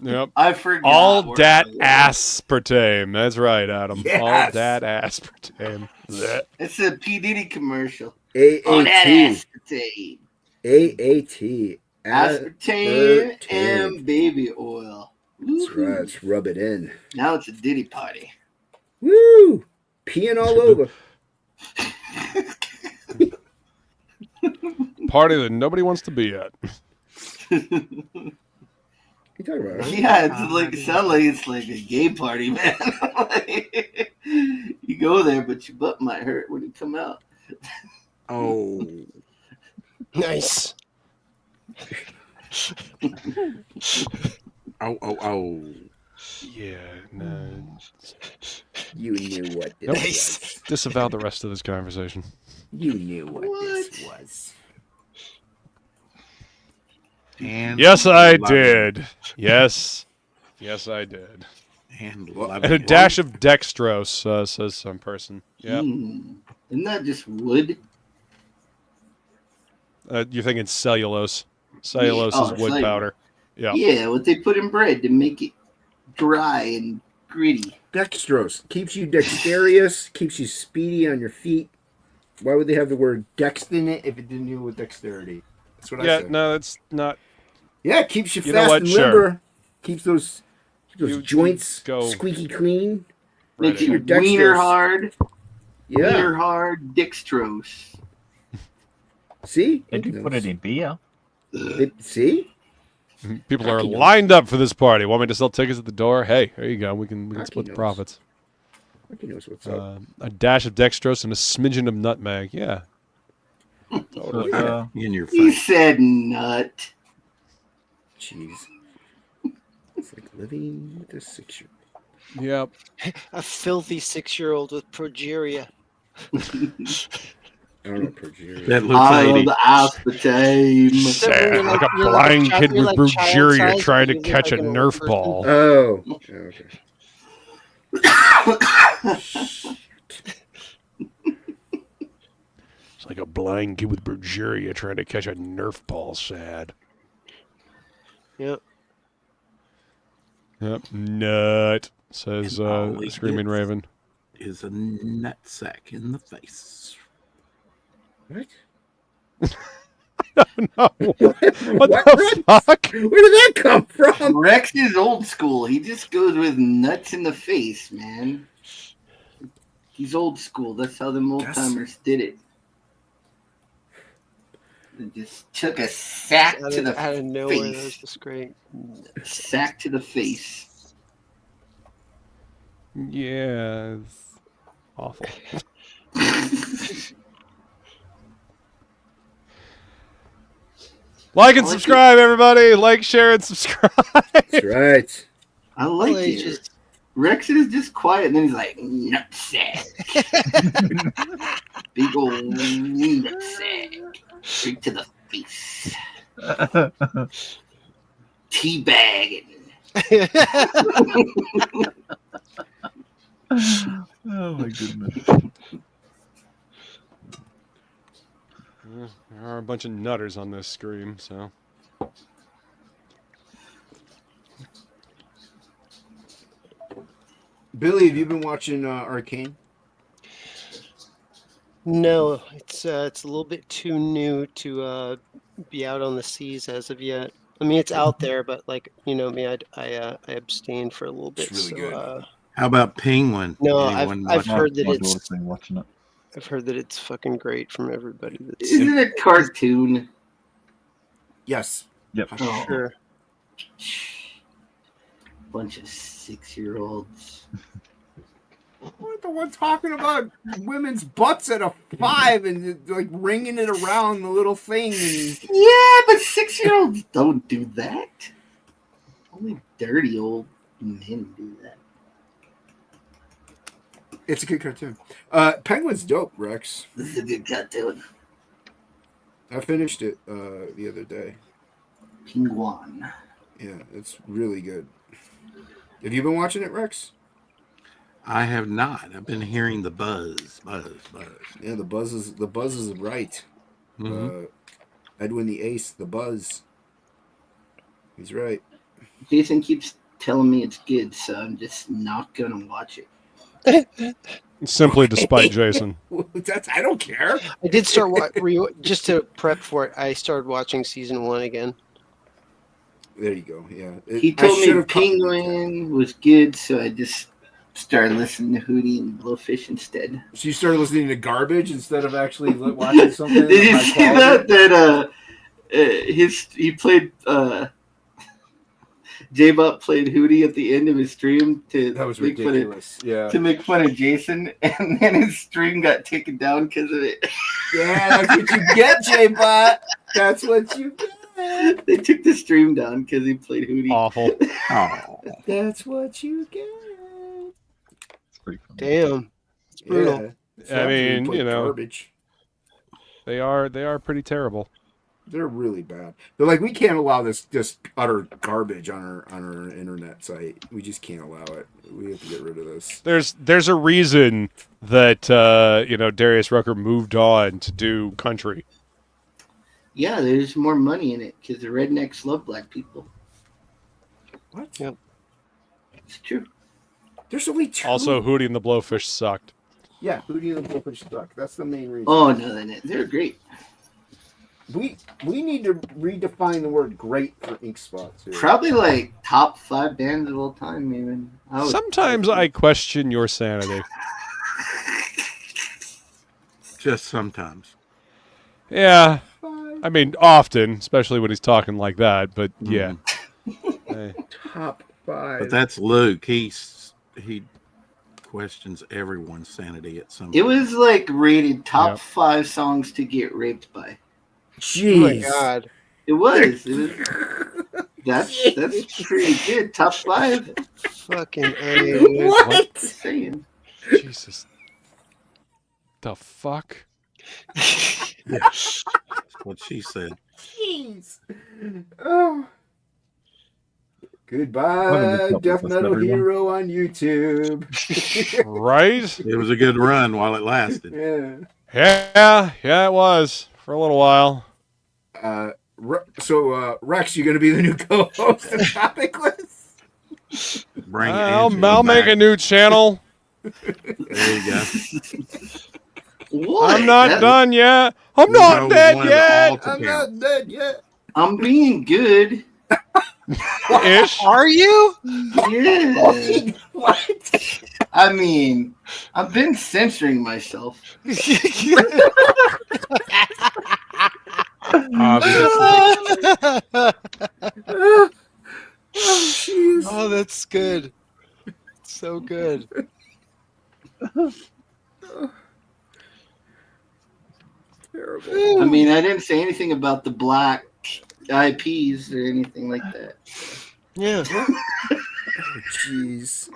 Yep. I forgot. All where dat I was. aspartame. That's right, Adam. Yes. All dat aspartame. Blech. It's a P Diddy commercial. All that AAT. aspartame, AAT. aspartame, and baby oil. That's Woo-hoo. right. Let's rub it in. Now it's a Diddy party. Woo! Peeing all over. Party that nobody wants to be at. What you talking about? Right? Yeah, it's like sound like it's like a gay party, man. You go there, but your butt might hurt when you come out. Oh, Nice. oh. Yeah, no. You knew what this Nope. was. Disavow the rest of this conversation. You knew what this was. And Yes, I love it. did. Yes. Yes, I did. And love And a it. dash of dextrose, says some person. Yeah. Isn't that just wood? You're thinking cellulose. Cellulose Yeah. is Oh, wood cellulose. powder. Yeah. Yeah, what they put in bread to make it dry and gritty. Dextrose keeps you dexterous, keeps you speedy on your feet. Why would they have the word dex in it if it didn't deal with dexterity? That's what I Yeah, said. no, that's not. Yeah, it keeps you, You know fast what? and Sure. limber. Keeps those You joints go squeaky clean. Makes Your your wiener dextrose. hard. Yeah. Wiener hard dextrose. See? They do put it in beer. See? People are Hockey knows. lined up for this party. Want me to sell tickets at the door? Hey, there you go. We can Hockey split the knows. profits. He knows what's up. A dash of dextrose and a smidgen of nutmeg. Yeah. Totally. In your He face. said nut. Jeez. It's like living with a 6-year-old. Yep. A filthy 6-year-old with progeria. I don't know progeria. That looks I love lady. the aspartame. Sad, like a you're blind like a kid you're with like child progeria size, trying but to you look catch like a an old Nerf person. ball. Oh. Okay. It's like a blind kid with progeria trying to catch a Nerf ball. Sad. Yep. Yep. Nut, says And all he Screaming gets Raven. Is a nutsack in the face. What? No. What What? the fuck? Where did that come from? Rex is old school. He just goes with nuts in the face, man. He's old school. That's how them old timers did it. They just took a sack to the Out of nowhere, that was face. just great. Sack to the face. Yeah. It's awful. Like and I like subscribe, everybody. Like, share, and subscribe. That's right. I like Well, it. he's just- Rex is just quiet, and then he's like, nutsack. Big old nutsack. Straight to the face. Teabagging. Oh my goodness. There are a bunch of nutters on this screen, so. Billy, have you been watching Arcane? No, it's a little bit too new to be out on the seas as of yet. I mean, it's out there, but like you know me, I abstained for a little bit. It's really good. How about Penguin? No, Anyone I've watching? heard that My it's daughter's been watching it. I've heard that it's fucking great from everybody. That's Isn't it a cartoon? Yes. Yep. Oh, sure. bunch of 6-year-olds. What the one talking about women's butts at a 5 and like ringing it around the little thing? And... Yeah, but 6-year-olds don't do that. Only dirty old men do that. It's a good cartoon. Penguin's dope, Rex. This is a good cartoon. I finished it the other day. Penguin. Yeah, it's really good. Have you been watching it, Rex? I have not. I've been hearing the buzz. Yeah, the buzz is right. Mhm. Edwin the Ace, the buzz. He's right. Jason keeps telling me it's good, so I'm just not gonna watch it. Simply despite Jason. I don't care. I did start just to prep for it. I started watching season 1 again. There you go. Yeah. He told me Penguin was good, so I just started listening to Hootie and Blowfish instead. So you started listening to garbage instead of actually watching something. Did you see that? He played. J-Bot played Hootie at the end of his stream to that was make ridiculous. to make fun of Jason, and then his stream got taken down because of it. Yeah, that's what you get, J-Bot. That's what you get. They took the stream down because he played Hootie. Awful. Oh, That's what you get. It's pretty funny. Damn, it's brutal. Yeah. I mean, garbage. They are pretty terrible. They're really bad. They're like, we can't allow this just utter garbage on our internet site. We just can't allow it. We have to get rid of this. There's a reason that Darius Rucker moved on to do country. Yeah, there's more money in it because the rednecks love black people. What? Yep. It's true. There's only two. Also, Hootie and the Blowfish sucked. Yeah, Hootie and the Blowfish suck. That's the main reason. Oh no, they're great. We need to redefine the word "great" for Ink Spots. Here. Probably like top 5 bands of all time, even. Sometimes I question your sanity. just sometimes. Yeah, I mean often, especially when he's talking like that. But yeah, Top 5. But that's Luke. He questions everyone's sanity at some point. It was like rated top 5 songs to get raped by. Jeez. Oh my god. It was. That's pretty good. Top 5. Fucking A. What? Just saying. Jesus, the fuck. That's what she said. Jeez. Oh. Goodbye, Death Metal Hero on YouTube. Right? It was a good run while it lasted. Yeah. Yeah, it was for a little while. So Rex, you gonna be the new co-host of TOPicLESS? Bring I'll Angela make back. a new channel. There you go. What? I'm not done yet. I'm not dead yet. I'm not dead yet. I'm being good. Ish. Are you? Yeah. What? I mean, I've been censoring myself. Oh, that's good. So good. Terrible. I mean, I didn't say anything about the black IPs or anything like that. Yeah. Jeez.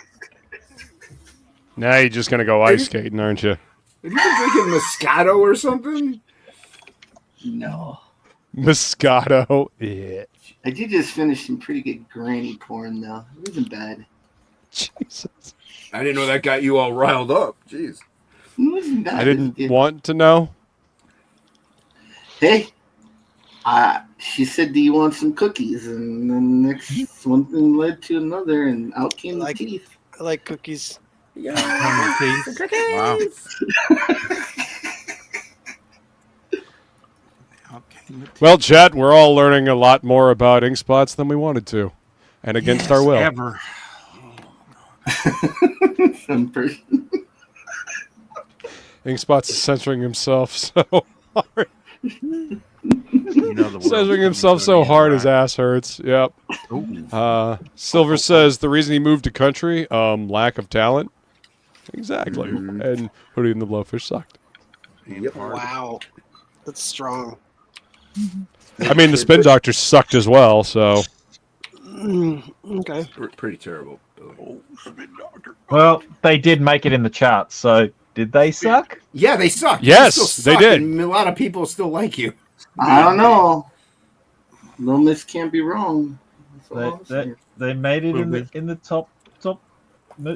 Now you're just gonna go ice skating, aren't you? Have you been drinking Moscato or something? No. Moscato. Yeah. I did just finish some pretty good granny porn, though. It wasn't bad. Jesus. I didn't know that got you all riled up. Jeez. It wasn't bad. I didn't want to know. Hey, she said, "Do you want some cookies?" And then next one thing led to another, and out came the teeth. I like cookies. Yeah. Wow. Well, chat, we're all learning a lot more about ink spots than we wanted to, and against our will. Ever. Some person. Ink spots is censoring himself so hard. You know the Censoring himself so hard his ass hurts. Yep. Silver says the reason he moved to country, lack of talent. Exactly. And Hootie and the Blowfish sucked. Yep. Wow. That's strong. I mean, the Spin Doctor sucked as well, so. Okay. Pretty terrible. Well, they did make it in the charts, so did they suck? Yeah, they suck. Yes, You still they suck, did. And a lot of people still like you. I don't know. No miss can't be wrong. That's all I'm saying. They made it in the top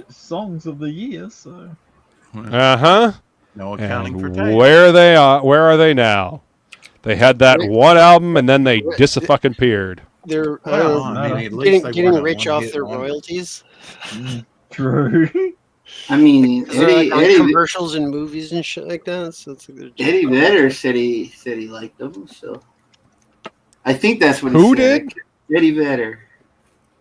songs of the year, so. Uh-huh. No accounting And for taste. where are they now? They had that one album and then they dis-fucking-peered. they're Well, I mean, at least they getting weren't a rich off one-hit their wonder. royalties. True. I mean, They're like on Eddie commercials and movies and shit like that. So it's like they're just- Eddie Vedder said he liked them, so I think that's what Who he said. did? Eddie Vedder.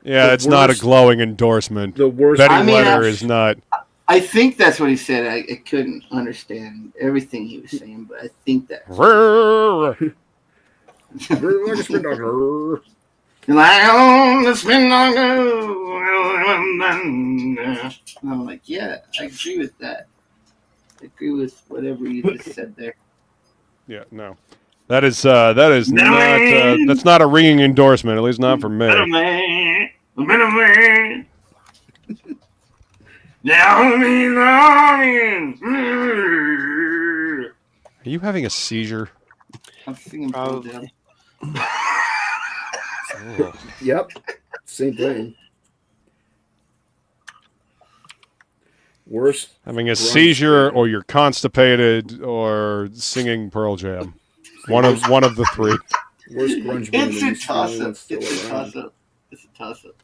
Yeah, The it's not a worst- glowing endorsement. The worst. Betty I mean, Wetter is not. I think that's what he said. I couldn't understand everything he was saying, but I think that. And I'm like, yeah, I agree with that. I agree with whatever you just said there. Yeah, no. That is not that's not a ringing endorsement, at least not for me. Are you having a seizure? I'm singing Probably. Yep. Same thing. Worst. Having a grunge seizure, band. or you're constipated, or singing Pearl Jam. One of the three. Worst grunge band. It's in a history, toss up. that's still It's a around. toss up. It's a toss up.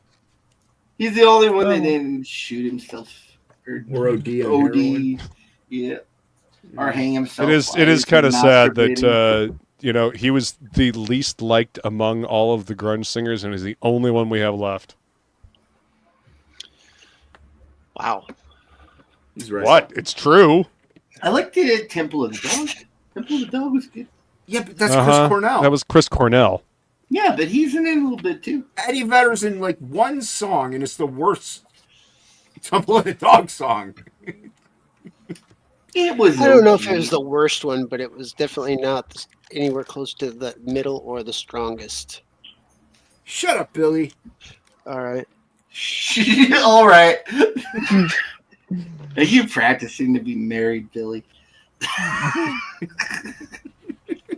He's the only one that didn't shoot himself Or OD on heroin. Yeah. Or hang himself. It is kind of sad that he was the least liked among all of the grunge singers, and is the only one we have left. Wow. He's right. What? It's true. I like the Temple of the Dog. Temple of the Dog was good. Yeah, but that's Chris Cornell. That was Chris Cornell. Yeah, but he's in it a little bit too. Eddie Vedder's in like one song, and it's the worst Temple of the Dog song. It was. I don't know if it was the worst one, but it was definitely not anywhere close to the middle or the strongest. Shut up, Billy. All right. All right. Are you practicing to be married, Billy?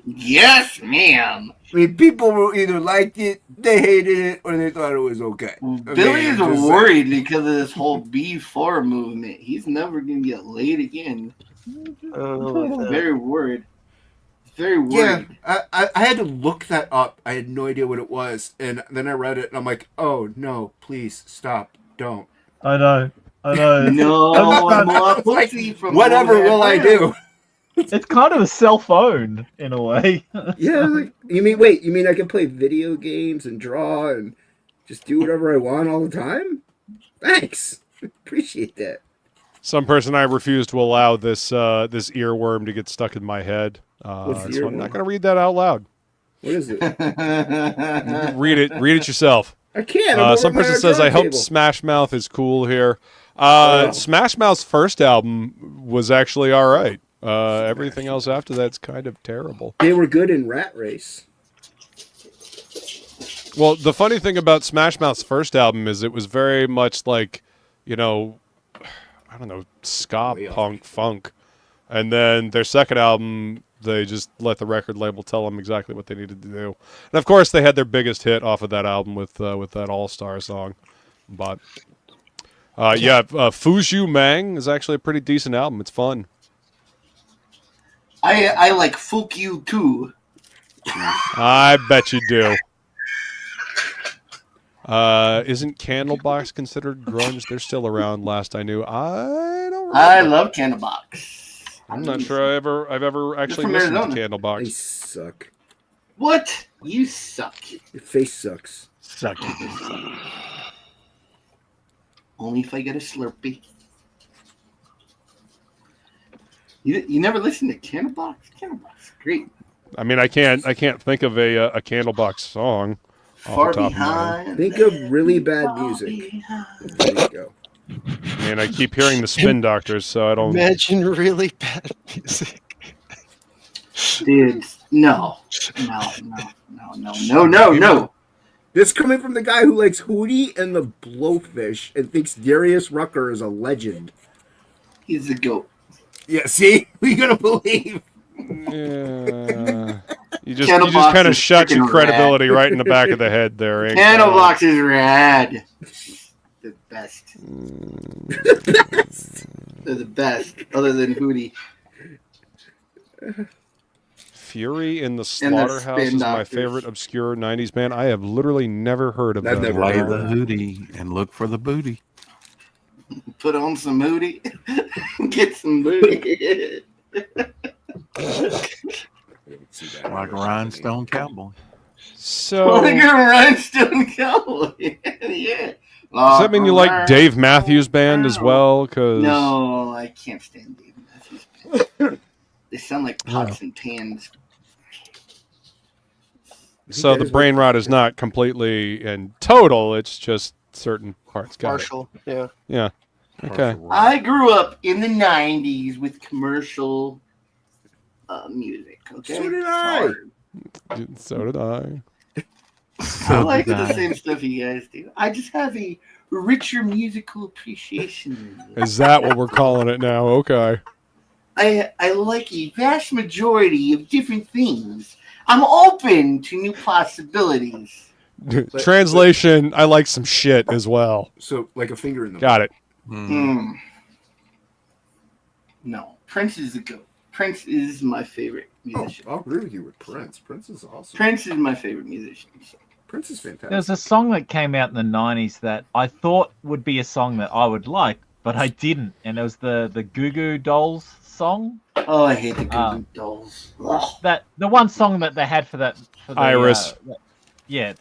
Yes, ma'am. I mean, people either liked it, they hated it, or they thought it was okay. Billy is worried because of this whole B4 movement. He's never going to get laid again. Very worried. Very worried. Yeah, I had to look that up. I had no idea what it was. And then I read it, and I'm like, oh, no, please, stop, don't. I know. No, I'm more pussy from whatever will I do? It's kind of a cell phone in a way. Yeah, like, you mean I can play video games and draw and just do whatever I want all the time? Thanks. Appreciate that. Some person I refuse to allow this earworm to get stuck in my head. So I'm not going to read that out loud. What is it? Read it yourself. I can't. Some person says, I hope Smash Mouth is cool here. Smash Mouth's first album was actually all right. Everything else after that's kind of terrible. They were good in Rat Race. Well, the funny thing about Smash Mouth's first album is it was very much like, I don't know, ska, punk, funk. And then their second album, they just let the record label tell them exactly what they needed to do. And of course, they had their biggest hit off of that album with that All-Star song. But Fuju Mang is actually a pretty decent album. It's fun. I like Fuck You too. I bet you do. Isn't Candlebox considered grunge? They're still around. Last I knew, I don't remember. I love Candlebox. I'm not sure I've ever actually listened to Candlebox. They suck. What? You suck. Your face sucks. Suck. Only if I get a Slurpee. You never listened to Candlebox? Candlebox, great. I mean, I can't think of a Candlebox song off Far the top of my head. behind. Think of really bad music. There you go. I mean, I keep hearing the Spin Doctors, so I don't. Imagine really bad music. Dude, no. This coming from the guy who likes Hootie and the Blowfish and thinks Darius Rucker is a legend. He's the GOAT. Yeah, see? We gonna believe. Yeah. You just Candlebox kind of is shut your freaking credibility right in the back of the head there. ain't Candlebox is rad. The best. They're the best, other than Hootie. Fury in the And the Slaughterhouse Spin is my Doctors. favorite obscure 90s band. I have literally never heard of I've them. never Play heard the of hootie and look for the booty. Put on some moody. Get some booty. Like a rhinestone cowboy. So, Like a rhinestone cowboy. Yeah. does that mean you like Dave Matthews Band as well? Cause No, I can't stand Dave Matthews Band. They sound like pots and pans. So the brain rot is not completely and total. It's just certain parts. Got Partial. Yeah. it. Yeah. Okay. I grew up in the 90s with commercial music. Okay. So did I. So did I. I like the same stuff you guys do. I just have a richer musical appreciation than you. Is that what we're calling it now? Okay. I like a vast majority of different things. I'm open to new possibilities. Translation, I like some shit as well. So, like a finger in the Got it. No, Prince is the goat. Prince is my favorite musician. I'll agree with you with Prince. Prince is awesome. Prince is my favorite musician. Prince is fantastic. There's a song that came out in the 90s that I thought would be a song that I would like, but I didn't. And it was the Goo Goo Dolls song. Oh, I hate the Goo Goo Dolls. Ugh. The one song that they had for the Iris. Yeah.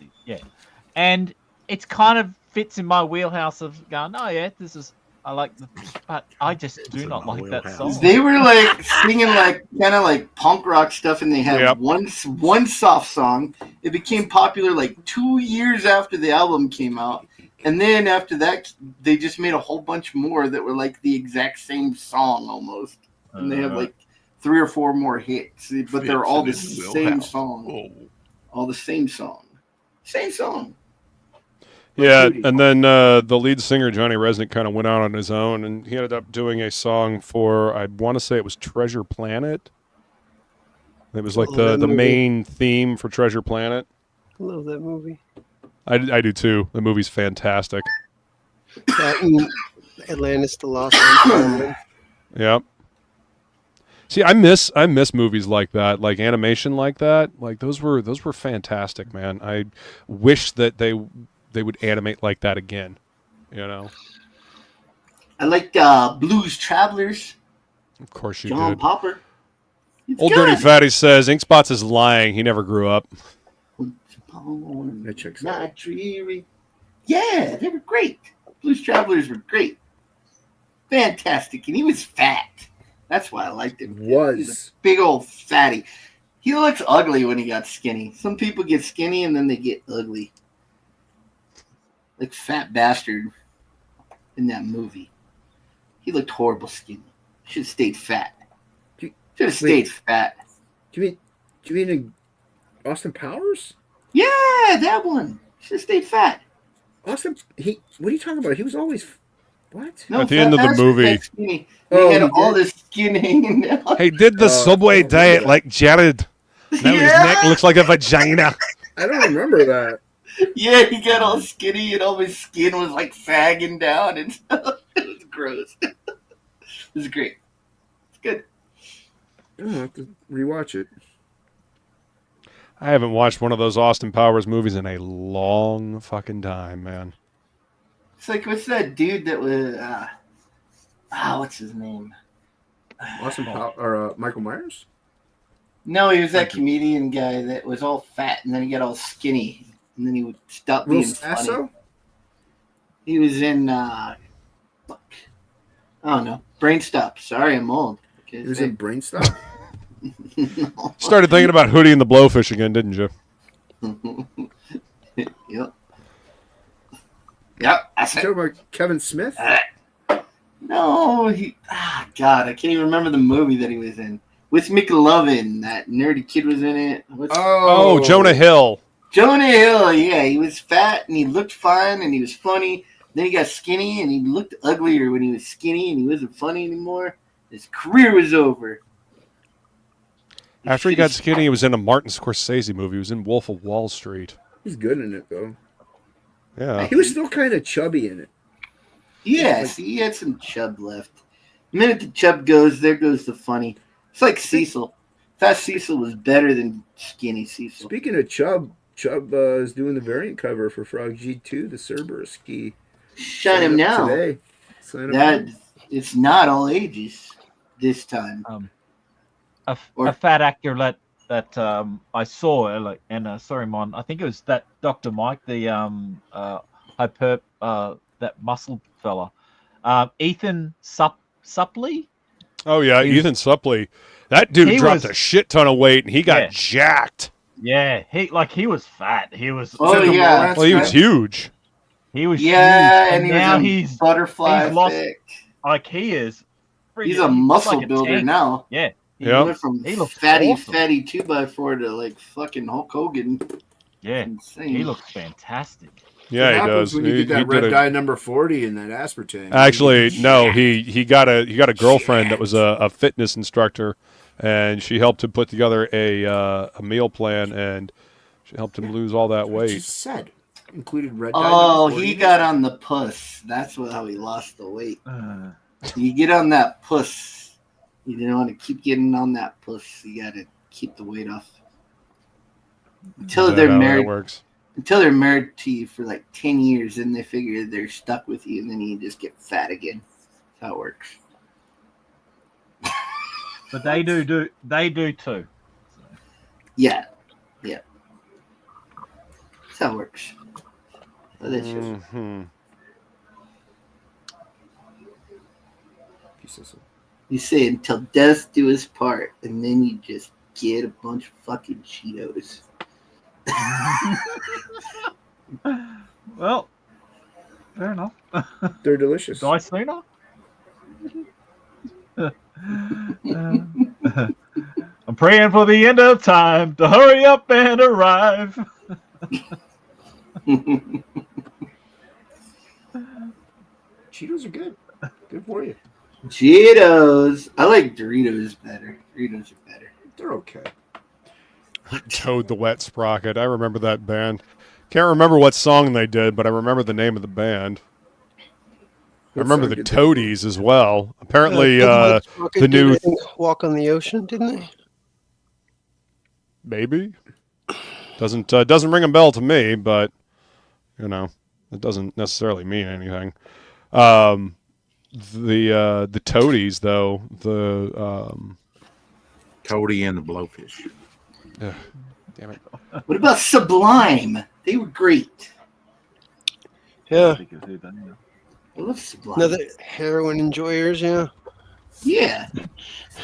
And it's kind of fits in my wheelhouse of going, oh yeah, I like but I just do not like that song. They were like singing like kind of like punk rock stuff, and they had one soft song. It became popular like 2 years after the album came out, and then after that, they just made a whole bunch more that were like the exact same song almost, and they have like 3 or 4 more hits, but they're all the same song. All the same song. Same song. Yeah, and then the lead singer, Johnny Resnick, kind of went out on his own, and he ended up doing a song for, I want to say it was Treasure Planet. It was like the main theme for Treasure Planet. I love that movie. I do too. The movie's fantastic. That and Atlantis, the Lost Empire. Yep. See, I miss movies like that, like animation like that. Like those were fantastic, man. I wish that they would animate like that again. You know. I like Blues Travelers. Of course you John did. Popper. It's Old good. Dirty Fatty says Ink Spots is lying. He never grew up. That checks out. Not dreary. Yeah, they were great. Blues Travelers were great. Fantastic. And he was fat. That's why I liked him. He was a big old fatty. He looks ugly when he got skinny. Some people get skinny and then they get ugly. Like Fat Bastard in that movie. He looked horrible skinny. Should have stayed fat. Should have stayed fat. Do you mean Austin Powers? Yeah, that one. Should have stayed fat. Austin, what are you talking about? He was always what? No, at the end of the movie. He had all this skin hanging down. He did the Subway diet like Jared. Now his neck looks like a vagina. I don't remember that. Yeah, he got all skinny and all his skin was like sagging down and stuff. It was gross. It was great. It's good. I'll have to rewatch it. I haven't watched one of those Austin Powers movies in a long fucking time, man. It's like, what's that dude that was, what's his name? Austin Powers or Michael Myers? No, he was that comedian guy that was all fat and then he got all skinny and then he would stop being funny. He was in, I don't know, Brain Stop. Sorry, I'm old. He was in Brain Stop? No. Started thinking about Hootie and the Blowfish again, didn't you? Yep. Yep. You talking about Kevin Smith? No, God, I can't even remember the movie that he was in. With McLovin, that nerdy kid was in it. Jonah Hill. Jonah Hill, yeah, he was fat and he looked fine and he was funny. Then he got skinny and he looked uglier when he was skinny and he wasn't funny anymore. His career was over. After he got skinny, he was in a Martin Scorsese movie. He was in Wolf of Wall Street. He's good in it, though. Yeah. He was still kind of chubby in it. Yes, he had some chub left. The minute the chub goes, there goes the funny. It's like Cecil. Fat Cecil was better than Skinny Cecil. Speaking of Chubb is doing the variant cover for Frog G2, the Cerberus Key. Shut Sign him up now. today. Sign up That now. it's not all ages this time. A fat actor that I saw and sorry, Mon. I think it was that Dr. Mike, the that muscle fella, Ethan Suppley. Oh yeah, Ethan Suppley. That dude dropped a shit ton of weight, and he got jacked. Yeah, he was fat. He was. Oh yeah. Well, he was huge. He was huge. And now he's butterfly he's lost, thick. Like he is. He's a muscle like builder now. Yeah. He went from fatty 2x4 to like fucking Hulk Hogan. Yeah. Insane. He looks fantastic. Yeah, what he happens does. when you He- get that he red did a- dye number 40 in that aspartame? Actually, no. He got a girlfriend that was a fitness instructor, and she helped him put together a meal plan, and she helped him lose all that What you weight. said included red dye. Oh, number 40 he in got it? on the puss. That's how he lost the weight. You get on that puss. You don't want to keep getting on that puss. You got to keep the weight off. Until Is that they're how that married. works? Until they're married to you for like 10 years, and they figure they're stuck with you, and then you just get fat again. That's how it works. But they do too. Yeah. Yeah. That's how it works. So that's just- Mhm. You say until death do his part, and then you just get a bunch of fucking Cheetos. Well, fair enough. They're delicious. Die sooner. I'm praying for the end of time to hurry up and arrive. Cheetos are good. Good for you. Cheetos. I like Doritos better. Doritos are better. They're okay. Toad the Wet Sprocket. I remember that band. Can't remember what song they did, but I remember the name of the band. I remember the Toadies as well. Apparently, the new Walk on the Ocean, didn't they? maybe doesn't ring a bell to me, but you know, it doesn't necessarily mean anything. The Toadies though, the Toady and the Blowfish. Damn it. What about Sublime? They were great. Yeah. I love Sublime. Another heroin enjoyers, yeah. Yeah.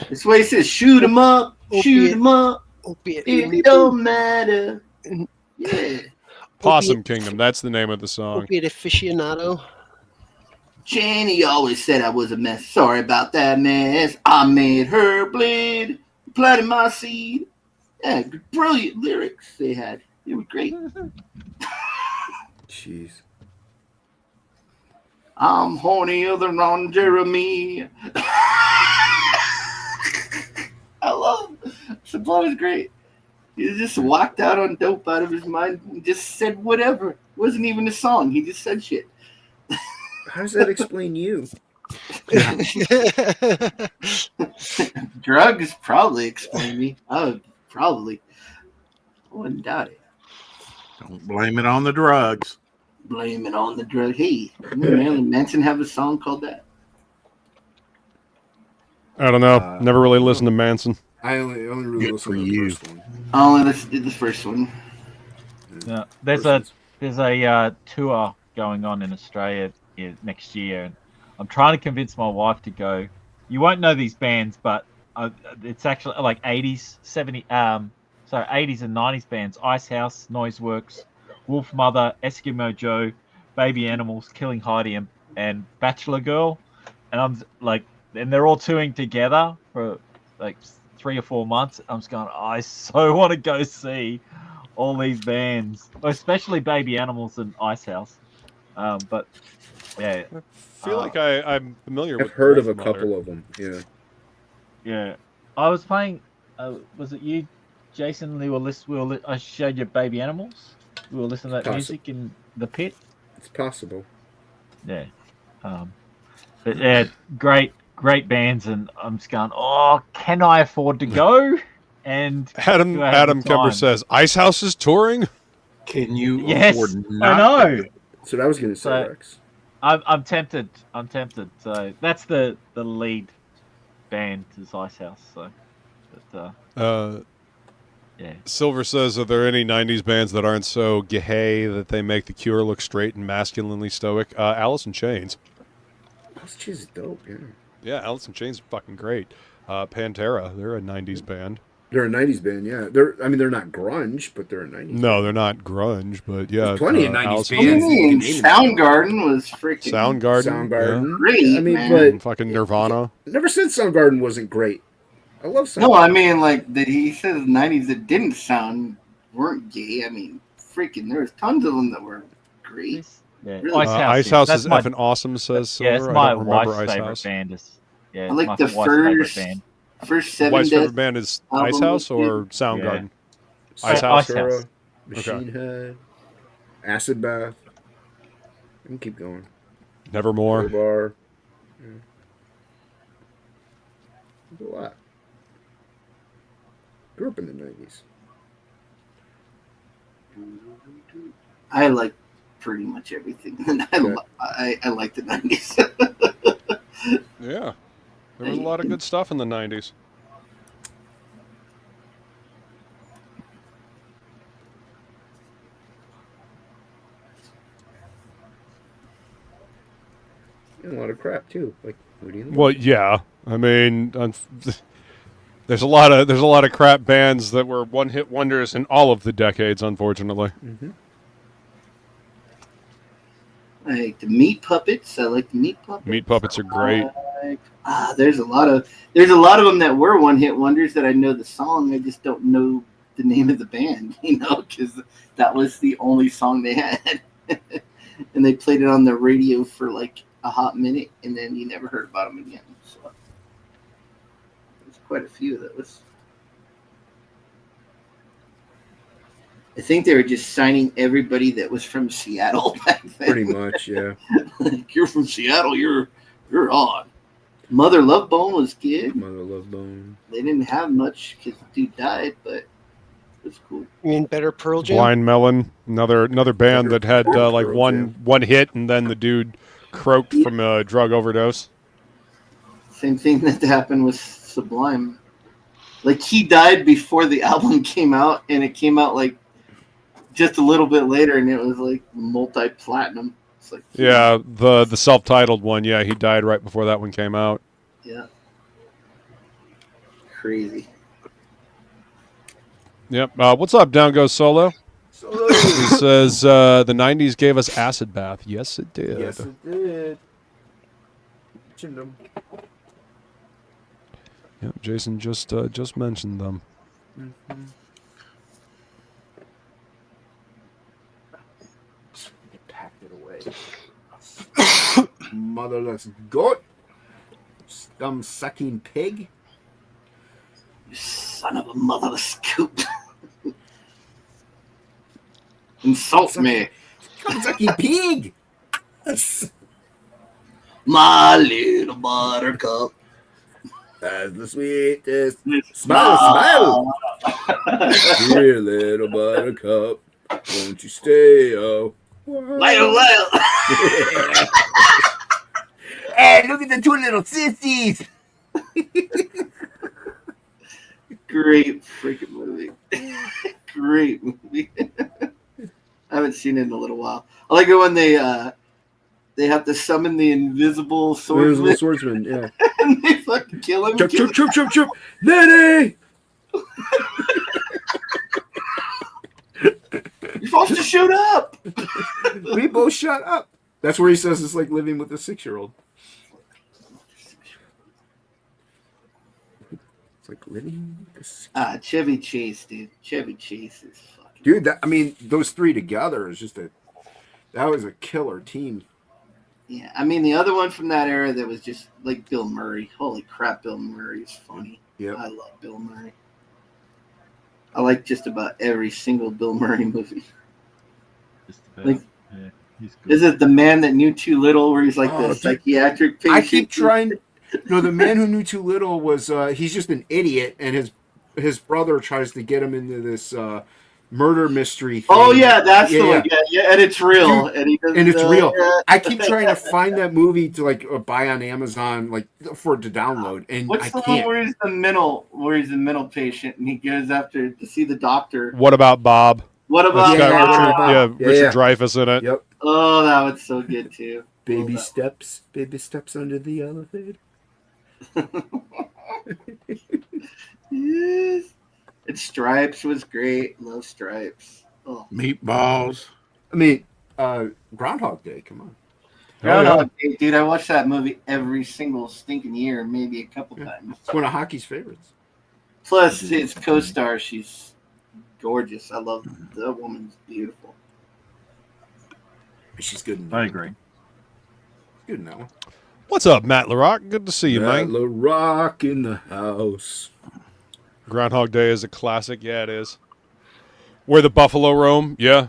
That's why he says, shoot 'em up, shoot 'em up. Opiate. It don't matter. Yeah. Possum Kingdom. That's the name of the song. Opiate aficionado. Jenny always said I was a mess. Sorry about that mess. I made her bleed. Planted my seed. Yeah, brilliant lyrics they had. They were great. Jeez. I'm hornier than Ron Jeremy. I love Sublime is great. He just walked out on dope out of his mind and just said whatever. It wasn't even a song. He just said shit. How does that explain you? Drugs probably explain me. Probably. I wouldn't doubt it. Don't blame it on the drugs. Blame it on the drug. Hey, didn't Marilyn Manson have a song called that? I don't know. Never really listened to Manson. I only really listened to the first one. I only listened to the first one. Yeah, there's a tour going on in Australia next year, and I'm trying to convince my wife to go. You won't know these bands, but it's actually like 80s and 90s bands: Icehouse, Noiseworks, Wolf Mother, Eskimo Joe, Baby Animals, Killing Heidi, and Bachelor Girl. And I'm like, and they're all touring together for like 3 or 4 months. I'm just going, I so want to go see all these bands, especially Baby Animals and Icehouse. But yeah, I feel like I'm familiar with. I've heard of a Wolf Mother. couple of them. Yeah. yeah. I was playing. Was it you, Jason? I showed you Baby Animals. We were listening to that music in the pit. It's possible. Yeah. But yeah, great bands, and I'm just going, oh, can I afford to go? And Adam do I have the Kemper time? says, Ice House is touring? Can you Yes, afford I not know. to? That's what I was going to say, So- Rex. I'm tempted. So that's the lead band is Ice House. So, but, yeah. Silver says, are there any 90s bands that aren't so gay that they make The Cure look straight and masculinely stoic? Alice in Chains. Alice in Chains is dope, yeah. Yeah, Alice in Chains is fucking great. Pantera, they're a 90s band. They're a 90s band, yeah. They're not grunge, but they're a 90s No, band. they're not grunge, but yeah. There's plenty of 90s Alice in What do you bands. Chains. mean? You can name them. Soundgarden was freaking Soundgarden. Soundgarden. great, I mean, man. Yeah. but Fucking Nirvana. never said Soundgarden wasn't great. I love Soundgarden. No, I mean like that. He says '90s that didn't sound weren't gay. I mean, freaking, there was tons of them that were great. Yeah. Really? Ice House That's is my- effing awesome, says Silver. Yeah, it's I my don't remember wife's Ice favorite House. band. Yeah, I it's like my the wife's favorite first band. seven Wife's Death favorite band is Ice album House was or Soundgarden? Ice Ice House. House. House. Machine Head, Acid Bath. I can keep going. Nevermore. Bar. Yeah. There's a lot. Grew up in the 90s. I like pretty much everything. And I like the '90s. Yeah. There was a lot of good stuff in the 90s. And a lot of crap too, like Hootie and the Well, yeah. I mean, there's a lot of crap bands that were one-hit wonders in all of the decades, unfortunately. Mm-hmm. I like the Meat Puppets. I like the Meat Puppets. Meat Puppets are great. There's a lot of them that were one-hit wonders that I know the song. I just don't know the name of the band, because that was the only song they had, and they played it on the radio for like a hot minute, and then you never heard about them again. So there's quite a few that was. I think they were just signing everybody that was from Seattle back then. Pretty much, yeah. Like, you're from Seattle, you're on. Mother Love Bone was good. Mother Love Bone. They didn't have much because the dude died, but it was cool. You mean Better Pearl Jam? Blind Melon, another band that had like Pearl one hit, and then the dude croaked from a drug overdose. Same thing that happened with Sublime. Like, he died before the album came out, and it came out like just a little bit later, and it was like multi-platinum. It's like, Yeah, the self-titled one. Yeah, he died right before that one came out. yeah, crazy. Yep. What's up, Down Goes Solo? He says the 90s gave us Acid Bath. Yes, it did. Yes, it did. Mentioned them. Yep, Jason just mentioned them. Mm-hmm. Packed it away. Motherless goat. Scum sucking pig. You son of a motherless coot. Insult me. Scum sucking pig. My little buttercup. That's the sweetest. Smile, smile. Dear little buttercup, won't you stay a Well. Hey, look at the two little sissies. Great freaking movie. Great movie. I haven't seen it in a little while. I like it when they have to summon the invisible swordsman. Swordsman, yeah. And they fucking kill him. Chop, chop, chop, chop, chop. Lenny! You're supposed to shoot up. We both shut up. That's where he says it's like living with a 6-year-old. It's like living with a 6-year-old. Chevy Chase, dude. Chevy Chase is fucking. Dude, those three together is just that was a killer team. Yeah, I mean, the other one from that era that was just like Bill Murray. Holy crap, Bill Murray is funny. Yeah. I love Bill Murray. I like just about every single Bill Murray movie. Just about. Like, Yeah, he's good. is it The Man That Knew Too Little, where he's like the dude. psychiatric patient? I keep trying. No, the man who knew too little was he's just an idiot, and his brother tries to get him into this murder mystery thing. Oh yeah, that's the one. Yeah, and it's real, Dude, and he doesn't. and it's real. Yeah. I keep trying to find that movie to like buy on Amazon, like for it to download, and What's I the can't. one where he's the mental patient, and he goes after to see the doctor? What about Bob? What about It's got Bob? Richard Dreyfuss in it. Yep. Oh, that was so good too. Baby steps under the elevator. Yes. And Stripes was great. Love Stripes. Oh. Meatballs. I mean, Groundhog Day. Come on. Groundhog Day, dude. I watched that movie every single stinking year, maybe a couple times. It's one of hockey's favorites. Plus, his co-star, she's gorgeous. I love the woman's beautiful. She's good. I agree. Good in that one. What's up, Matt LaRock? Good to see you, man. Matt LaRock in the house. Groundhog Day is a classic. Yeah, it is. Where the Buffalo roam. Yeah.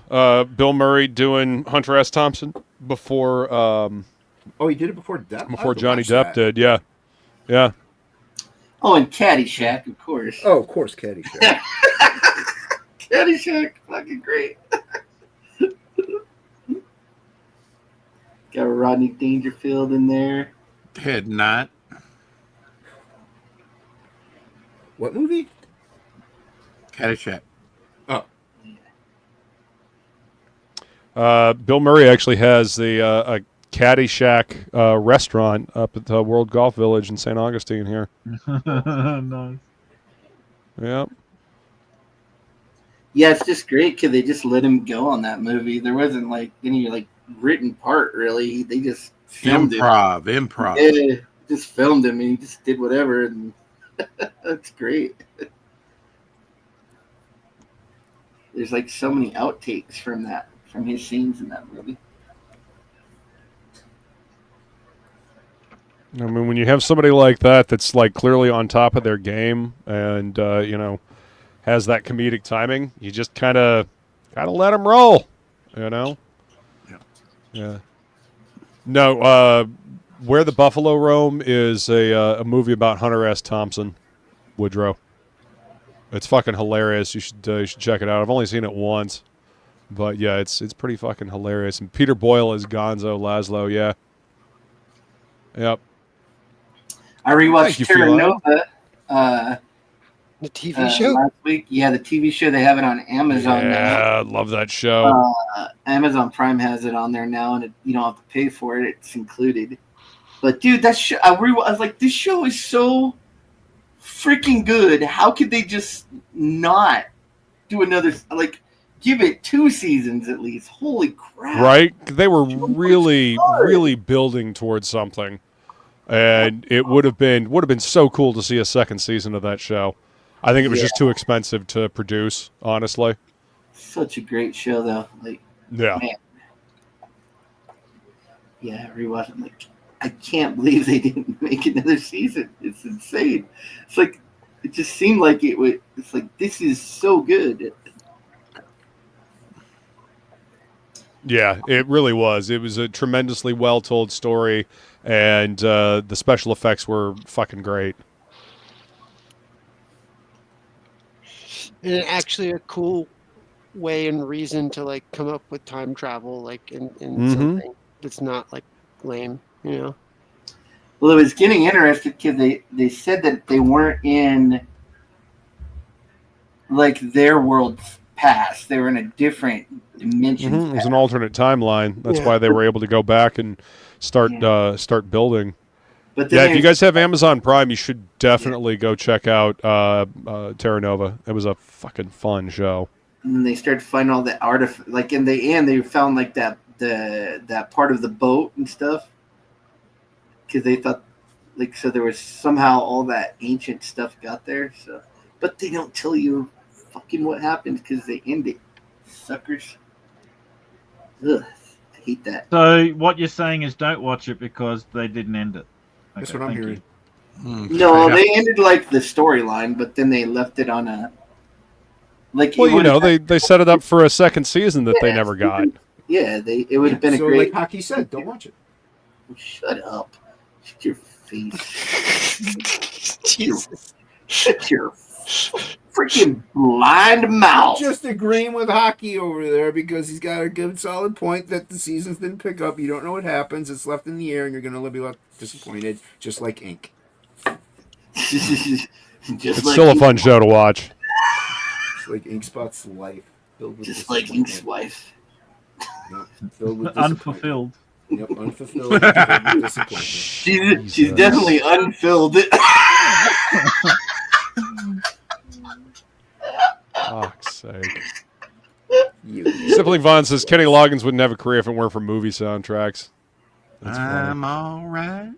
Bill Murray doing Hunter S. Thompson before. Oh, he did it before Depp. Before Johnny Depp did. Yeah. Yeah. Oh, and Caddyshack, of course. Oh, of course, Caddyshack. Caddyshack, fucking great. Got Rodney Dangerfield in there. Head Knot. What movie? Caddyshack. Oh. Bill Murray actually has a Caddyshack restaurant up at the World Golf Village in St. Augustine here. Nice. Yep. Yeah, it's just great because they just let him go on that movie. There wasn't like any written part really. They just filmed Improv. Yeah, just filmed him and he just did whatever, and that's great. There's like so many outtakes from his scenes in that movie. I mean, when you have somebody like that that's like clearly on top of their game and has that comedic timing, you just kind of gotta let them roll, Yeah. Yeah. No, Where the Buffalo Roam is a movie about Hunter S. Thompson, Woodrow. It's fucking hilarious. You should check it out. I've only seen it once, but yeah, it's pretty fucking hilarious. And Peter Boyle is Gonzo Laszlo. Yeah. Yep. I rewatched Terra Nova. The TV show? Last week. Yeah, the TV show. They have it on Amazon now. Yeah, love that show. Amazon Prime has it on there now, and you don't have to pay for it. It's included. But dude, that show, I was like, this show is so freaking good. How could they just not do another, give it 2 seasons at least? Holy crap. Right? They were really building towards something. And it would have been so cool to see a second season of that show. I think it was just too expensive to produce, honestly. Such a great show, though. Yeah. Man. Yeah, rewatch it. I can't believe they didn't make another season. It's insane. It's it just seemed like it would. It's this is so good. Yeah, it really was. It was a tremendously well-told story, and the special effects were fucking great. And actually a cool way and reason to come up with time travel, in something that's not lame, Well, it was getting interested because they said that they weren't in their world's past. They were in a different dimension. It was an alternate timeline. That's why they were able to go back and start building. But if you guys have Amazon Prime, you should definitely go check out Terra Nova. It was a fucking fun show. And they started finding all the artifacts. In the end, they found that part of the boat and stuff. Because they thought, so there was somehow all that ancient stuff got there. So, but they don't tell you fucking what happened because they end it, suckers. Ugh, I hate that. So what you're saying is don't watch it because they didn't end it. Okay, that's what I'm hearing. No, they ended the storyline, but then they left it on a. They set it up for a second season that they never got. Yeah, it would have been a great. Like Hockey said, don't watch it. Shut up. Shut your face. Jesus. Shut your Freaking blind mouth. Just agreeing with Hockey over there because he's got a good solid point that the seasons didn't pick up. You don't know what happens. It's left in the air, and you're going to be left disappointed, just like Ink. It's still a fun show to watch. It's like Inkspot's life. Just like Ink's wife. Yep, filled with Unfulfilled. Yep, unfulfilled. Filled with disappointment. She's definitely unfilled. Fuck's sake. Sibling Vaughn says Kenny Loggins wouldn't have a career if it weren't for movie soundtracks. That's funny. I'm all right.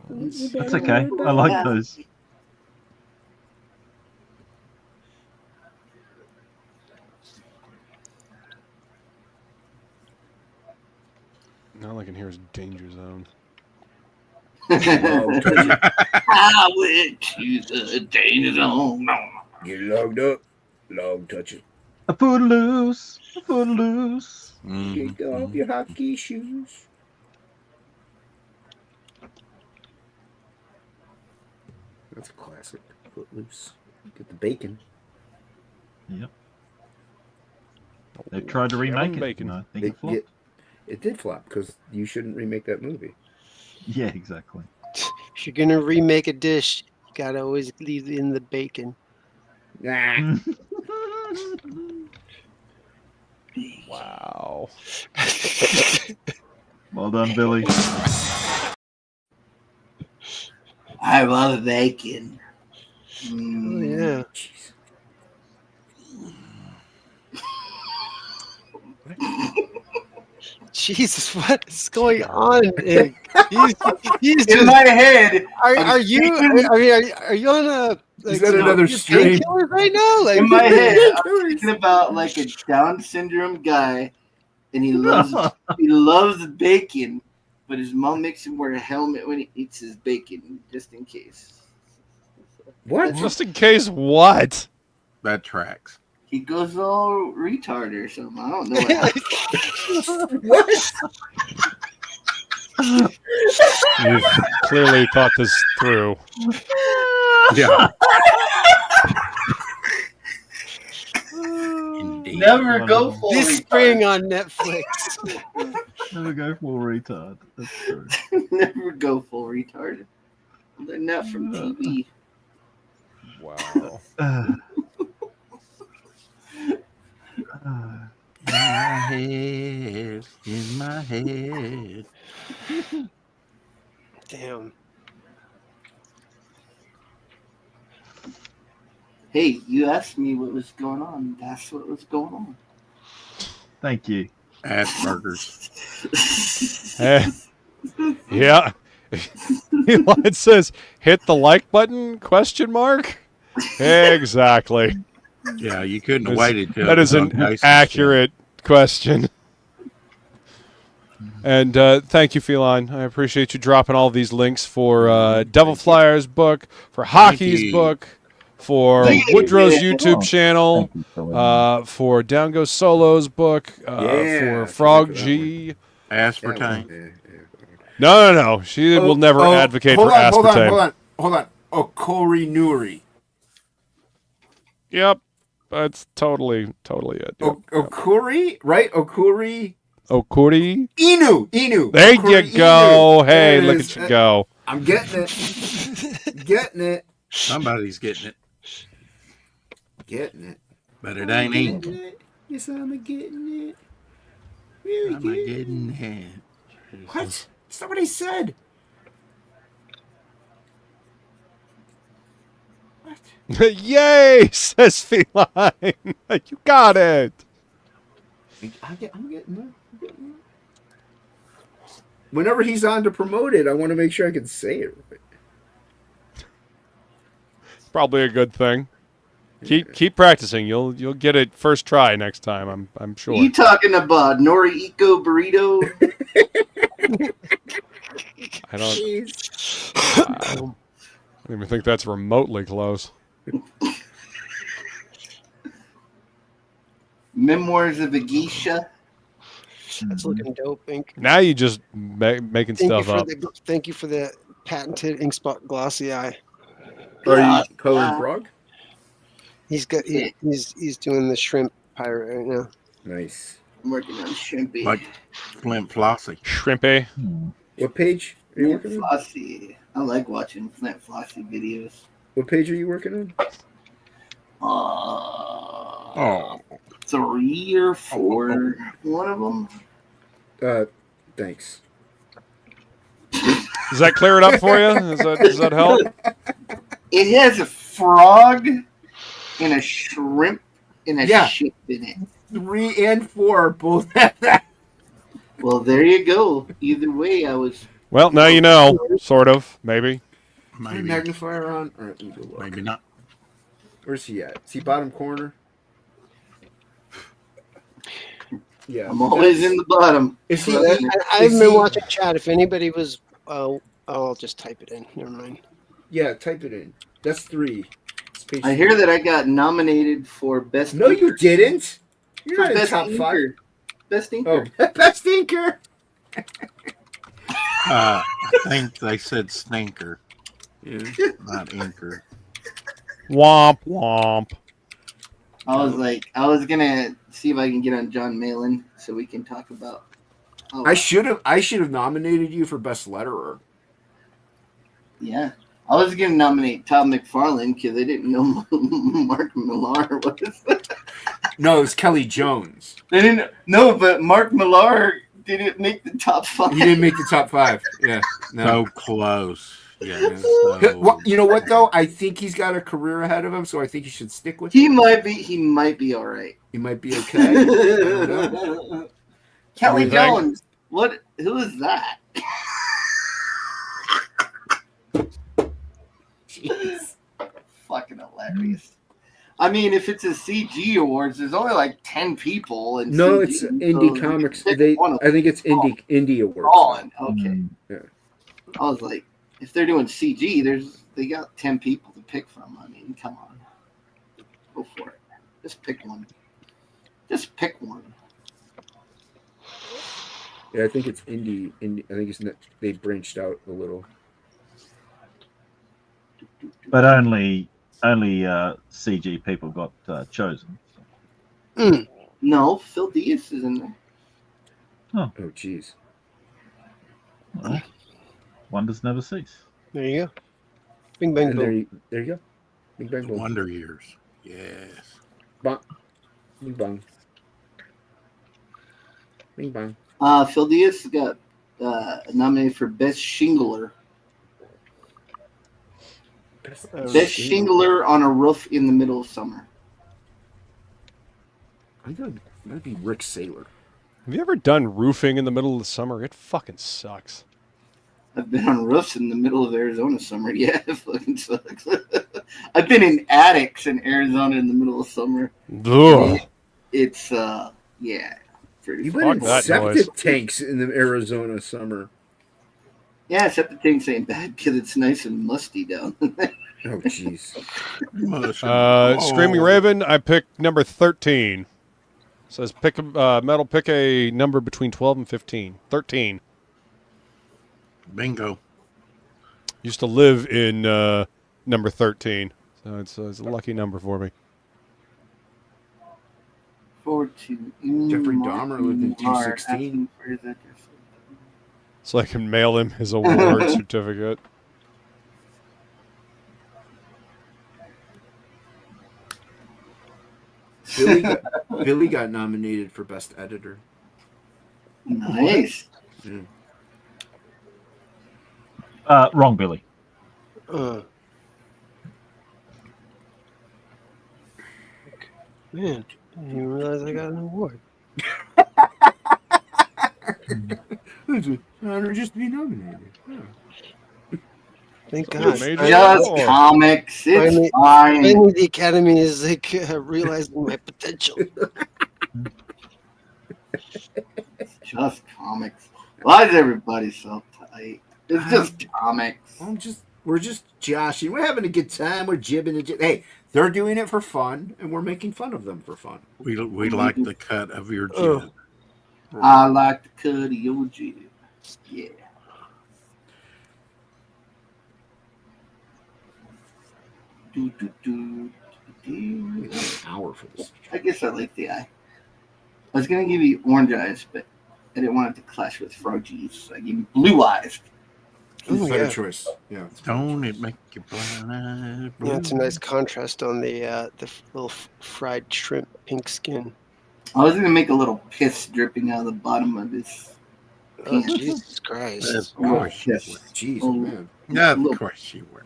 That's okay. I like those. All I can hear is Danger Zone. I went to the danger zone. Get logged up. Log touch it. A foot loose. A foot loose. Take off your hockey shoes. That's a classic. Footloose. Get the bacon. Yep. They've tried to remake it. Bacon. And I think it flopped. It did flop because you shouldn't remake that movie. Yeah, exactly. If you're gonna remake a dish, you gotta always leave in the bacon. Nah. Wow. Well done, Billy. I love bacon. Oh yeah. Jesus, what is going on? Nick? He's In my head. Are you? I mean, are you on a? Is that another stream? Right now, like In my head, I'm thinking about like a Down syndrome guy, and he loves bacon, but his mom makes him wear a helmet when he eats his bacon, just in case. What? Just in case what? That tracks. He goes all retard or something. I don't know what happened. What? You've clearly thought this through. Yeah. Never go full this retard. spring on Netflix. Never go full retard. That's true. Never go full retard. They're not from TV. Wow. In my head. Damn. Hey, you asked me what was going on. That's what was going on. Thank you. Asperger's. Yeah. It says, hit the like button, question mark? Exactly. Yeah, you couldn't have waited till That is it was an on Jason's accurate question. And thank you, Feline. I appreciate you dropping all these links for Devil Flyers book, for Hockey's you. book, for Thank you. Woodrow's Yeah. YouTube channel, for Down Goes Solo's book, for Frog G. Aspartame. No. She will never advocate for aspartame. Hold on. Okori Nuri. Yep. That's totally it. Yep. Okuri, right? Okuri. Okuri. Inu. There Okuri you go. Inu. Hey, There it look is. at you go. I'm getting it. Getting it. Somebody's getting it, Getting it. but it ain't ink. Yes, I'm getting it. Really I'm getting getting it. What? That's not what I said. What? Yay, says Feline. You got it. I'm getting it. Whenever he's on to promote it, I want to make sure I can say it right. Probably a good thing. Keep practicing. You'll get it first try next time. I'm sure. You talking about Noriko burrito? I don't even think that's remotely close. Memoirs of a Geisha. That's looking dope, Ink. Now you just making stuff up. Thank you for the patented Inkspot Glossy Eye. Are Yeah, you coloring yeah. frog? He's doing the shrimp pirate right now. Nice. I'm working on Shrimpy. Like Flint Flossie. Shrimpy. What page are you Flint working on? Flossie. I like watching Flint Flossie videos. What page are you working on? Oh, 3 or 4. One of them. Thanks. Does that clear it up for you? Does that help? It has a frog and a shrimp and a ship in it. 3 and 4 both have that. Well, there you go. Either way, I was. Well, now you know. Sort of. Maybe. Maybe. Magnifier on? All right, let me go look. Maybe not. Where's he at? Is he bottom corner? Yeah. I'm always in the bottom. Is he? I haven't been watching chat. If anybody was, I'll just type it in. Never mind. Yeah, type it in. That's 3. I hear that I got nominated for best. No, inker. you didn't. You're For not in best top 5. inker. Best inker. Oh, best inker. I think they said stinker. Yeah. Not inker. Womp womp. I was gonna see if I can get on John Malin so we can talk about. Oh, I should have nominated you for best letterer. yeah. I was gonna nominate Todd McFarlane because I didn't know Mark Millar was. No, it was Kelly Jones. They didn't. No, but Mark Millar didn't make the top 5. He didn't make the top 5. Yeah. No. So close. Yeah. Well, you know what though? I think he's got a career ahead of him, so I think he should stick with. He might be all right. He might be okay. I don't know. Kelly You think? Jones. What? Who is that? Jeez. Fucking hilarious. I mean, if it's a CG awards, there's only like 10 people. And No, CG, it's so indie you comics. can pick one of I think it's indie awards. Colin. Okay. Yeah. I was like, if they're doing CG, they got 10 people to pick from. I mean, come on. Go for it. Just pick one. Just pick one. Yeah, I think it's indie. I think it's they branched out a little. But only CG people got chosen. No, Phil Diaz is in there. Oh, jeez. Well, wonders never cease. There you go. Bing bang And boom. there you go. Bing bang boom. Wonder Years. Yes. Bang. Bing bang. Bing bang. Phil Diaz got nominated for Best Shingler. Best Shingler on a Roof in the Middle of Summer. I think that'd be Rick Saylor. Have you ever done roofing in the middle of the summer? It fucking sucks. I've been on roofs in the middle of Arizona summer. Yeah, it fucking sucks. I've been in attics in Arizona in the middle of summer. Ugh. It's yeah, pretty. You've fun. been in septic tanks in the Arizona summer. Yeah, septic tanks ain't bad because it's nice and musty down there. Oh, jeez. Screaming Raven, I picked number 13. Says pick a metal. Pick a number between 12 and 15. 13. Bingo. Used to live in number 13, so it's a lucky number for me. Forward to Jeffrey Dahmer lived in 216. So I can mail him his award certificate. Billy got nominated for Best Editor. Nice. Yeah. Wrong, Billy. Man, I didn't even realize I got an award. It's an honor just to be nominated. Yeah. Thank So God. major Just award. comics. It's Finally- fine. Finally, the Academy is like realizing my potential. Just comics. Why is everybody so tight? It's just comics. We're just joshing. We're having a good time. We're jibbing and hey, they're doing it for fun, and we're making fun of them for fun. We like the cut of your jib. I like the cut of your jib. Yeah. An hour for this. I guess I like the eye. I was gonna give you orange eyes, but I didn't want it to clash with Froggies, so I gave you blue eyes. Ooh, better choice. Yeah. Don't it make you blind eyes blue? Yeah, it's a nice contrast on the little fried shrimp pink skin. I was gonna make a little piss dripping out of the bottom of his Oh, pants. Jesus Christ. Of course you would. Jeez, Oh, man. Yeah, of course you would.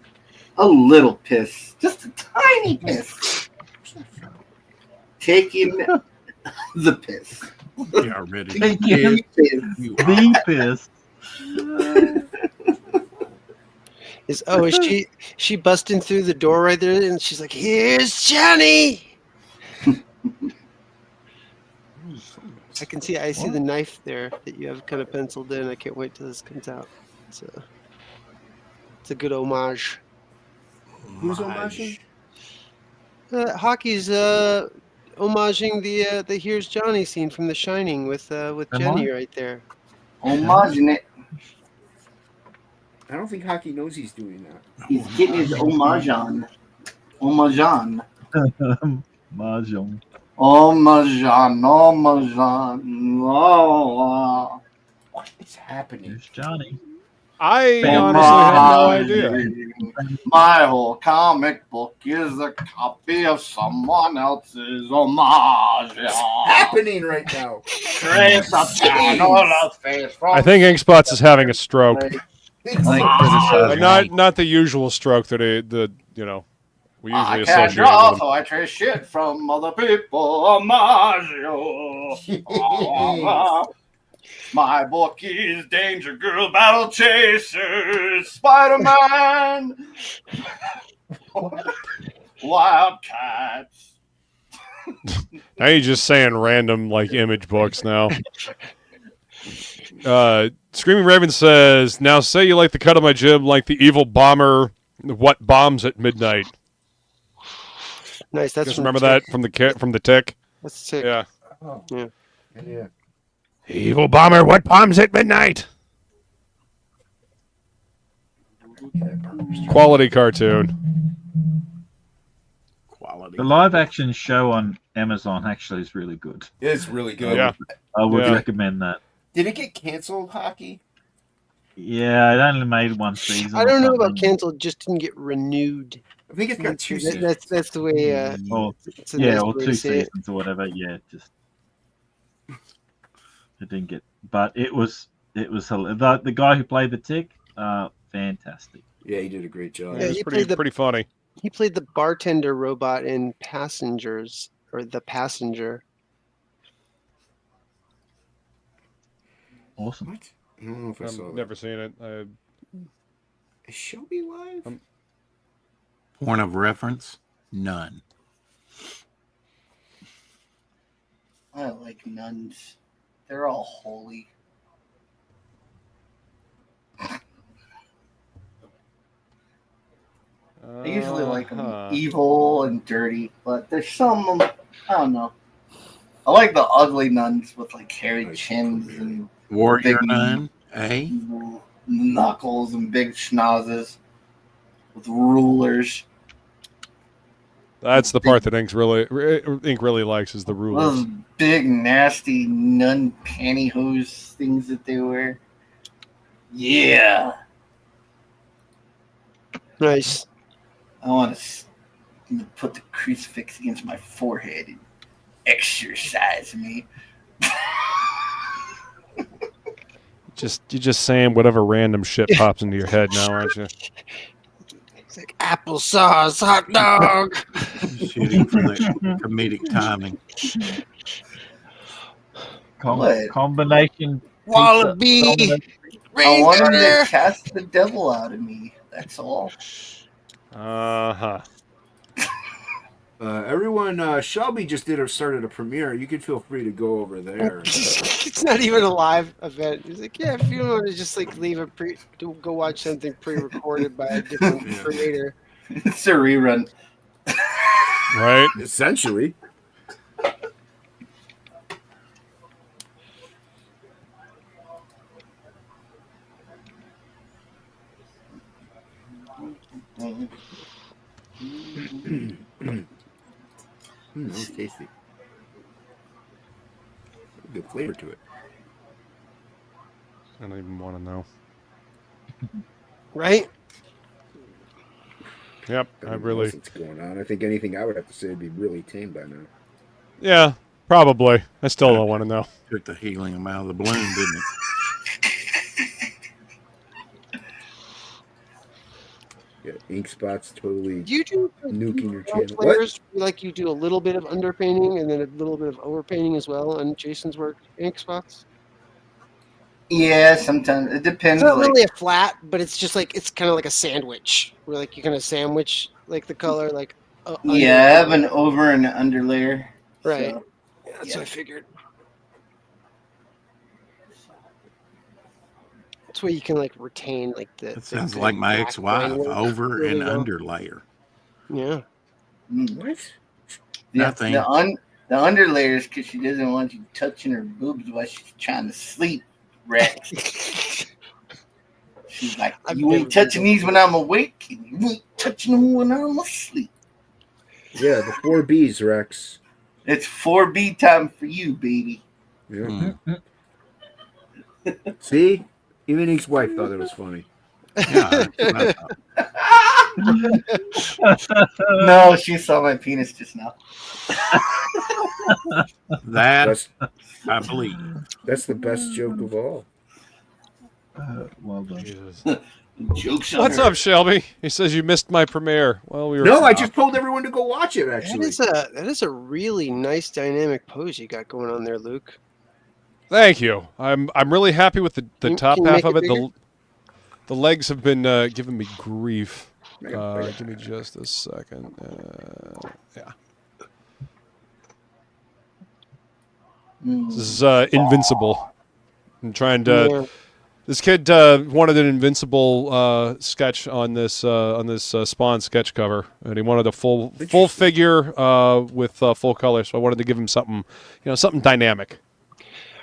A little piss, just a tiny piss. Taking the piss. You already Taking did. Piss. You The piss. Is she busting through the door right there, and she's like, "Here's Johnny." I see the knife there that you have kind of penciled in. I can't wait till this comes out. It's a good homage. Who's homaging? Hockey's homaging the "Here's Johnny" scene from The Shining with Jenny right there. Homaging it. I don't think Hockey knows he's doing that. He's getting his homage on. Homage on. Mahjong. Homage on. Homage on. Oh, What is happening? Here's Johnny. I honestly had no idea. My whole comic book is a copy of someone else's homage. Happening right now. Trace a panel face from I think Inkspots is having a stroke. Criticizing Not the usual stroke that we I usually can't associate draw, with him. so I trace shit from other people. Homage. My book is Danger Girl, Battle Chasers, Spider-Man, Wildcats. Now you're just saying random image books now. Screaming Raven says, "Now say you like the cut of my jib like the evil bomber. What bombs at midnight?" Nice. That's Just from remember the that from the Tick. That's sick. Yeah. Oh. Yeah. Yeah. Evil bomber, what bombs at midnight? Quality cartoon. quality. The live action show on Amazon actually is really good. It's really good. Yeah. I would Yeah. recommend that. Did it get canceled, Hockey? Yeah, it only made one season. I or don't know about something. canceled. Just didn't get renewed. I think it's got two That- seasons. That's the way. Or, It's a yeah, nice or way two to say it. seasons or whatever. Yeah, just it didn't get. But it was the guy who played the Tick. Fantastic. Yeah, he did a great job. Yeah, it's he pretty played the- pretty funny. He played the bartender robot in Passengers, or The Passenger. Awesome. What? I don't know if I saw I've that. never seen it. Is Shelby live? Point of reference? None. I like nuns. They're all holy. I usually like them evil and dirty, but there's some, I don't know. I like the ugly nuns with hairy chins and Warrior big Nun? Eh? knuckles and big schnozzes with rulers. That's the part that Ink really likes is the rulers. Those big, nasty nun pantyhose things that they wear. Yeah. Nice. I want to put the crucifix against my forehead and exercise me. You're just saying whatever random shit pops into your head now, aren't you? It's like applesauce, hot dog. Shooting for the comedic timing. What? Combination. Wallaby. I want him Reindeer. to cast the devil out of me. That's all. Uh-huh. Everyone, Shelby just started a premiere. You could feel free to go over there. It's not even a live event. He's like, yeah, if you want to just leave go watch something pre-recorded by a different creator. It's a rerun. Right? Essentially. That was tasty. Good flavor to it. I don't even want to know. Right? Yep, I I don't know what really. else that's going on. I think anything I would have to say would be really tame by now. Yeah, probably. I still don't want to know. Took the helium out of the balloon, didn't it? Yeah, ink spots totally Do you do nuking your channel. players like you do a little bit of underpainting and then a little bit of overpainting as well on Jason's work ink spots? Yeah, sometimes it depends. It's not Like, really a flat, but it's just like it's kind of like a sandwich, where like you kind of sandwich like the color, like yeah, I have an over and an under layer. right. So, Yeah, that's what I figured. That's where you can like retain like the. That sounds like my ex-wife, over and under layer. Yeah. What? Nothing. The under layers because she doesn't want you touching her boobs while she's trying to sleep, Rex. She's like, you ain't touching these when I'm awake, and you ain't touching them when I'm asleep. Yeah, the 4 Bs, Rex. It's 4B time for you, baby. Yeah. See? Even Ink's wife thought it was funny. Yeah, No, she saw my penis just now. that I believe. That's the best joke of all. Well done. Jesus. Jokes on What's her. up, Shelby? He says you missed my premiere. Well, we were. No, I just told everyone to go watch it, actually. That is a really nice dynamic pose you got going on there, Luke. Thank you. I'm really happy with the top can you half make of it it. The legs have been giving me grief. Give me just a second. Yeah. This is Invincible. I'm trying to. Yeah. This kid wanted an Invincible sketch on this Spawn sketch cover, and he wanted a full figure with full color. So I wanted to give him something, something dynamic.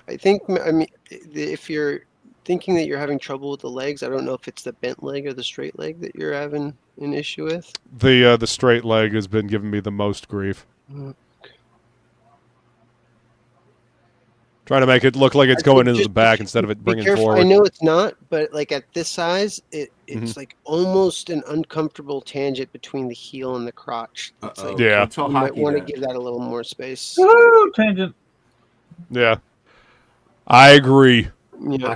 I think, I mean, if you're thinking that you're having trouble with the legs, I don't know if it's the bent leg or the straight leg that you're having an issue with. The straight leg has been giving me the most grief. Trying to make it look like it's going into the back instead of it bringing forward. I know it's not, but like at this size, it's like almost an uncomfortable tangent between the heel and the crotch. It's like, Yeah. you might want to give that a little more space. Woo, tangent. Yeah. I agree. Yeah.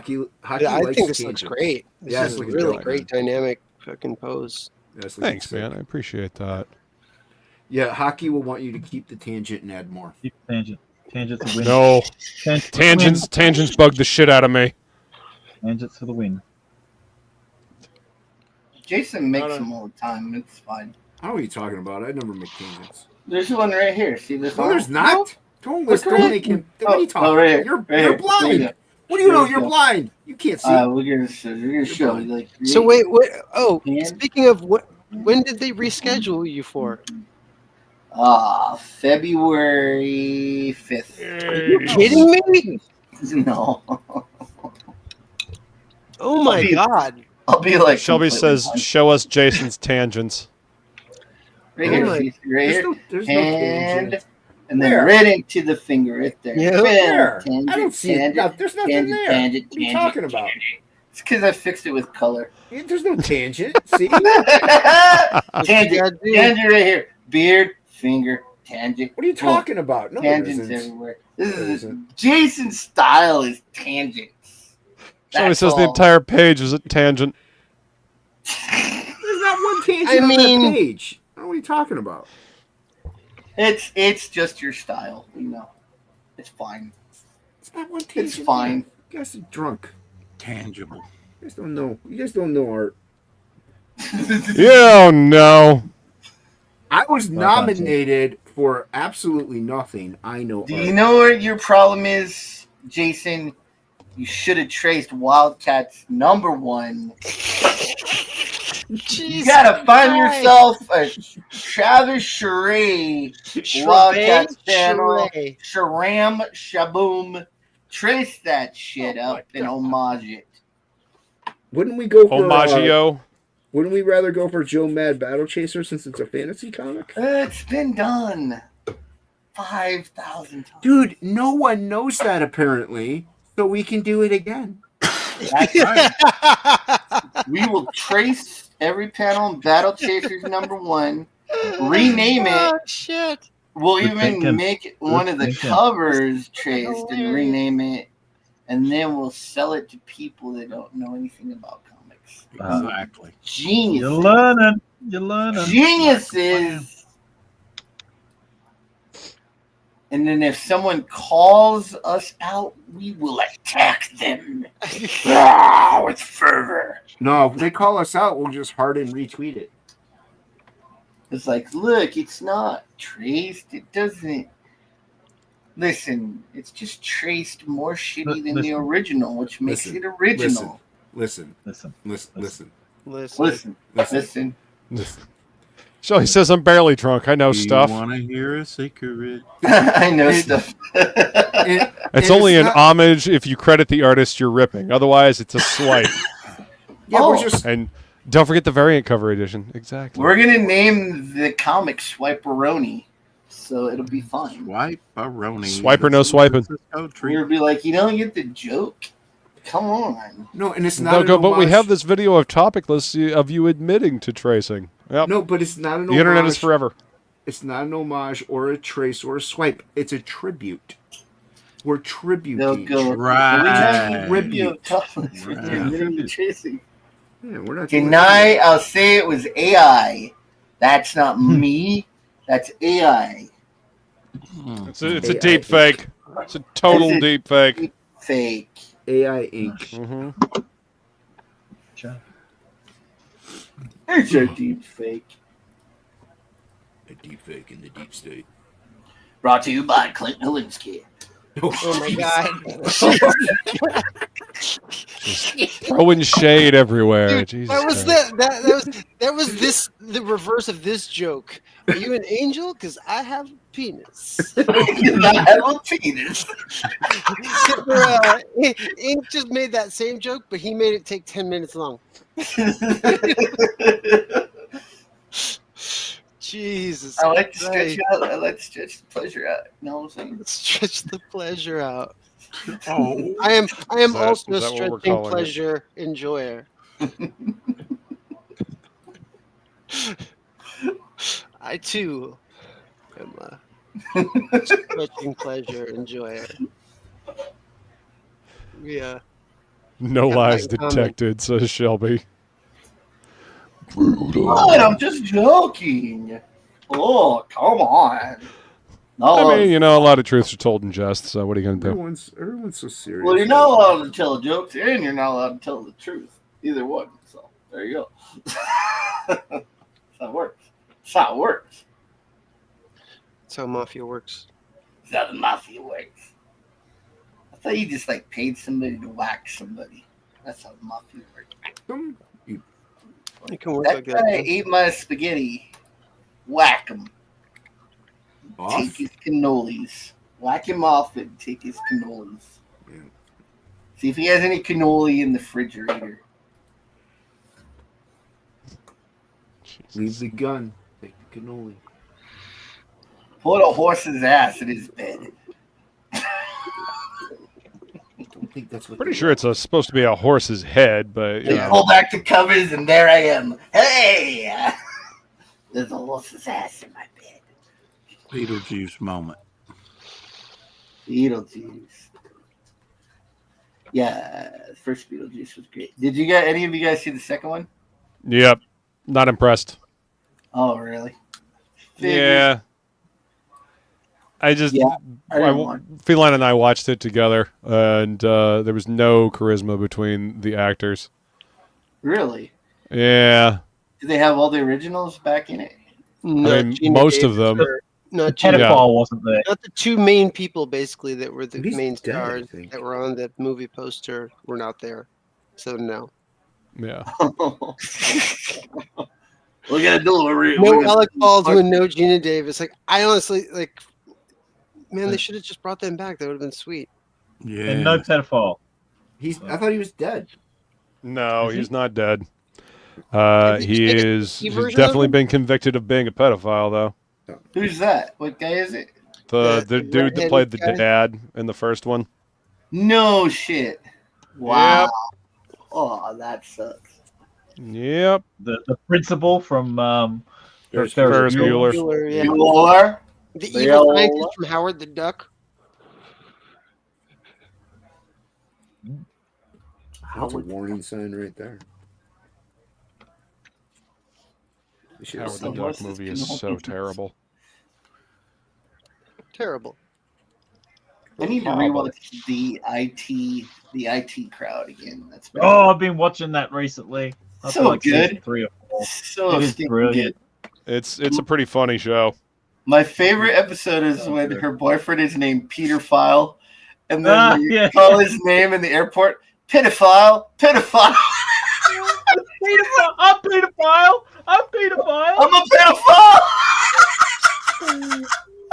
Hockey I likes think this looks tangents. great. This Yeah, is it's a looking really dope, great dynamic fucking pose. Yeah, it's looking Thanks, sick. man. I appreciate that. Yeah, hockey will want you to keep the tangent and add more. Keep tangent. Tangents to win. No. Tangents Tangents bug the shit out of me. Tangents for the win. Jason makes them all the time. It's fine. I don't know what you're talking about. I never make tangents. There's one right here. See this No, one? there's not. Don't Look don't right- make him. What are you talking right here. about? You're Right here. blind. There you go. What do you know? There you You're go. blind. You can't see. We're gonna show you. Like, So wait, what? Oh, Hand. speaking of what? When did they reschedule you for? February 5th. Are you kidding me? No. Oh my I'll be- god! I'll be like. Shelby completely says, blind. show us Jason's tangents. Right Oh here. my- See, right here. There's no And, tangent. and then Where? right into the finger right there. Yeah. Bam, Where? tangent, I don't see it. tangent, No, there's nothing tangent, there. tangent, What are you tangent. talking about? It's because I fixed it with color. There's no tangent. See? Tangent. gotta do. Tangent right here. Beard, finger, tangent. What are you boom. talking about? No, there Tangents isn't. everywhere. This There is isn't. Jason's style is tangents. Shelby That's says the all. entire page is a tangent. There's not one tangent I on mean- that page. I don't know what are you talking about? It's just your style, It's fine. It's not one tangent. It's fine. You guys are drunk. Tangible. You guys don't know. You guys don't know art. Yeah, no. I was nominated for absolutely nothing. I know. Do art. you know what your problem is, Jason? You should have traced Wildcats #1. You gotta find yourself a Travis Sheree Wildcats channel. Sheree. Sharam Shaboom. Trace that shit up and homage it. Wouldn't we go for? Homagio. Wouldn't we rather go for Joe Mad Battle Chaser since it's a fantasy comic? It's been done. 5,000 times. Dude, no one knows that apparently, so we can do it again. That's right. We will trace every panel in Battle Chasers #1, rename it. Oh, shit. We'll Good even thinking. make one of the thinking. covers traced and hilarious. rename it, and then we'll sell it to people that don't know anything about comics. Exactly. Genius. You're learning. You're learning. Geniuses. And then if someone calls us out, we will attack them. With fervor. No, if they call us out, we'll just harden retweet it. It's like, look, it's not traced. It doesn't. Listen, it's just traced more shitty than the original, which makes it original. Listen. Listen. So he says I'm barely drunk. I know stuff. You want to hear a secret? I know stuff. It's only an homage if you credit the artist you're ripping. Otherwise, it's a slight. Yeah, we're just. And don't forget the variant cover edition. Exactly. We're gonna name the comic Swiperoni, so it'll be fun. Swiperoni. Swiper, no swiping. We'll be like, you don't get the joke. Come on. No, and it's not. They'll go, but we homage. have this video of TOPicLESS of you admitting to tracing. Yep. No, but it's not an The internet is homage. forever. It's not an homage or a trace or a swipe. It's a tribute. We're They'll tributing. go. Right. Tribute. Right. Chasing. Yeah, we're not doing Deny. I'll say it was AI. That's not me. That's AI. It's a deep fake. It's a total It's a deep fake. Fake. AI Inc. Mm-hmm. It's a deep fake. A deep fake in the deep state. Brought to you by Clint Nowinski. Oh my god. Throwing shade everywhere. Dude, Jesus that was Christ. that was this the reverse of this joke. Are you an angel? Because I have a penis. I have a penis. Ink just made that same joke, but he made it take 10 minutes long. Jesus. I like to stretch Christ. out. I like to stretch the pleasure out. You know what I'm saying? Stretch the pleasure out. Oh. I am Is also a that what we're stretching calling it? pleasure enjoyer. I too am a stretching pleasure enjoyer. Yeah. No Yeah, lies like, detected, says Shelby. What? I'm just joking. Oh, come on. No, I mean, you know, a lot of truths are told in jest, so what are you going to do? Everyone's so serious. well, you're not allowed to tell jokes, and you're not allowed to tell the truth. Either one. So there you go. That's how it works. That's how it works. That's how mafia works. That's how the mafia works. I thought you just like paid somebody to whack somebody. That's how the mafia works. It can work That like guy that. ate my spaghetti. Whack him. Take his cannolis. Whack him off and take his cannolis. Yeah. See if he has any cannoli in the refrigerator. Leave the gun. Take the cannoli. Put a horse's ass in his bed. I don't think that's what. Pretty sure it's supposed to be a horse's head, but, you They know. pull back the covers and there I am. Hey! There's a horse's ass in my bed. Beetlejuice moment. Beetlejuice. Yeah, the first Beetlejuice was great. Did you guys? Any of you guys see the second one? Yep. Not impressed. Oh, really? Yeah. I just, Yeah, I didn't want- Feline and I watched it together, and there was no charisma between the actors. Really? Yeah. Did they have all the originals back in it? I mean, most of them. Not Pedophile Yeah. wasn't there. Not the two main people, basically, that were the He's main dead, I stars think. that were on the movie poster were not there. So no. Yeah. We're gonna do it. No Alec Baldwin, no Gina Davis. Like, I honestly, like, man, they should have just brought them back. That would have been sweet. Yeah. And no pedophile. I thought he was dead. No, he's not dead. Did you He see the is TV he's version of definitely him? been convicted of being a pedophile, though. Who's that? What guy is it? The dude that redheaded played the guy? dad in the first one. No shit. Wow. Oh, that sucks. Yep. The principal from Ferris Ferris Bueller. Bueller, yeah. Bueller. The evil Bueller. scientist from Howard the Duck. That's a warning sign right there. Howard the So Duck what's this movie is so connected? terrible. Terrible. I need to rewatch the IT crowd again. That's been Oh, I've been watching that recently. Up to So like season good. 3 or 4. so It is stinking brilliant. good. It's a pretty funny show. My favorite episode is when her boyfriend is named Peter File, and then they yeah. call his name in the airport. Pedophile, pedophile. Pedophile. I'm pedophile. I'm pedophile. I'm a pedophile.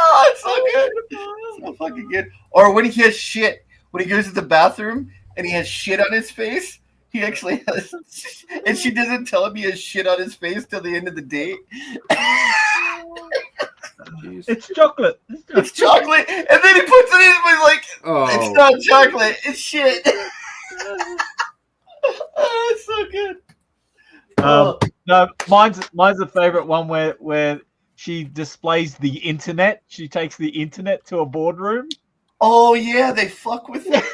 Oh, it's so good. It's so fucking good. Or when he has shit, when he goes to the bathroom and he has shit on his face, he actually has, and she doesn't tell him he has shit on his face till the end of the date. It's chocolate. It's chocolate, and then he puts it in, but he's like, it's not chocolate, it's shit. Oh, it's so good. No, mine's a favorite one where she displays the internet. She takes the internet to a boardroom. Oh yeah, they fuck with it.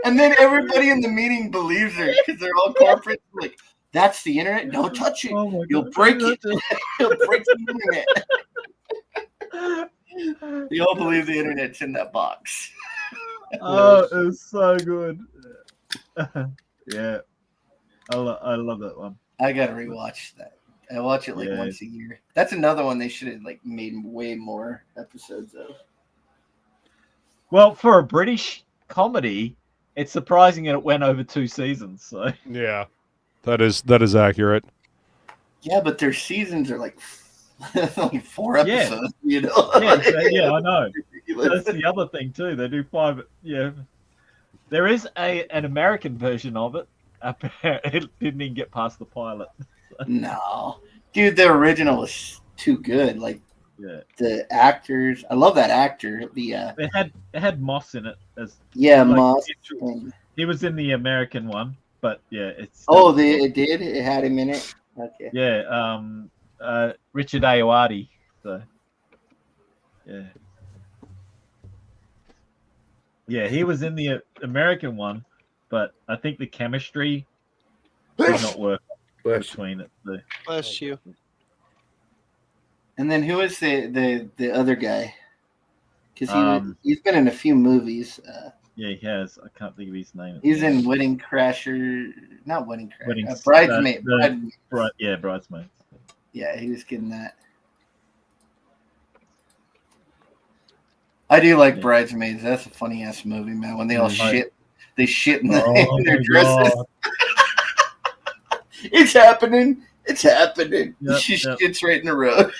And then everybody in the meeting believes her because they're all corporate. Like, that's the internet. Don't touch it. Oh my You'll God. break it. You'll break the internet. They all believe the internet's in that box. Oh, it was so good. Yeah, I love that one. I gotta rewatch that. I watch it like once a year. That's another one they should have like made way more episodes of. Well, for a British comedy, it's surprising that it went over 2 seasons. So Yeah, that is accurate. Yeah, but their seasons are like 4 episodes. You know? yeah, I know. That's the other thing too. They do 5. Yeah, there is an American version of it. It didn't even get past the pilot. No, dude, the original was too good. Like, Yeah, the actors, I love that actor. The it had Moss in it as Moss. He was in the American one, but yeah, it's it did. It had him in it. Okay. yeah. Richard Ayoade. So yeah, he was in the American one, but I think the chemistry did not work between it. Bless you. And then who is the other guy? Because he's been in a few movies. Yeah, he has. I can't think of his name. He's in Wedding Crasher, not Wedding Crasher. Bridesmaid. Bridesmaid. Yeah, he was getting that. I do like Bridesmaids. That's a funny ass movie, man. When they all shit in, in their dresses. It's happening. It's happening. Yep, She shits right in the road.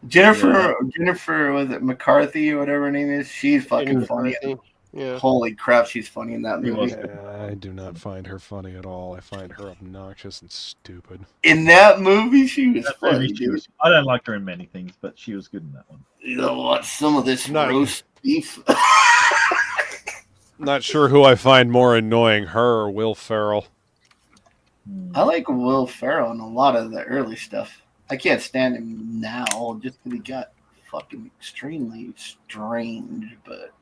Jennifer, was it McCarthy or whatever her name is? She's fucking funny. Yeah. Holy crap, she's funny in that movie. I do not find her funny at all. I find her obnoxious and stupid. In that movie, she was funny, dude. I don't like her in many things, but she was good in that one. You know what? Some of this roast beef. Not sure who I find more annoying, her or Will Ferrell. I like Will Ferrell in a lot of the early stuff. I can't stand him now just because he got fucking extremely strange, but...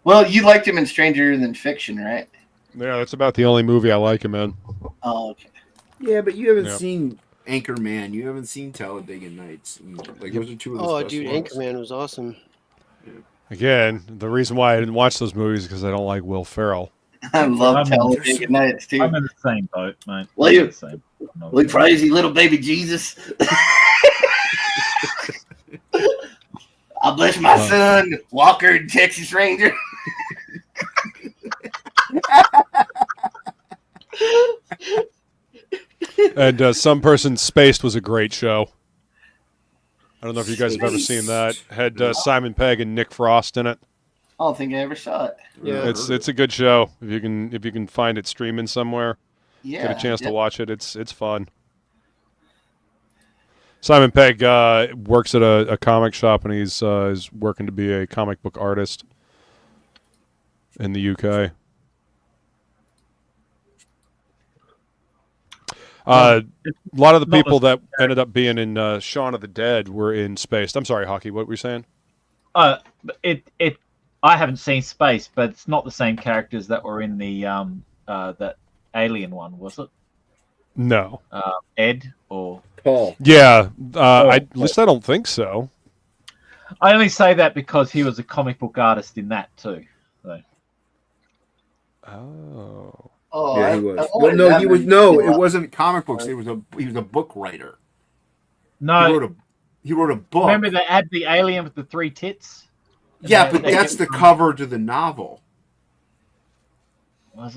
Well, you liked him in Stranger Than Fiction, right? Yeah, that's about the only movie I like him in. Oh, okay. Yeah, but you haven't seen Anchorman. You haven't seen Talladega Nights. Like, those are two of the best dude, ones. Anchorman was awesome. Yeah. Again, the reason why I didn't watch those movies is because I don't like Will Ferrell. I love Talladega Nights, too. I'm in the same boat, mate. We praise you, little baby Jesus. I bless my son, Walker, Texas Ranger. And Some Person Spaced was a great show. I don't know if you guys have ever seen that. Had Simon Pegg and Nick Frost in it. I don't think I ever saw it. Yeah, it's a good show. If you can find it streaming somewhere, Yeah, get a chance to watch it. It's fun. Simon Pegg works at a comic shop, and he's working to be a comic book artist in the UK. A lot of the people that ended up being in Shaun of the Dead were in Spaced. I'm sorry, Hockey, what were you saying? I haven't seen Space, but it's not the same characters that were in the that Alien one, was it? No. Ed or Paul. Yeah, at least I don't think so. I only say that because he was a comic book artist in that too. So. Oh. Oh, Yeah, he was. I Well, wanted no, that he was. movie No, to it wasn't comic books. He was a book writer. No, He wrote a book. remember they had the alien with the 3 tits? Yeah, but that's the cover to the novel.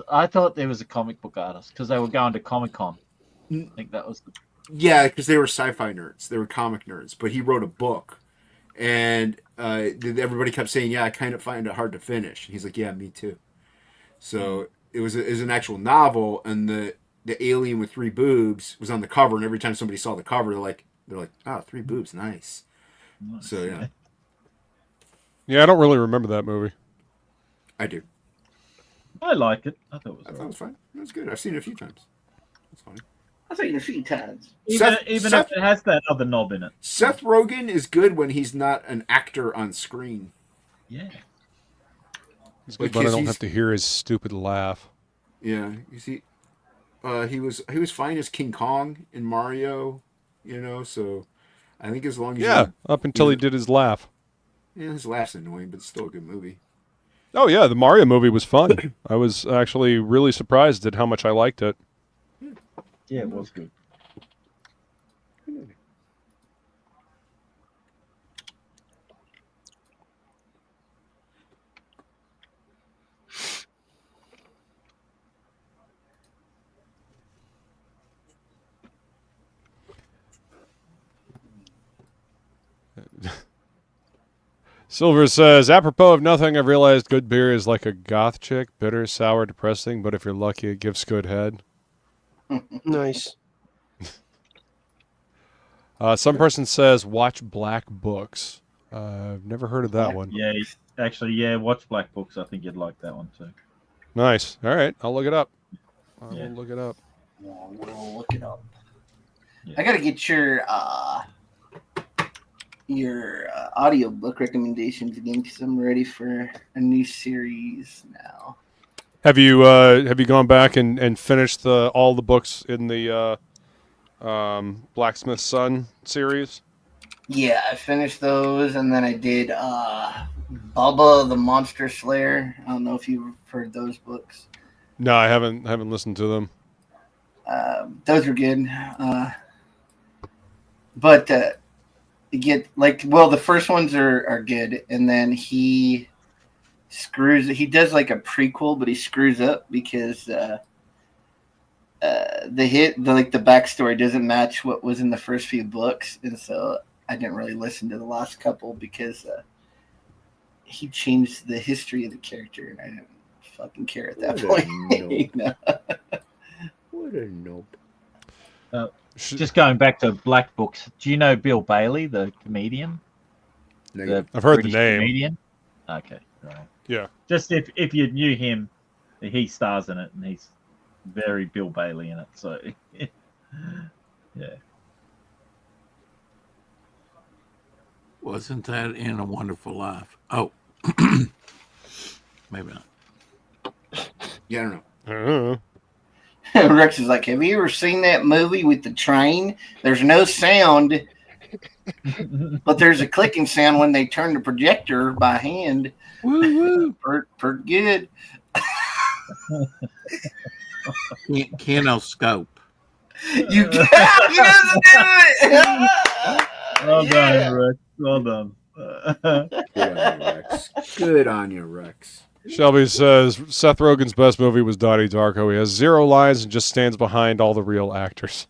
I thought there was a comic book artist because they were going to Comic-Con. I think that was. Yeah, because they were sci-fi nerds. They were comic nerds. But he wrote a book, and everybody kept saying, "Yeah, I kind of find it hard to finish." And he's like, "Yeah, me too." So it was an actual novel, and the alien with 3 boobs was on the cover. And every time somebody saw the cover, they're like, "Oh, 3 boobs, nice." So yeah, Yeah, I don't really remember that movie. I do. I like it. I thought it was fine. It was good. I've seen it a few times. It's funny. I've seen it a few times. Even if it has that other knob in it. Seth Rogen is good when he's not an actor on screen. Yeah. It's good, but I don't have to hear his stupid laugh. Yeah, you see, he was fine as King Kong in Mario, So I think as long as up until he did his laugh. Yeah, his laugh's annoying, but it's still a good movie. Oh yeah, the Mario movie was fun. I was actually really surprised at how much I liked it. Yeah, it was good. Silver says, apropos of nothing, I've realized good beer is like a goth chick, bitter, sour, depressing, but if you're lucky, it gives good head. Nice. Some person says, watch Black Books. I've never heard of that one. Yeah, actually, watch Black Books. I think you'd like that one too. Nice. All right, I'll look it up. I will look it up. We'll look it up. Yeah. I gotta get your audiobook recommendations again because I'm ready for a new series now. Have you gone back and finished all the books in the Blacksmith's Son series? Yeah, I finished those, and then I did Bubba the Monster Slayer. I don't know if you've heard those books. No, I haven't listened to them. Those were good, but the first ones are good, and then he does like a prequel, but he screws up because the backstory doesn't match what was in the first few books, and so I didn't really listen to the last couple because he changed the history of the character, and I didn't fucking care at that point. What a nope. Just going back to Black Books, do you know Bill Bailey, the comedian? I've heard the name. Comedian? Okay, right. Yeah. Just if you knew him, he stars in it, and he's very Bill Bailey in it. So, yeah. Wasn't that in A Wonderful Life? Oh, maybe not. Yeah, I don't know. I don't know. Rex is like, have you ever seen that movie with the train? There's no sound, but there's a clicking sound when they turn the projector by hand. Woo woo. Pretty good. Kinoscope. You can't. He doesn't do it. Well done, Rex. Well done. Good on you, Rex. Good on you, Rex. Shelby says, Seth Rogen's best movie was Donnie Darko. He has 0 lines and just stands behind all the real actors.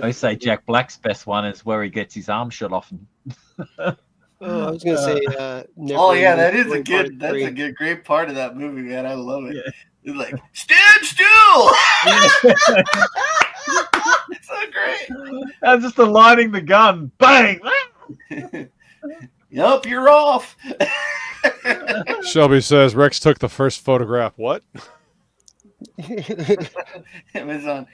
I say Jack Black's best one is where he gets his arm shot off. I was gonna say. Oh yeah, that is a good. That's a good, great part of that movie, man. I love it. Yeah. It's like stand still. so great. And just aligning the gun. Bang! Yup, you're off. Shelby says Rex took the first photograph. What? It was on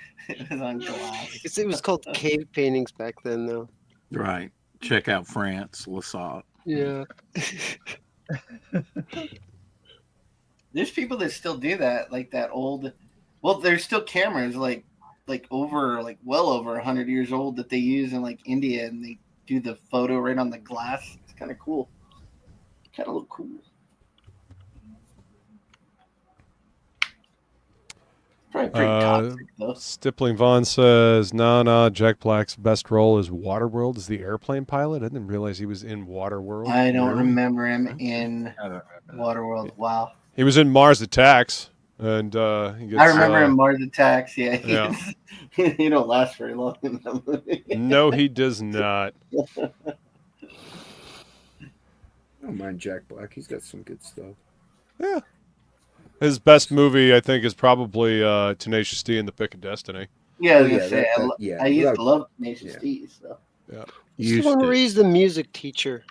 glass. It was called cave paintings back then, though. Right. Check out France, Lassalle. Yeah. There's people that still do that, like that old. Well, there's still cameras well over 100 years old that they use in like India, and they do the photo right on the glass. It's kind of cool. Kind of look cool. Probably pretty toxic though. Stippling Vaughn says, nah, Jack Black's best role is Waterworld as the airplane pilot. I didn't realize he was in Waterworld. I don't remember him in Waterworld. Wow. He was in Mars Attacks, and he gets, I remember him Mars Attacks. Yeah. Yeah. He don't last very long in that movie. No, he does not. I don't mind Jack Black. He's got some good stuff. Yeah. His best movie, I think, is probably Tenacious D and The Pick of Destiny. Yeah, I was Oh, gonna say, I used to love Tenacious D. So. Yeah. He's the one where he's the music teacher.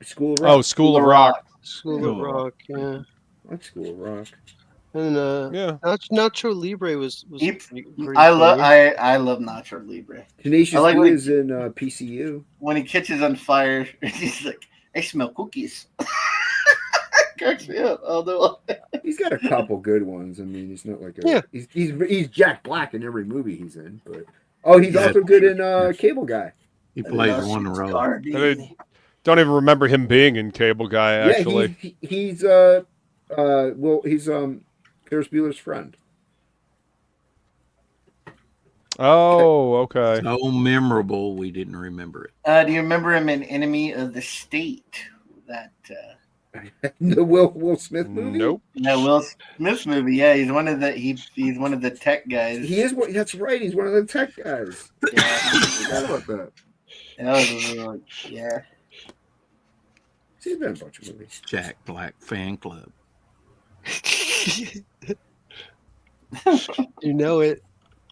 School of Rock. Oh, School of Rock. School of Rock, yeah. I like School of Rock. And yeah, Nacho Libre was pretty I love Nacho Libre. Tenacious like D when- is in PCU. When he catches on fire, he's like, "I smell cookies." Cracks me up. Although He's got a couple good ones. I mean, he's not like a he's Jack Black in every movie he's in, but he's also good in Cable Guy. He plays one role. I don't even remember him being in Cable Guy, actually. Yeah, he's Ferris Bueller's friend. Oh, okay. So memorable, we didn't remember it. do you remember him in Enemy of the State? That The Will Smith movie? Nope. that Will Smith movie. Yeah, he's one of the he's one of the tech guys. He is. That's right. He's one of the tech guys. Yeah, I forgot about that. yeah. He's been in a bunch of movies. Jack Black fan club. You know it.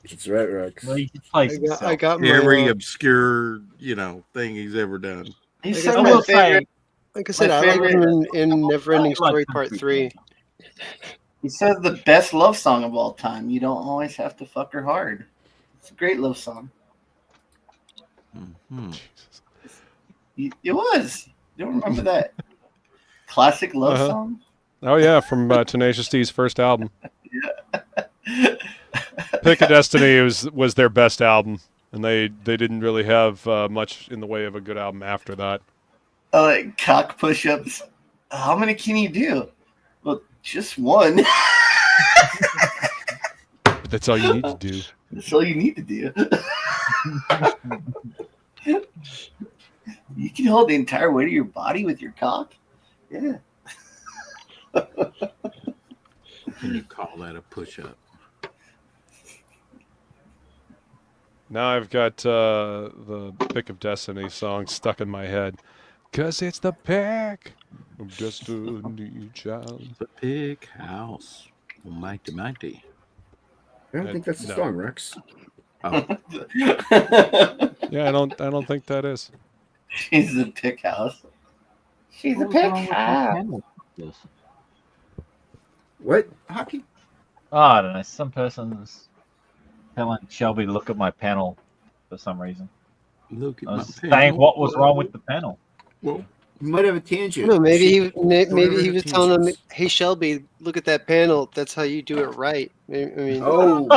That's right, Rex. Well, he plays I got my Every obscure, thing he's ever done. He's I some will of my favorite. like I said, my I like favorite- him in Neverending I like Story him Part too. 3. He says the best love song of all time. You don't always have to fuck her hard. It's a great love song. Mm-hmm. It was. You don't remember that classic love song? Oh, yeah, from Tenacious D's first album. Pick of Destiny was their best album, and they didn't really have much in the way of a good album after that. Like cock push-ups. How many can you do? Well, just one. But that's all you need to do. That's all you need to do. You can hold the entire weight of your body with your cock. Yeah. Can you call that a push-up? Now I've got the Pick of Destiny song stuck in my head. 'Cause it's the pick of Destiny, child. The pig house. Oh, mighty. I don't think that's the No. song, Rex. Oh, Yeah, I don't think that is. She's the pick house. She's a pick house. What? Hockey? Oh, I don't know. Some person's telling Shelby to look at my panel for some reason. look at I my was pen. saying what was wrong with the panel. Well, you might have a tangent. No, maybe he Whatever was the telling him, tangents. "Hey Shelby, look at that panel. That's how you do it right." I mean, Oh,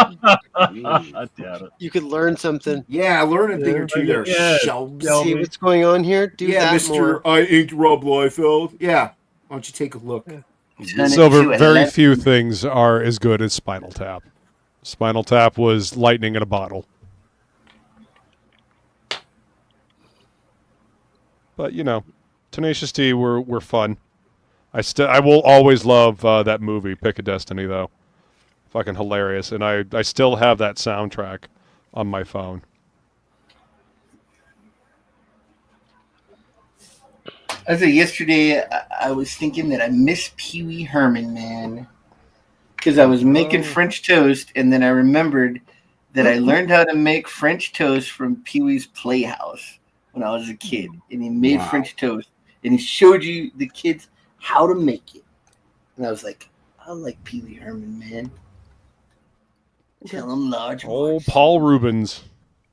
I doubt it. you could learn something. yeah, learn a thing or two there, Yeah. Shelbs. See what's going on here. Do Yeah, that Mr. more. I ain't Rob Liefeld. Yeah. Why don't you take a look? Turn it Silver, to very 11. few things are as good as Spinal Tap. Spinal Tap was lightning in a bottle. But, Tenacious D were fun. I will always love that movie, Pick of Destiny, though. Fucking hilarious. And I still have that soundtrack on my phone. As of yesterday, I was thinking that I miss Pee Wee Herman, man. Because I was making French toast, and then I remembered that I learned how to make French toast from Pee Wee's Playhouse when I was a kid. And he made French toast. And he showed you the kids how to make it. And I was like, I like Pee Wee Herman, man. Tell him large Oh, voice. Paul Rubens.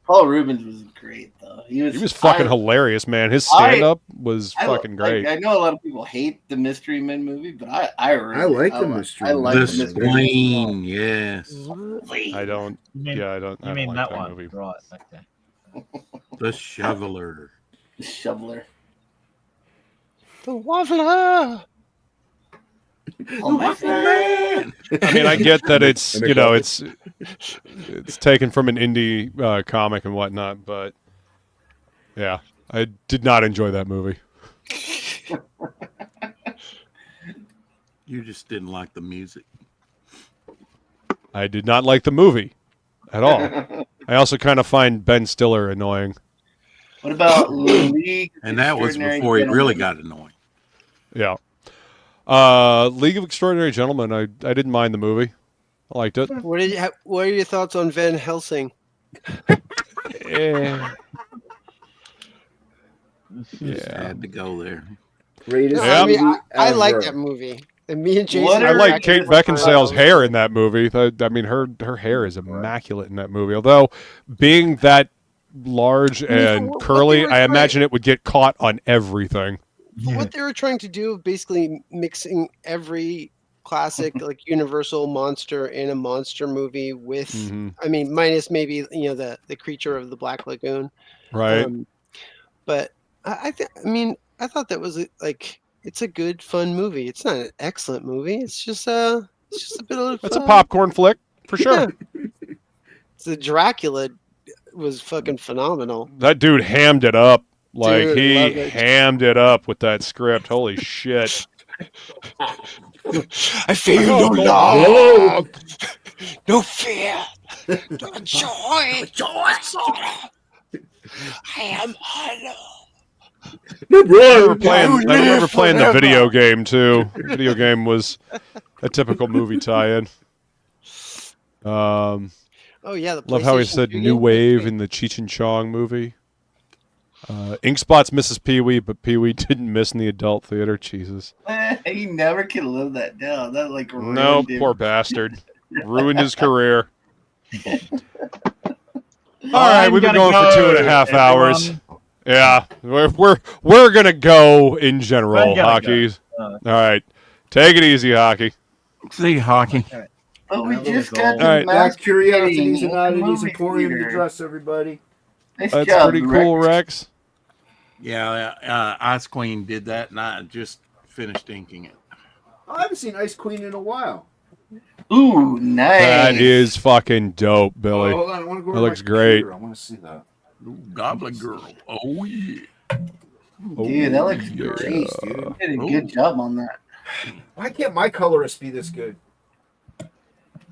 Paul Rubens was great, though. He was fucking hilarious, man. His stand-up was fucking great. I know a lot of people hate the Mystery Men movie, but I like the Mystery Men. I like The Spleen, yes. I don't. I don't. You I mean don't that like one? movie. Right. Okay. The Shoveler. The Shoveler. The Waffler. Oh my God. I mean, I get that it's it's taken from an indie comic and whatnot, but yeah, I did not enjoy that movie. You just didn't like the music. I did not like the movie at all. I also kind of find Ben Stiller annoying. What about League? And that was before he really got annoying. Yeah. League of Extraordinary Gentlemen. I didn't mind the movie. I liked it. What are your thoughts on Van Helsing? Yeah. Just had to go there. Greatest Yeah. I mean, I ever. like that movie. And me and Jason. I are like actually Kate Beckinsale's hair in that movie. I mean, her hair is immaculate in that movie. Although, being that large and what curly, they were I trying- imagine it would get caught on everything. What they were trying to do, basically mixing every classic like Universal monster in a monster movie with, I mean, minus maybe the creature of the Black Lagoon, Right. But I thought that was like it's a good fun movie. It's not an excellent movie. It's just a bit of It's a popcorn flick for sure. Yeah. The Dracula was fucking phenomenal. That dude hammed it up. Like Dude, he love it. hammed it up with that script. Holy shit. I feel no love, no fear, no joy, I am hollow. I remember playing the video game too. The video game was a typical movie tie-in. Oh yeah, the Love how he PlayStation said 2 New game? Wave in the Cheech and Chong movie. Inkspot's Mrs. Pee-wee, but Pee-wee didn't miss in the adult theater. Jesus. He never can live that down. That like No, ruined him. poor bastard. Ruined his career. All right, we've been going for 2.5 hours. Yeah, we're gonna go in general, hockey. All right, take it easy, hockey. See you, hockey. But we just got the All right. mask Curiosities fitting and oddities in the movie Emporium to theater. dress everybody. Nice That's job, pretty cool, Rex. Yeah, Ice Queen did that, and I just finished inking it. I haven't seen Ice Queen in a while. Ooh, nice. That is fucking dope, Billy. Oh, hold on, I want to go That to my looks great. computer. I want to see that. Ooh, Goblin Girl. Oh, yeah. Dude, that looks yeah. great, dude. You did a Ooh. good job on that. Why can't my colorist be this good?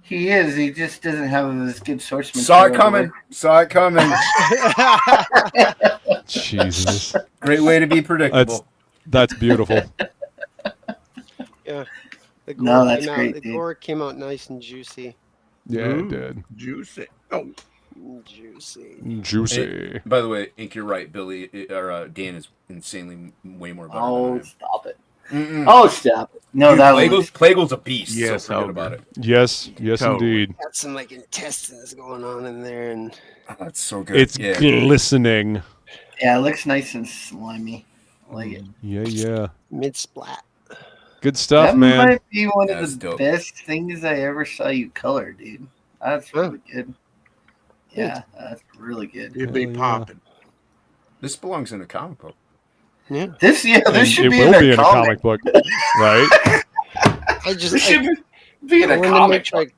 He is. He just doesn't have as good source Saw it material. coming. Saw it coming. Jesus. Great way to be predictable. That's beautiful. Yeah. The gore No, that's came out, great, the dude. gore came out nice and juicy. Yeah, Ooh, it did. Juicy. Oh, Juicy. Juicy. By the way, Ink, you're right. Billy or Dan is insanely way more better. Oh, than stop it. Mm-mm. Oh, stop it. No, Dude, that Plague's, Plague's a beast. Yes, so forget Ogre. about it. Yes, Totally. indeed. Got some like intestines going on in there, and Oh, that's so good. It's yeah. glistening. Yeah, it looks nice and slimy. I like it. Yeah. mid splat. Good stuff, That man. might be one That's of the dope. best things I ever saw you color, dude. That's really good. Yeah, that's really good. it'd be Hell yeah. popping. This belongs in a comic book. Yeah. This And should it be will in be a in a comic. comic book, right? I just This should be in I a wanted to make comic.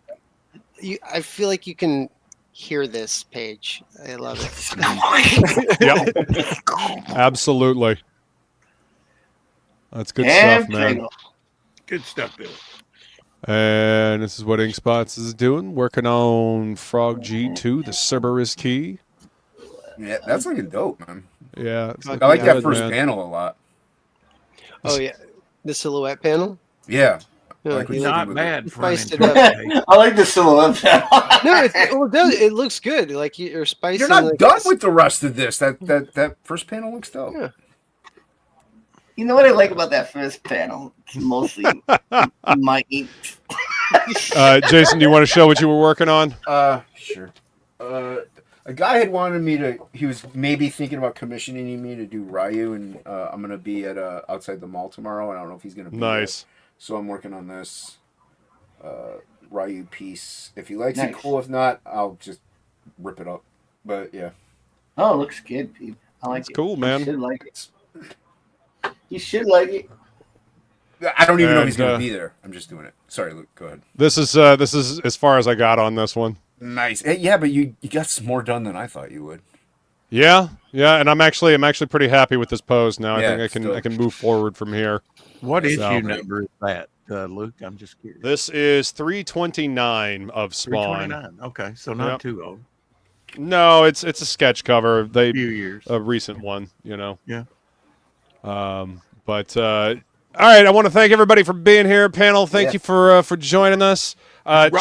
sure I feel like you can hear this page. I love it. Yep. Absolutely. That's good And stuff, man. Plague. Good stuff, Bill. And this is what Inkspots is doing, working on Frog G2, the Cerberus key. Yeah, that's looking dope, man. Yeah, it's I like that good, first man. panel a lot. Oh yeah, the silhouette panel. Yeah, Yeah, like what he you're Not doing with it. bad He for an spiced it intro. up. I like the silhouette panel. No, it looks good. Like you're spicing. You're not like done this. with the rest of this. That first panel looks dope. Yeah. You know what I like about that first panel? It's mostly my ink. Jason, do you want to show what you were working on? Sure. A guy had wanted me to. He was maybe thinking about commissioning me to do Ryu, and I'm gonna be at outside the mall tomorrow. And I don't know if he's gonna be Nice. there. So I'm working on this Ryu piece. If he likes it, Nice. cool. If not, I'll just rip it up. But yeah, Oh, it looks good, Pete. I like It's it. cool, You man. should like it. You should like it. I don't even know if he's And, gonna be there. I'm just doing it. Sorry, Luke. Go ahead. This is as far as I got on this one. Nice. Hey, yeah, but you got some more done than I thought you would. Yeah, and I'm actually pretty happy with this pose now. Yeah, I think it's I can move forward from here. What issue So- number is that, Luke? I'm just curious. This is 329 of Spawn. 329. Okay, so not Yep. too old. No, it's a sketch cover. A few years. A recent one, you know. Yeah. But all right, I want to thank everybody for being here, panel. Thank you for joining us.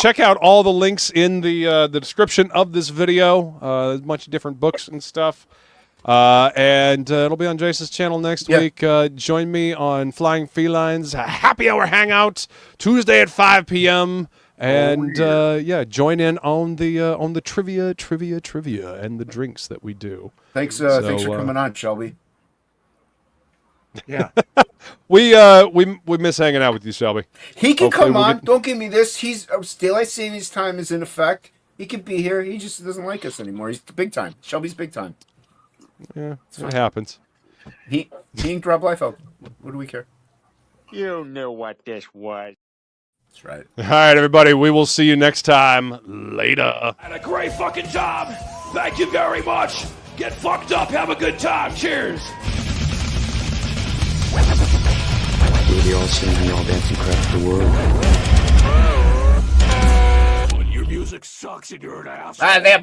Check out all the links in the description of this video. There's a bunch of different books and stuff. And it'll be on Jason's channel next week. Join me on Flying Felines Happy Hour Hangout Tuesday at 5 p.m. And join in on the trivia, and the drinks that we do. Thanks for coming on, Shelby. Yeah. We miss hanging out with you, Shelby. He can Hopefully come we'll on. get- Don't give me this. He's daylight savings time is in effect. He can be here. He just doesn't like us anymore. He's big time. Shelby's big time. Yeah, it happens. He can drop life out. What do we care? You knew what this was. That's right. All right, everybody. We will see you next time. Later. And a great fucking job. Thank you very much. Get fucked up. Have a good time. Cheers. We're the all singing, all dancing crap of the world. When your music sucks and you're an ass. They have